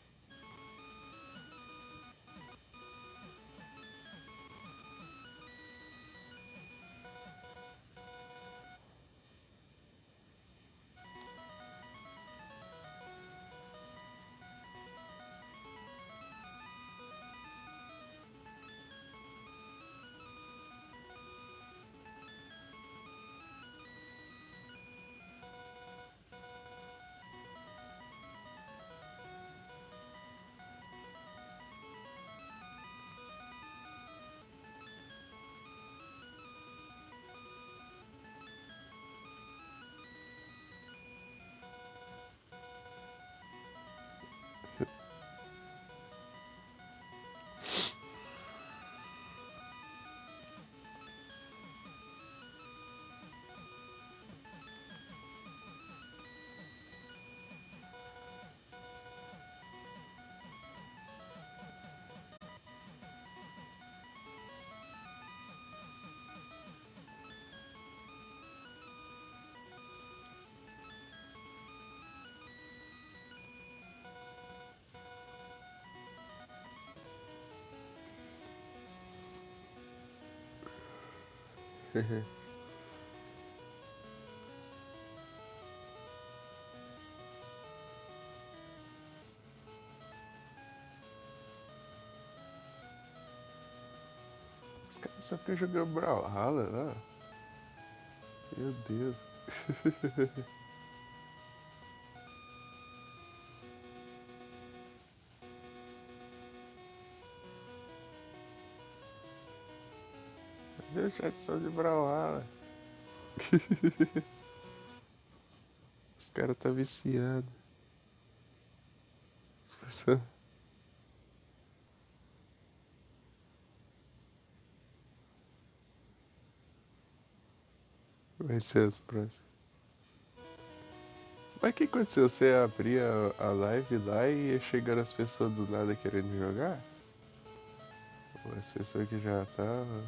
Os caras só ficam jogando Brawlhalla lá. Meu Deus. Meu chat só de Brawlhalla. Os caras tá viciado. As pessoas- Vai ser as próximas. Mas o que aconteceu? Você abria a live lá e ia chegando as pessoas do nada querendo jogar? Ou as pessoas que já estavam.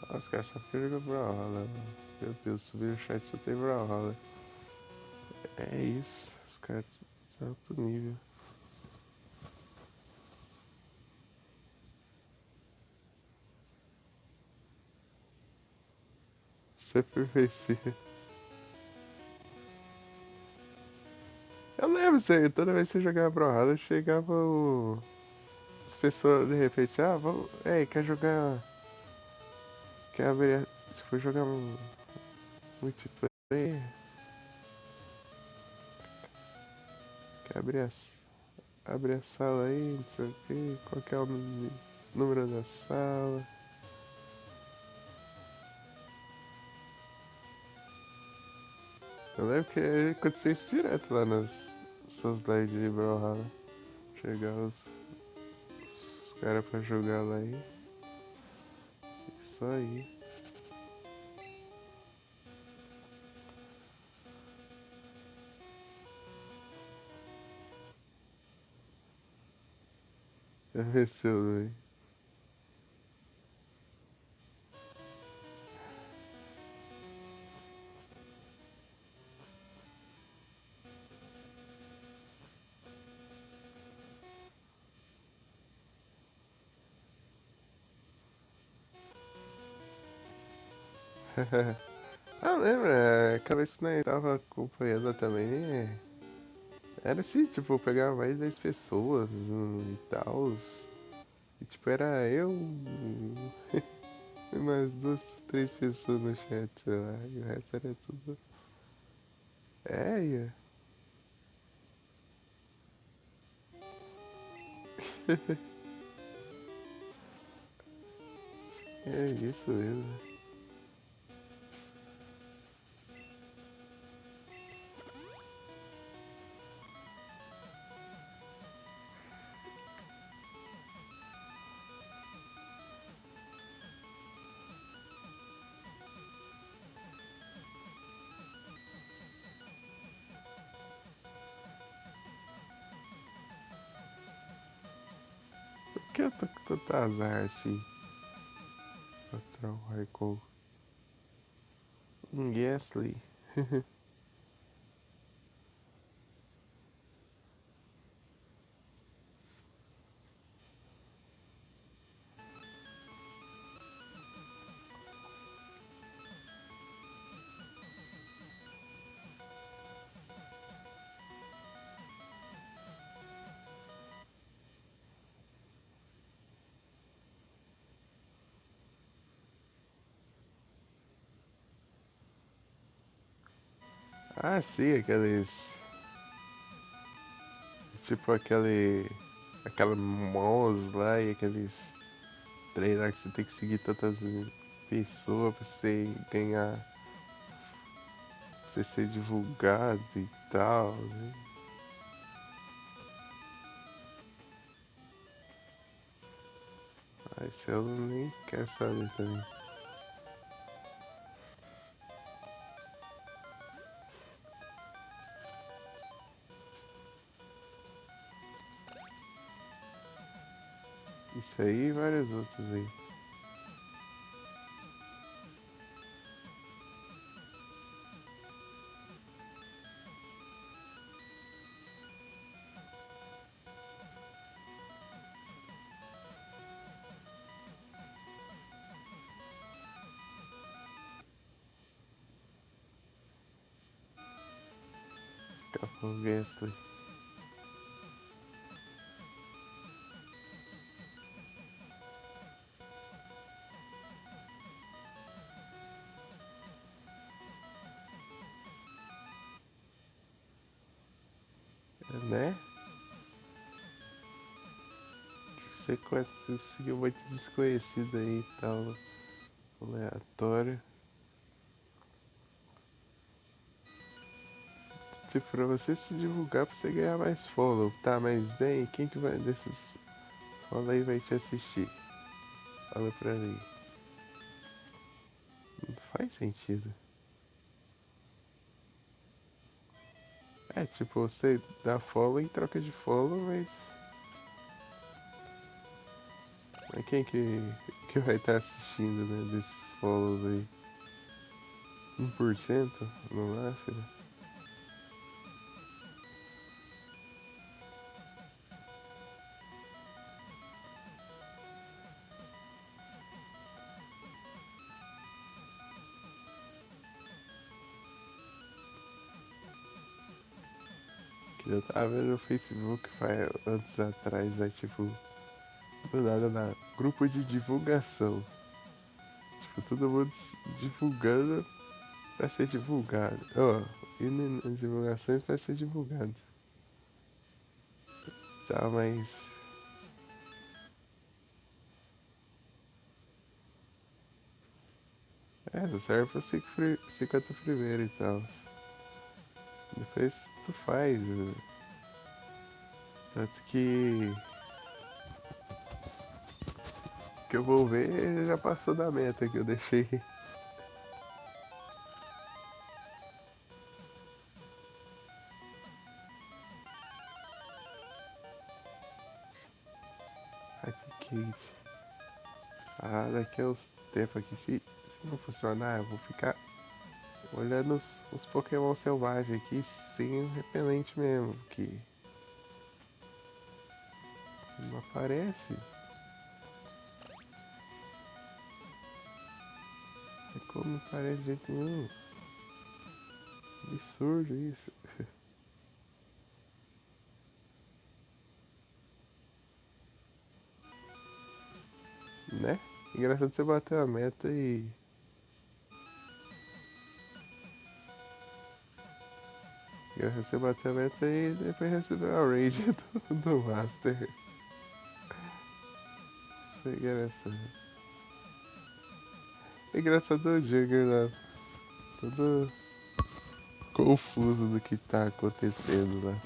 Ah, os caras só ficam jogando Brawlhalla. Meu Deus, subiu o chat só tem Brawlhalla. É isso, os caras são alto nível. Sempre vencia. Eu lembro, você, toda vez que você jogava Brawlhalla, chegava as pessoas de repente, ah, vamos. Ei, quer jogar. Quer abrir. Tipo, jogar um multiplayer? Quer abrir a sala aí, não sei o que, qual que é o número da sala. Eu lembro que acontecia isso direto lá nas suas lives de Brawlhalla. Chegar os caras pra jogar lá e isso aí. Já venceu, velho. Ah, lembra? Aquela vez que nós tava acompanhando também. Era assim, tipo, eu pegava mais 10 pessoas e tal. E tipo, era eu e mais duas, três pessoas no chat, sei lá. E o resto era tudo. É, ia. É isso mesmo. Por que eu tô com tanto azar assim? Contra o Raikou. Um Gasly. Ah, sim, aqueles. Tipo aquele. Aquela mouse lá e aqueles treinar que você tem que seguir tantas pessoas pra você ganhar. Pra você ser divulgado e tal, né? Ah, isso eu nem quero saber também. Isso aí e vários outros aí. Escapou o Gasly. mexer com esse monte de desconhecido aí e tal, aleatório. Tipo, pra você se divulgar, pra você ganhar mais follow, tá? Mas daí, quem que vai desses follow aí vai te assistir? Fala pra mim. Não faz sentido. É, tipo, você dá follow em troca de follow, mas quem que vai estar assistindo, né, desses follows aí? 1% no máximo? Que eu tava vendo no Facebook faz anos atrás, né, tipo, do nada lá, grupo de divulgação. Tipo, todo mundo divulgando pra ser divulgado. Ó, indo nas divulgações pra ser divulgado. Tá, mas. É, só serve pra 50 primeiro e tal. Depois tu faz. Né? Tanto que eu vou ver já passou da meta que eu deixei. Aqui, Kate. Ah, daqui a uns tempos aqui, se não funcionar, eu vou ficar olhando os Pokémon selvagens aqui sem o repelente mesmo, que não aparece. É como não aparece de jeito nenhum. Absurdo isso. Né? Engraçado você bater a meta e. Engraçado você bater a meta e depois receber a rage do Master. Isso é engraçado. É engraçado o Jugger lá. Todo confuso do que tá acontecendo lá.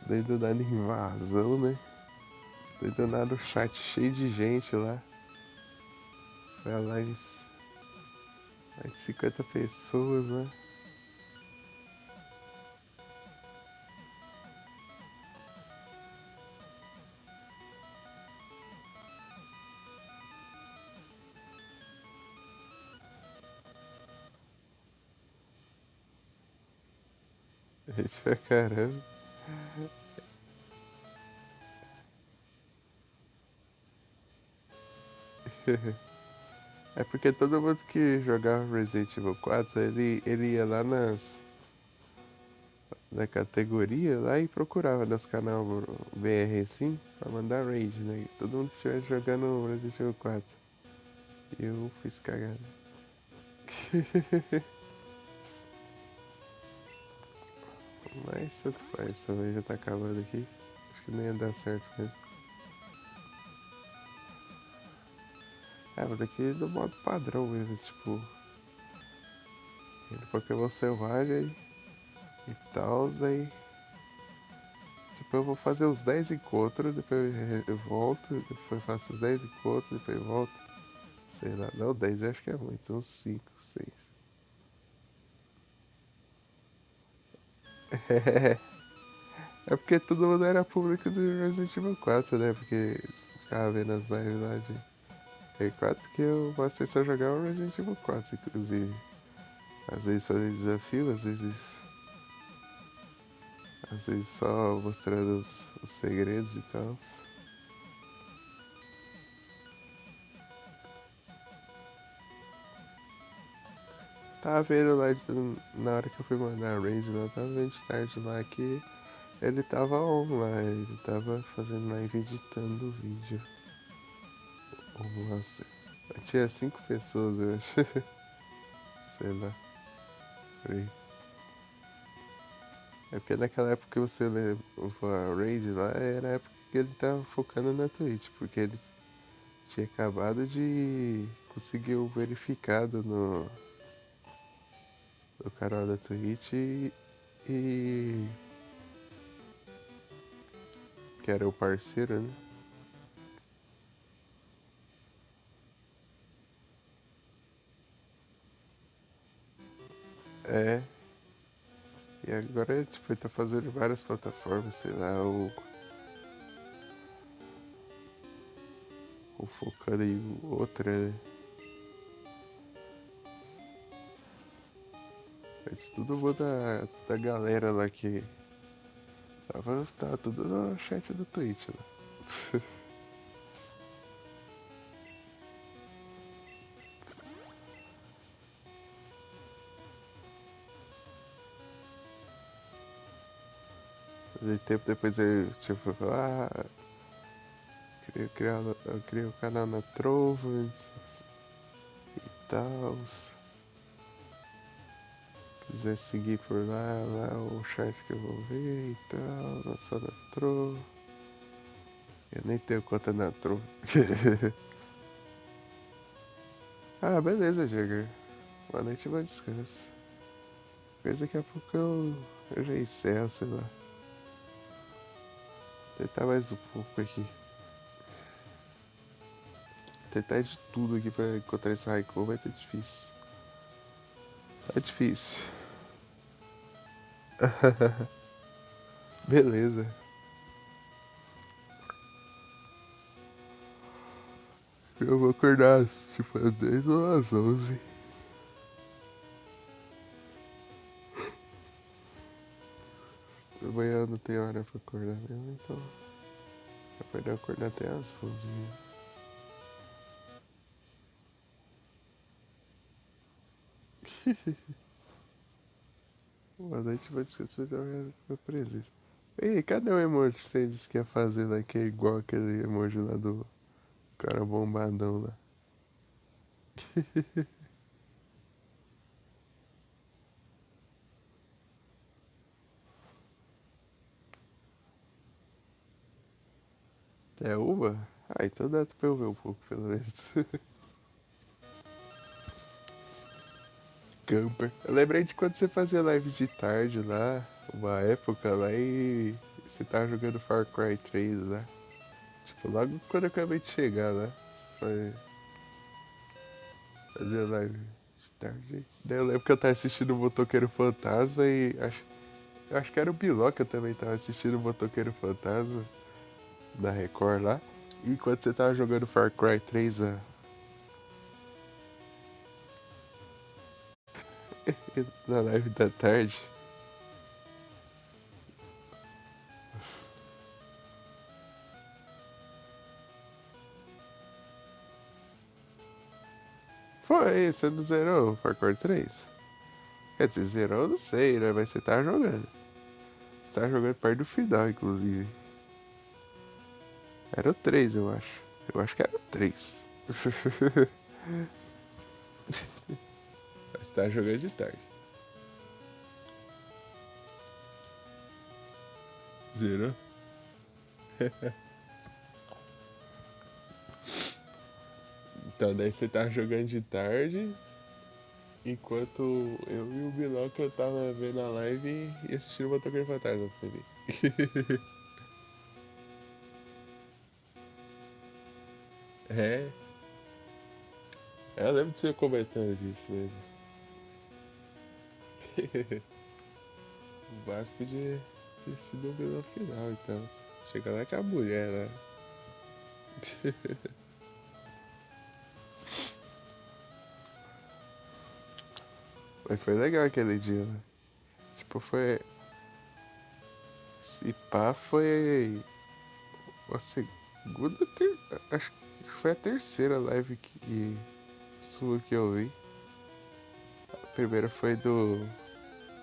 Daí do nada invasão, né? Daí do nada o chat cheio de gente lá. Foi a live mais de 50 pessoas, né? Gente pra caramba. É porque todo mundo que jogava Resident Evil 4, ele ia lá na categoria lá e procurava nos canal BR assim pra mandar raid, né? Todo mundo que estivesse jogando Resident Evil 4. E eu fiz cagada. Mas tanto faz, também já tá acabando aqui. Acho que nem ia dar certo mesmo. É, mas daqui do modo padrão mesmo, tipo, ele Pokémon selvagem e tal, daí. Tipo, eu vou fazer os 10 encontros, depois eu volto, depois faço os 10 encontros, depois eu volto. Sei lá, não, 10 eu acho que é muito, uns 5, 6. É porque todo mundo era público do Resident Evil 4, né? Porque ficava vendo as lives lá de Play 4 que eu passei só a jogar o Resident Evil 4, inclusive. Às vezes fazer desafio, às vezes só mostrando os segredos e tal. Tava vendo lá, na hora que eu fui mandar a raid lá, tava vendo de tarde lá que ele tava online, ele tava fazendo live editando o vídeo. Nossa, tinha 5 pessoas, eu acho. Sei lá, por aí. É porque naquela época que você levou a raid lá, era a época que ele tava focando na Twitch, porque ele tinha acabado de conseguir o verificado no canal da Twitch e que era o parceiro, né? É, e agora tipo, ele tá fazendo várias plataformas, sei lá, o focando em outra, né? Mas tudo mundo da galera lá que tava tudo no chat do Twitch lá. Mas tempo depois eu tipo, eu criei o canal na Trovas e tal. Quiser seguir por lá o chat que eu vou ver e tal, não só na Trova. Eu nem tenho conta na Trova. Ah, beleza, Jagger. Boa noite e bom descanso. Mas daqui a pouco eu já encerro, sei lá. Tentar mais um pouco aqui. Tentar de tudo aqui pra encontrar esse Raikou vai ter difícil. Tá difícil. Beleza. Eu vou acordar tipo às 10 ou às 11. Amanhã eu não tenho hora pra acordar mesmo, então eu poder acordar até às 11 mesmo. Boa noite, bom descanso, mas minha presença. Ei, cadê o emoji que você disse que ia fazer lá, que é igual aquele emoji lá do cara bombadão lá? É uma? Ah, então dá pra eu ver um pouco, pelo menos. Camper. Eu lembrei de quando você fazia live de tarde lá, uma época lá, e você tava jogando Far Cry 3 lá. Tipo, logo quando eu acabei de chegar lá, você fazia live de tarde. Daí eu lembro que eu tava assistindo o Motoqueiro Fantasma e eu acho que era o Biló que eu também tava assistindo o Motoqueiro Fantasma da Record lá. E enquanto você tava jogando Far Cry 3 na live da tarde. Foi, você não zerou o Far Cry 3? Quer dizer, zerou eu não sei, né? Mas você tá jogando. Você tá jogando perto do final, inclusive. Era o 3, eu acho. Eu acho que era o 3. Mas tá jogando de tarde. Zerou? Então daí você tá jogando de tarde, enquanto eu e o Biloca eu tava vendo a live e assistindo o Motoqueiro Fantasma na TV. É, eu lembro de você comentando disso mesmo. O básico de ter sido o vilão final, então. Chega lá com a mulher lá. Mas foi legal aquele dia, né? Tipo, foi. Se pá, foi a segunda. Acho que foi a terceira live sua que eu vi. A primeira foi do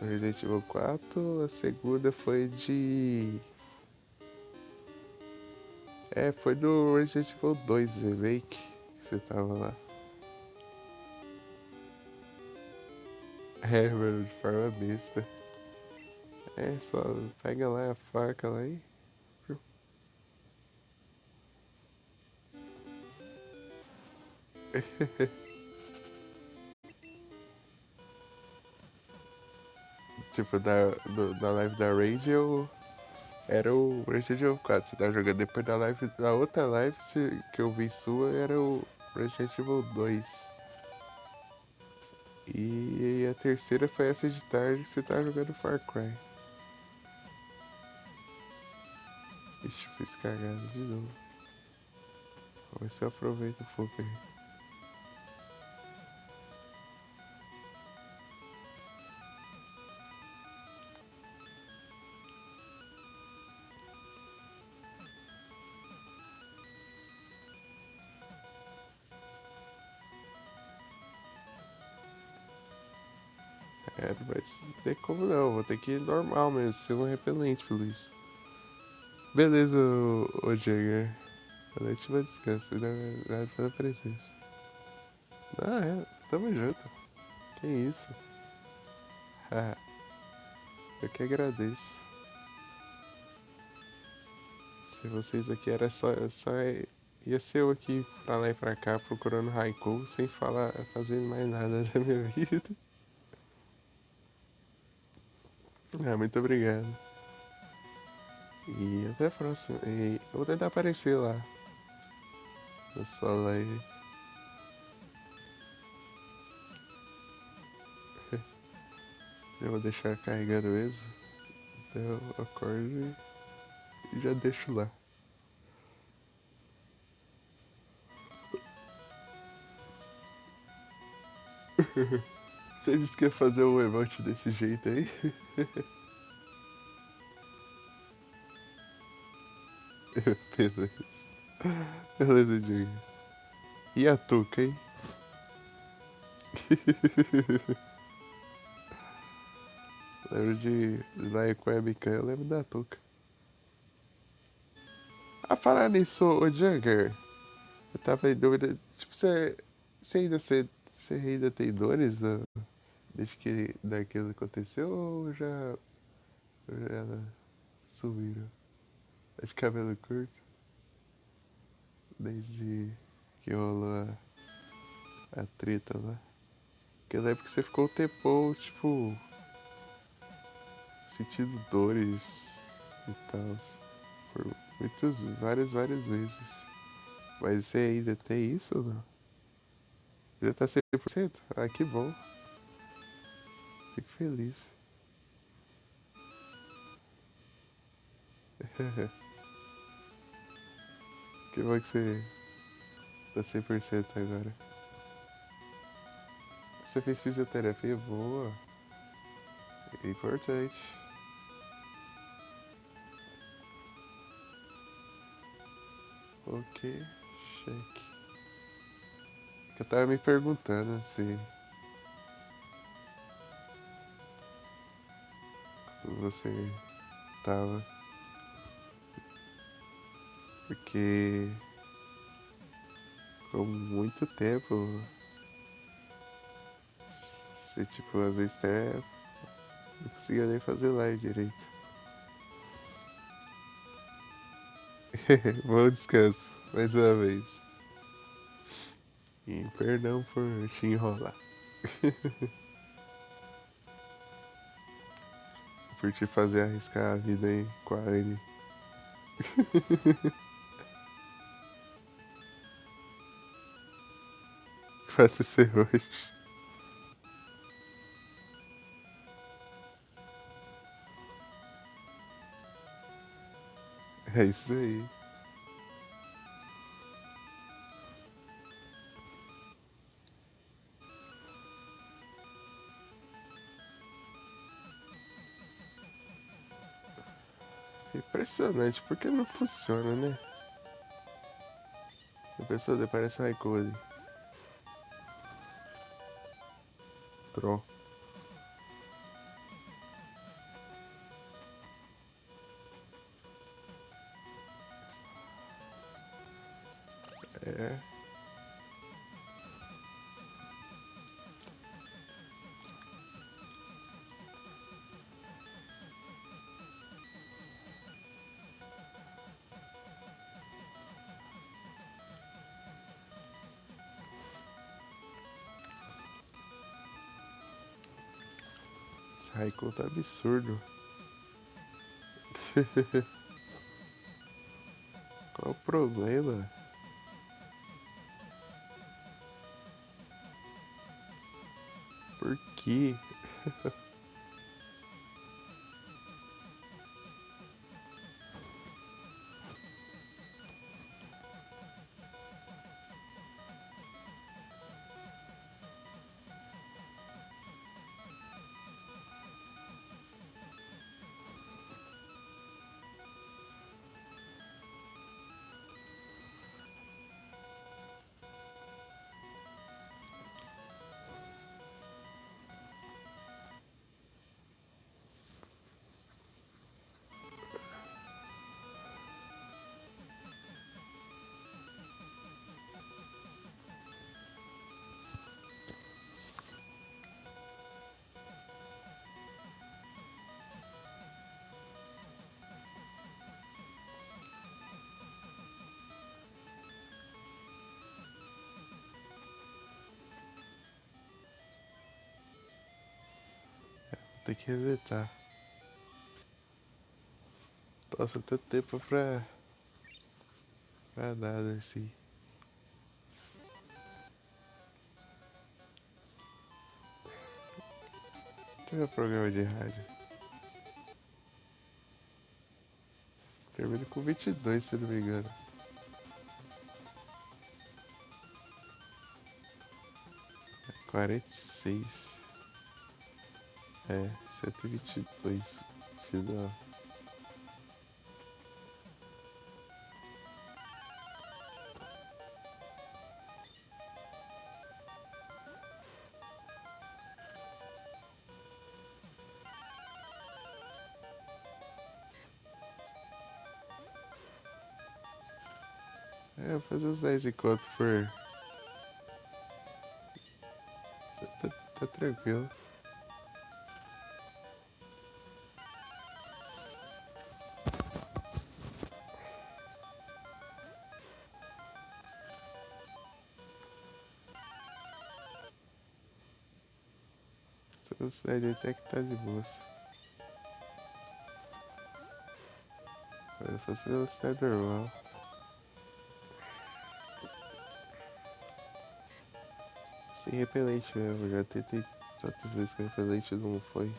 Resident Evil 4, a segunda foi de. É, foi do Resident Evil 2 Remake que você tava lá. É, mano, de forma besta. É, só pega lá a faca lá e. Tipo, na live da Radio era o Resident Evil 4, você tava jogando. Depois da outra live que eu vi sua era o Resident Evil 2. E a terceira foi essa de tarde que você tava jogando Far Cry. Ixi, fiz cagada de novo. Vamos ver se eu aproveito um pouco aí. É, mas não tem como não, vou ter que ir normal mesmo, ser um repelente pelo isso. Beleza, ô Jagger. Boa noite, bom descanso. Obrigado pela presença. Ah, é, tamo junto. Que isso? Ah, eu que agradeço. Se vocês aqui era só ia ser eu aqui pra lá e pra cá procurando Raikou sem falar, fazendo mais nada na minha vida. Ah, muito obrigado. E até a próxima. E eu vou tentar aparecer lá na sua live. Eu vou deixar carregando mesmo. Então eu acordo e já deixo lá. Vocês querem fazer um emote desse jeito aí? Beleza. Beleza, Diego. E a touca, hein? Lembro de Sniper com a webcam, eu lembro da touca. Ah, falar nisso, ô Jagger, eu tava em dúvida, tipo, você ainda tem dores desde que daquilo aconteceu ou já sumiram? É de cabelo curto, desde que rolou a treta lá. Porque eu lembro que você ficou um tempão, tipo, sentindo dores e tal, por várias vezes. Mas você ainda tem isso ou não? Já tá 100%? Ah, que bom. Fico feliz. Que bom que você tá 100% agora. Você fez fisioterapia boa. É importante. Ok, cheque. Eu tava me perguntando se você tava. Porque por muito tempo você, tipo, às vezes até não conseguia nem fazer live direito. Bom descanso, mais uma vez. E perdão por te enrolar. Por te fazer arriscar a vida aí com a Anne. Faça ser hoje. É isso aí. Impressionante, porque não funciona, né? A pessoa parece um Raikkonen. Tron. É. Raikou tá absurdo. Qual o problema? Por quê? Tem que resetar. Nossa, até tempo pra nada assim. Deixa eu ver o programa de rádio. Termina com 22, se não me engano. É 46. É, 122. Se não. É, vou fazer uns 10 encontros por. Tá tranquilo. Essa velocidade aí até que tá de boas. É só se velocidade normal. Sem repelente mesmo, já tentei tantas vezes que repelente não foi.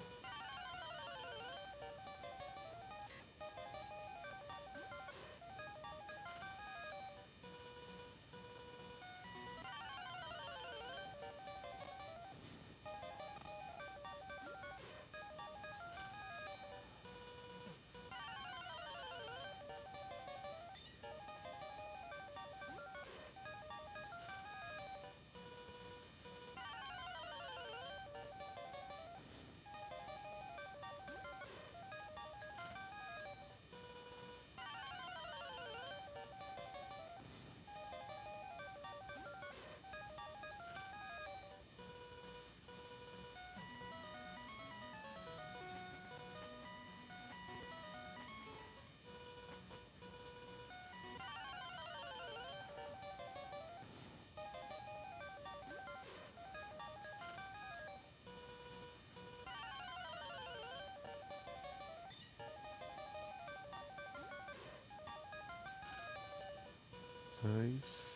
Dois,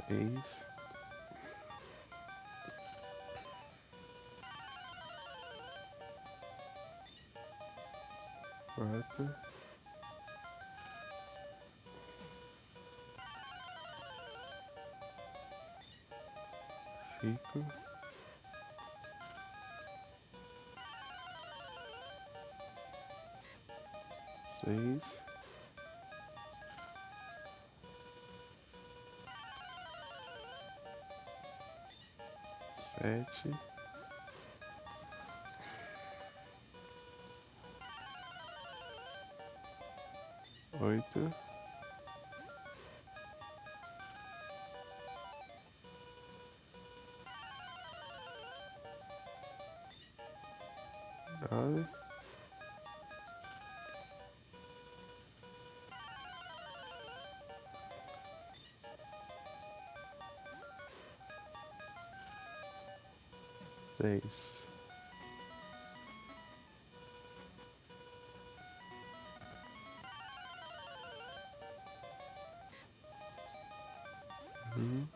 três, quatro, cinco, seis, sete, oito, nove, 10. 6. Uhum.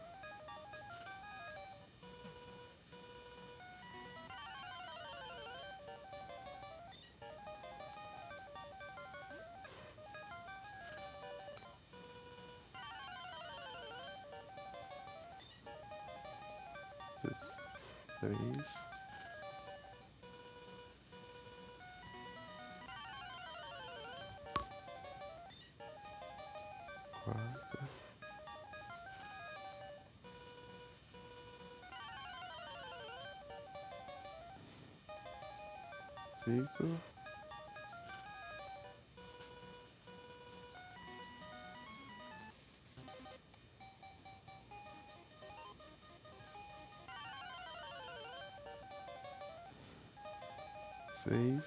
3, 4, 5, 6,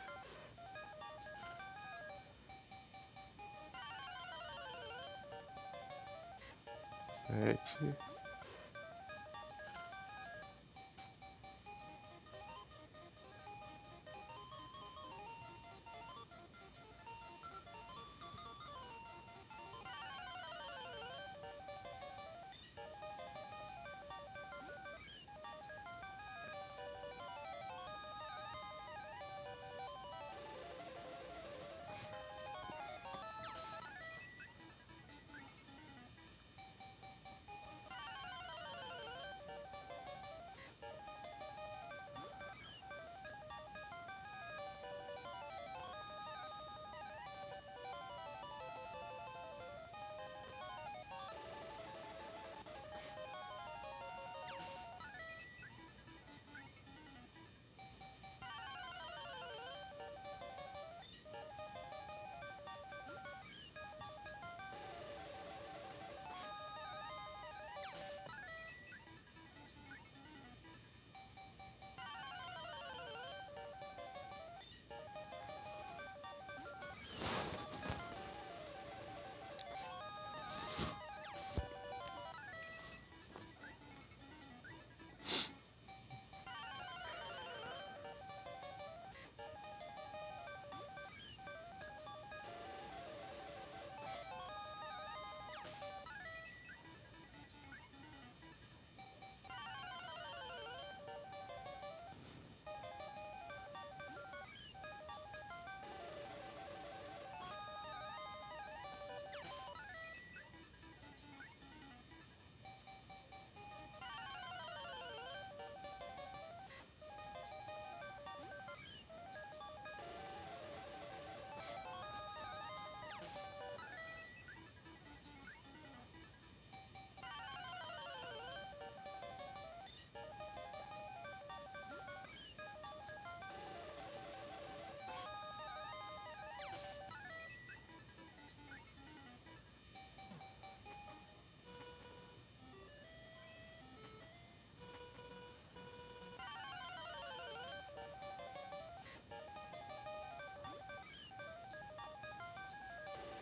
7,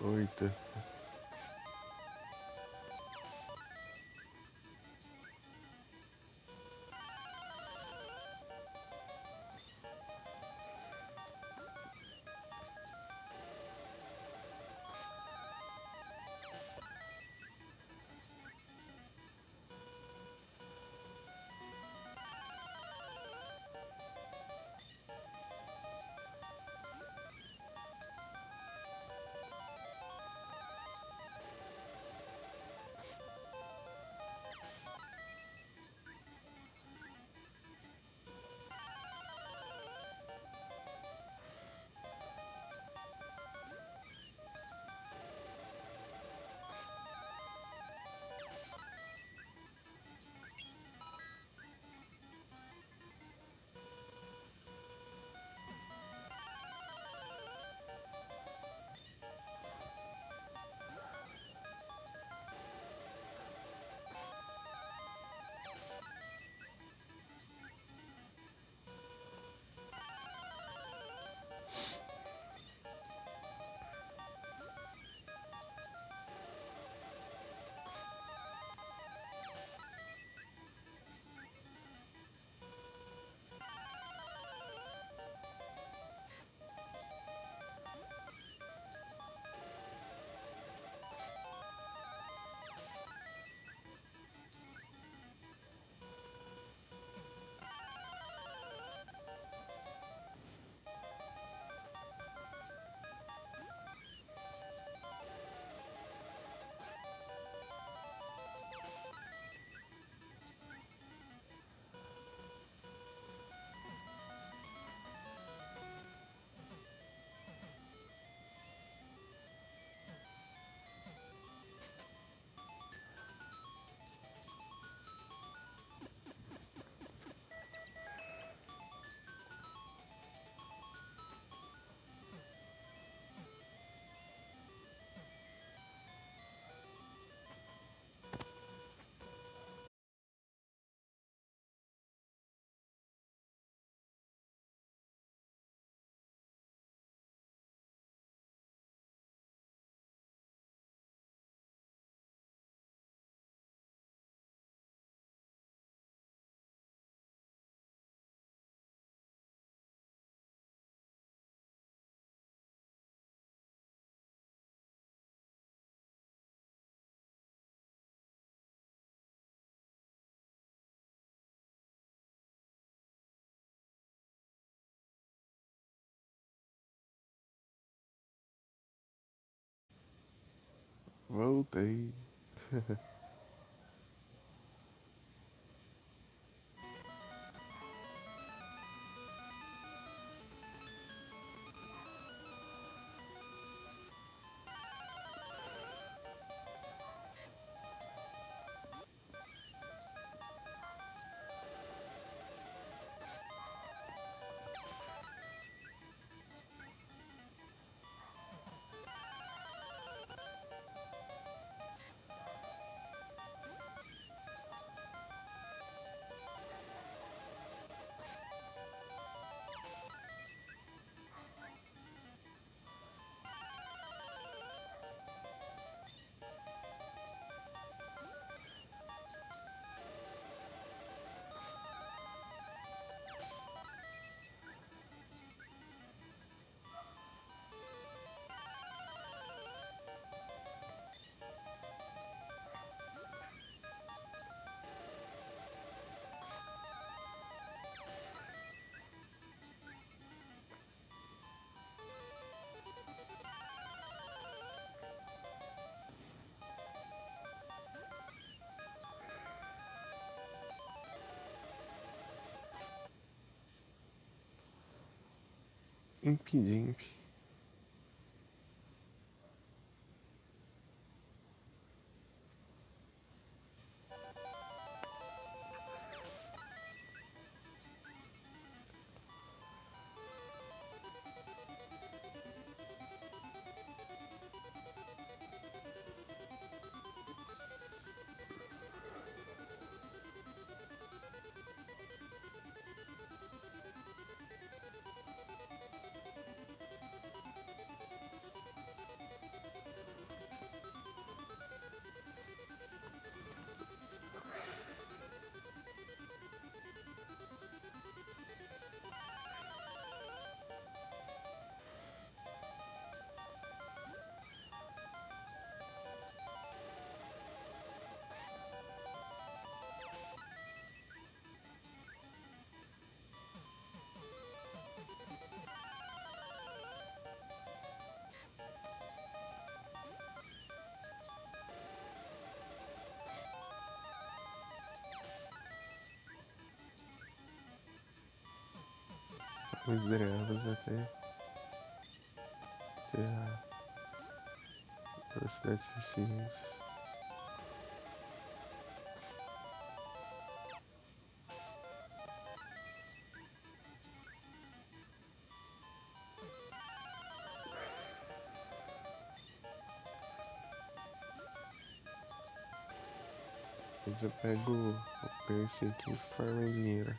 8. Voltei. Impidimpe. Miseráveis até ter a velocidade suficiente. Mas eu pego o piercing aqui e forma em dinheiro.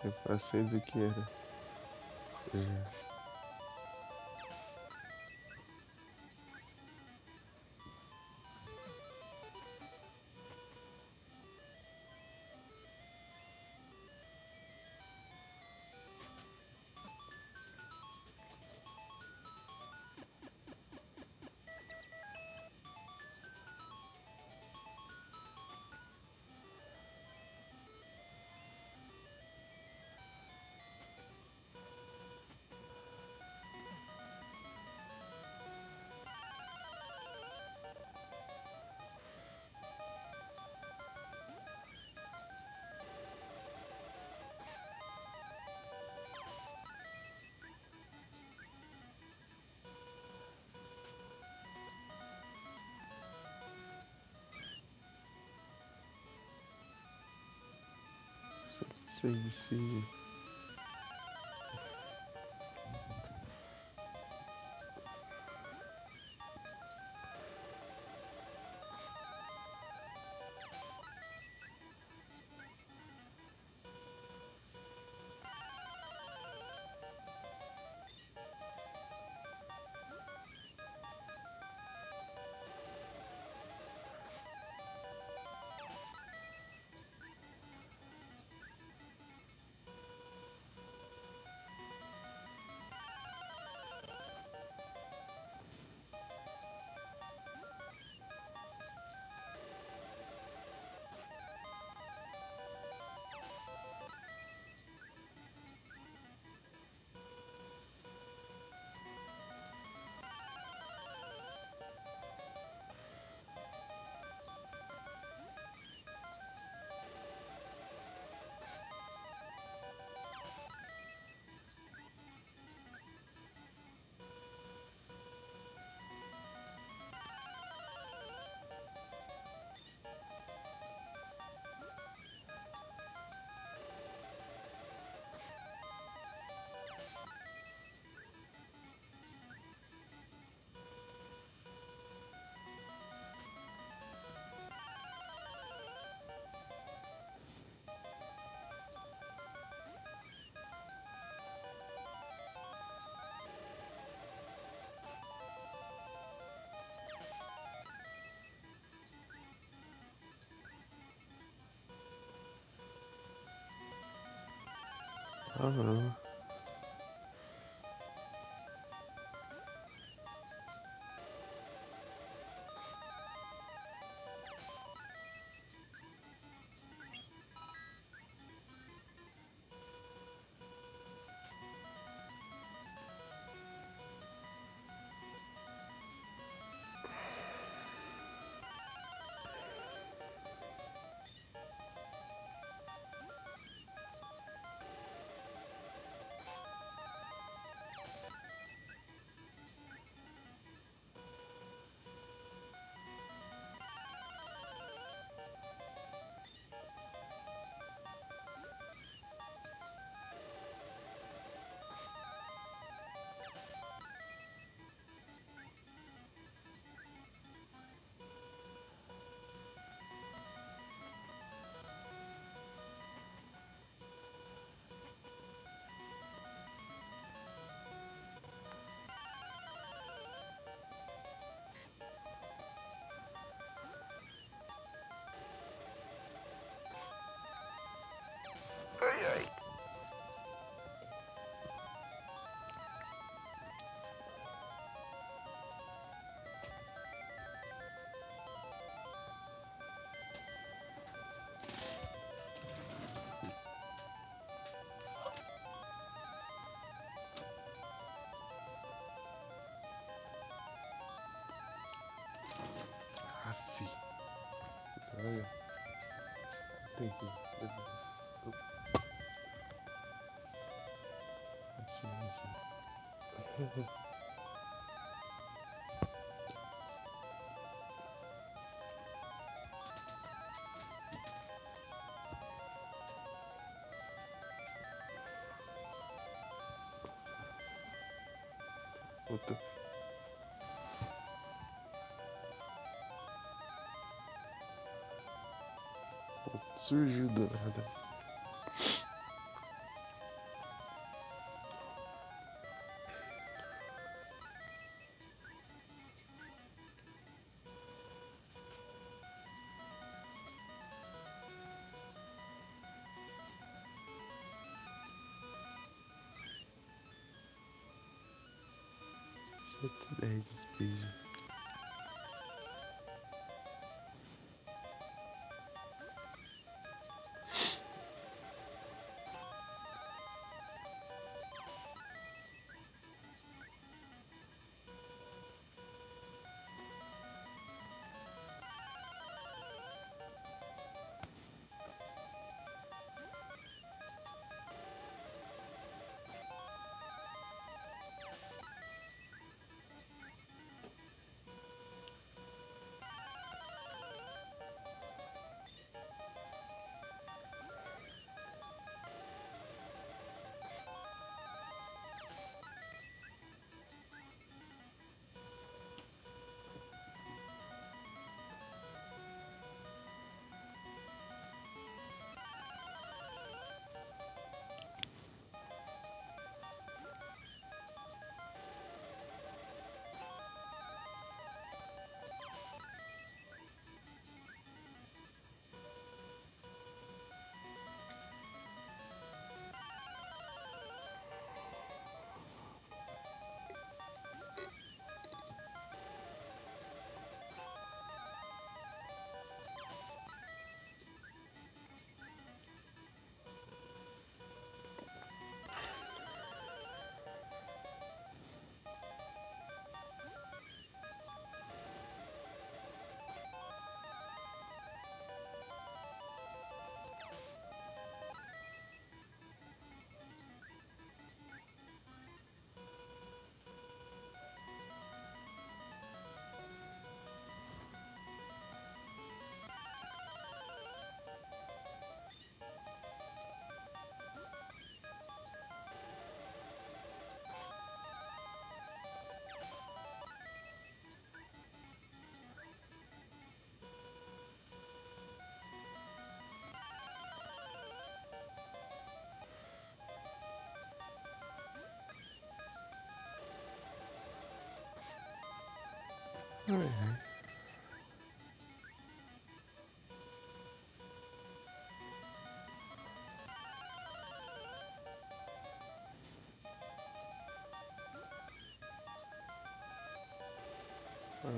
Eu passei do que era. Já. Seis, filho. Aham. Ai, ai. Aff. Olha. Tem que. Aqui. Puta. Surgiu do nada. Sete, 10 despejo. Ai, ai.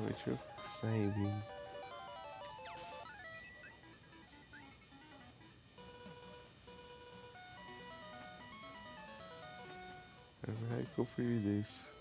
deixa eu sair vindo. Vai que eu fui disso.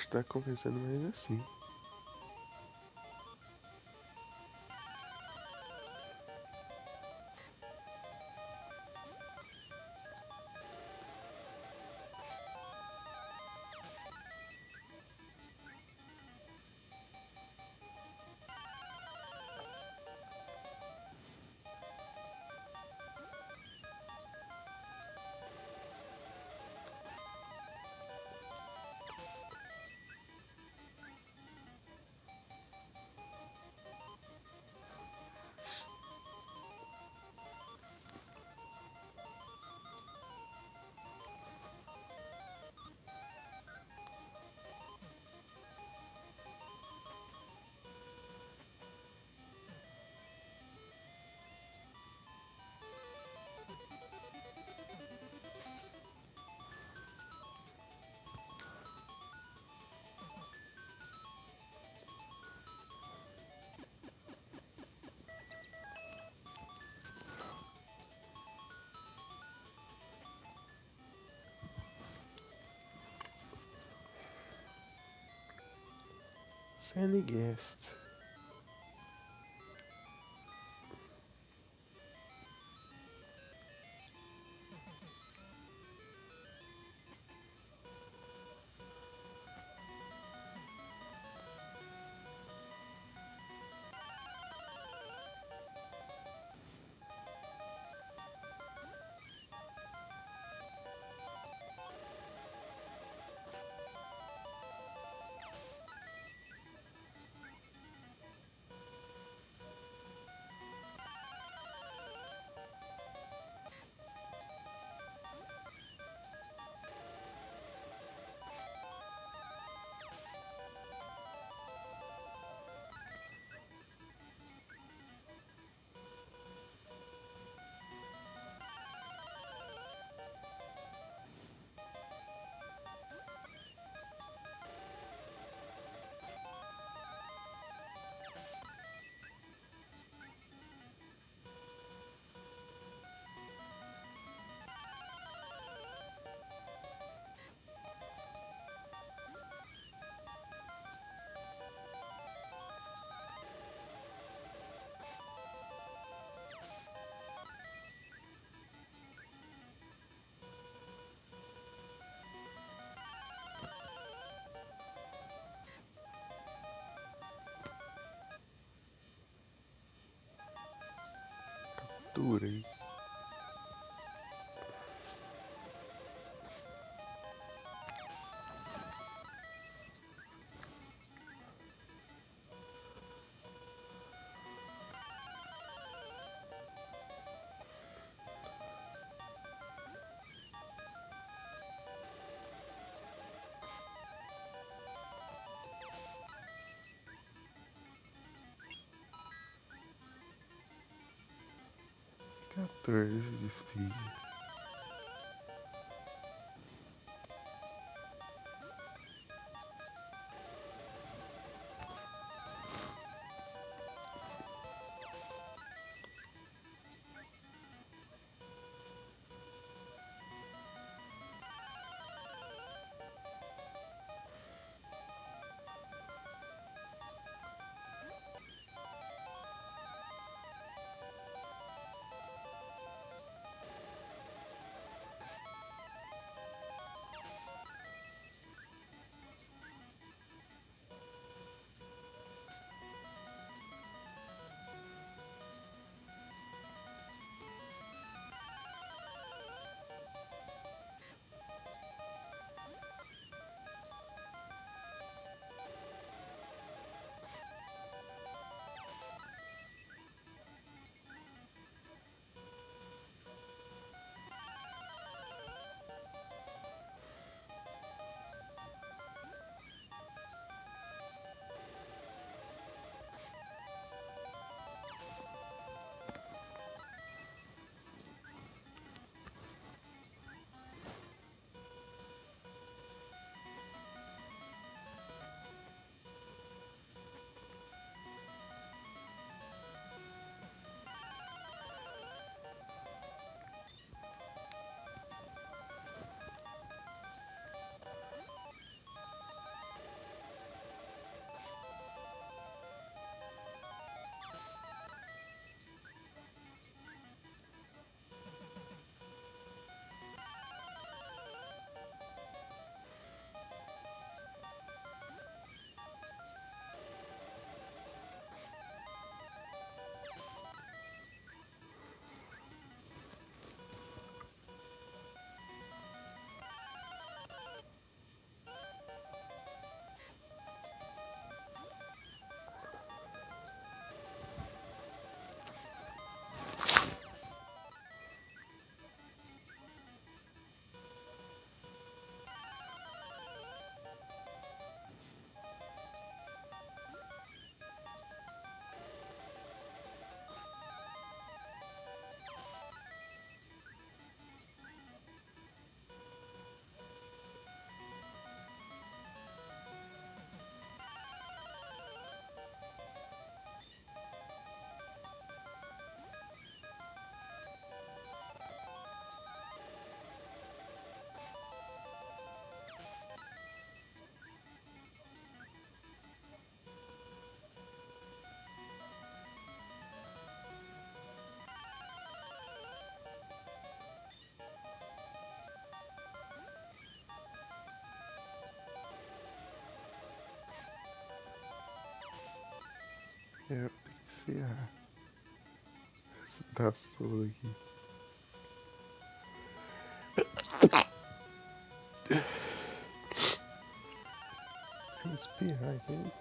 Acho que tá conversando mais assim. Sandy Guest. dura, hein? Quatorze de speed. É, tem que encerrar. Tá solo aqui. Deixa eu espirrar aqui.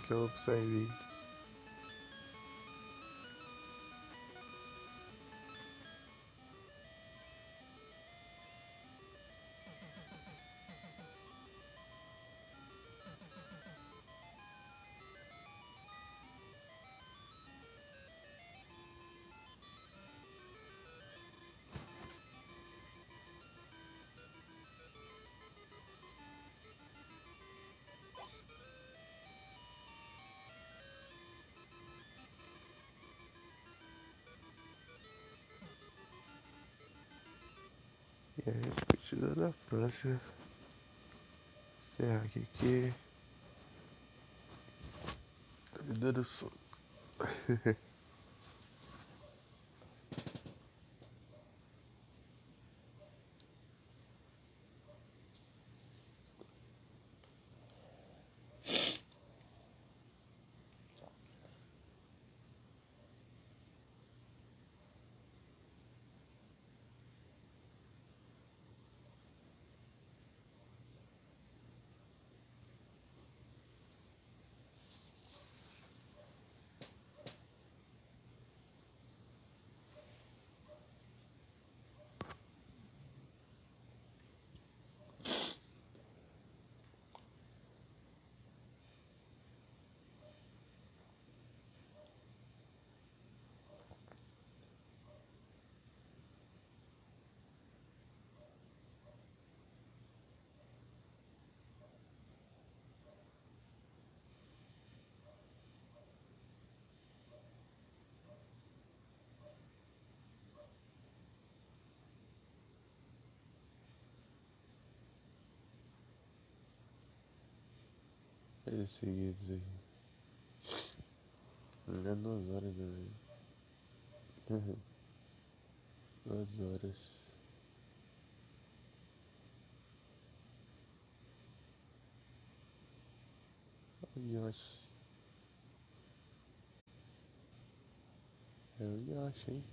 que eu vou precisar ir. E a gente continua na próxima. Encerrar aqui que tá me dando sono. Eles seguidos aí. Já 2 horas também. 2 horas. O Yoshi. É o Yoshi, hein?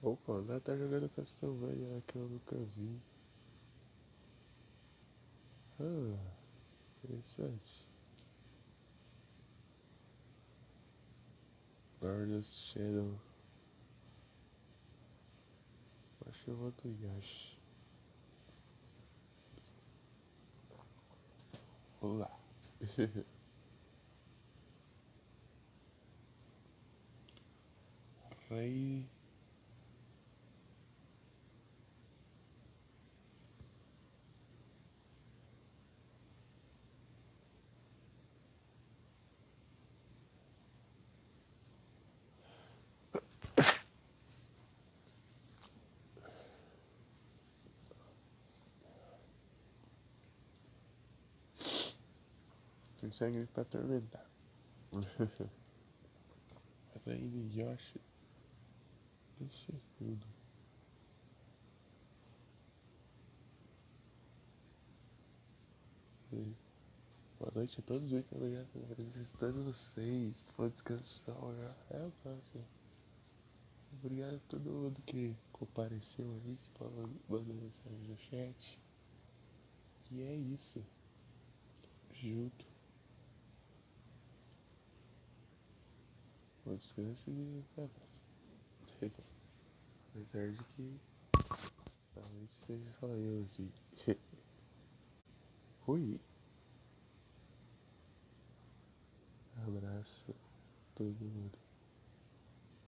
Opa, lá tá jogando Castlevania que eu nunca vi. Ah, interessante. Guardians Shadow. Acho que eu vou do Yoshi. Olá. Rei. Tem sangue pra atormentar. Rei de Yoshi. Isso é tudo. Boa noite a todos, muito obrigado por visitando vocês. Pode descansar já. É o próximo. Obrigado a todo mundo que compareceu aí, que mandou mensagem no chat. E é isso. Junto. Bom descanso e até a próxima. Apesar de que talvez seja só eu aqui. Fui. Abraço a todo mundo.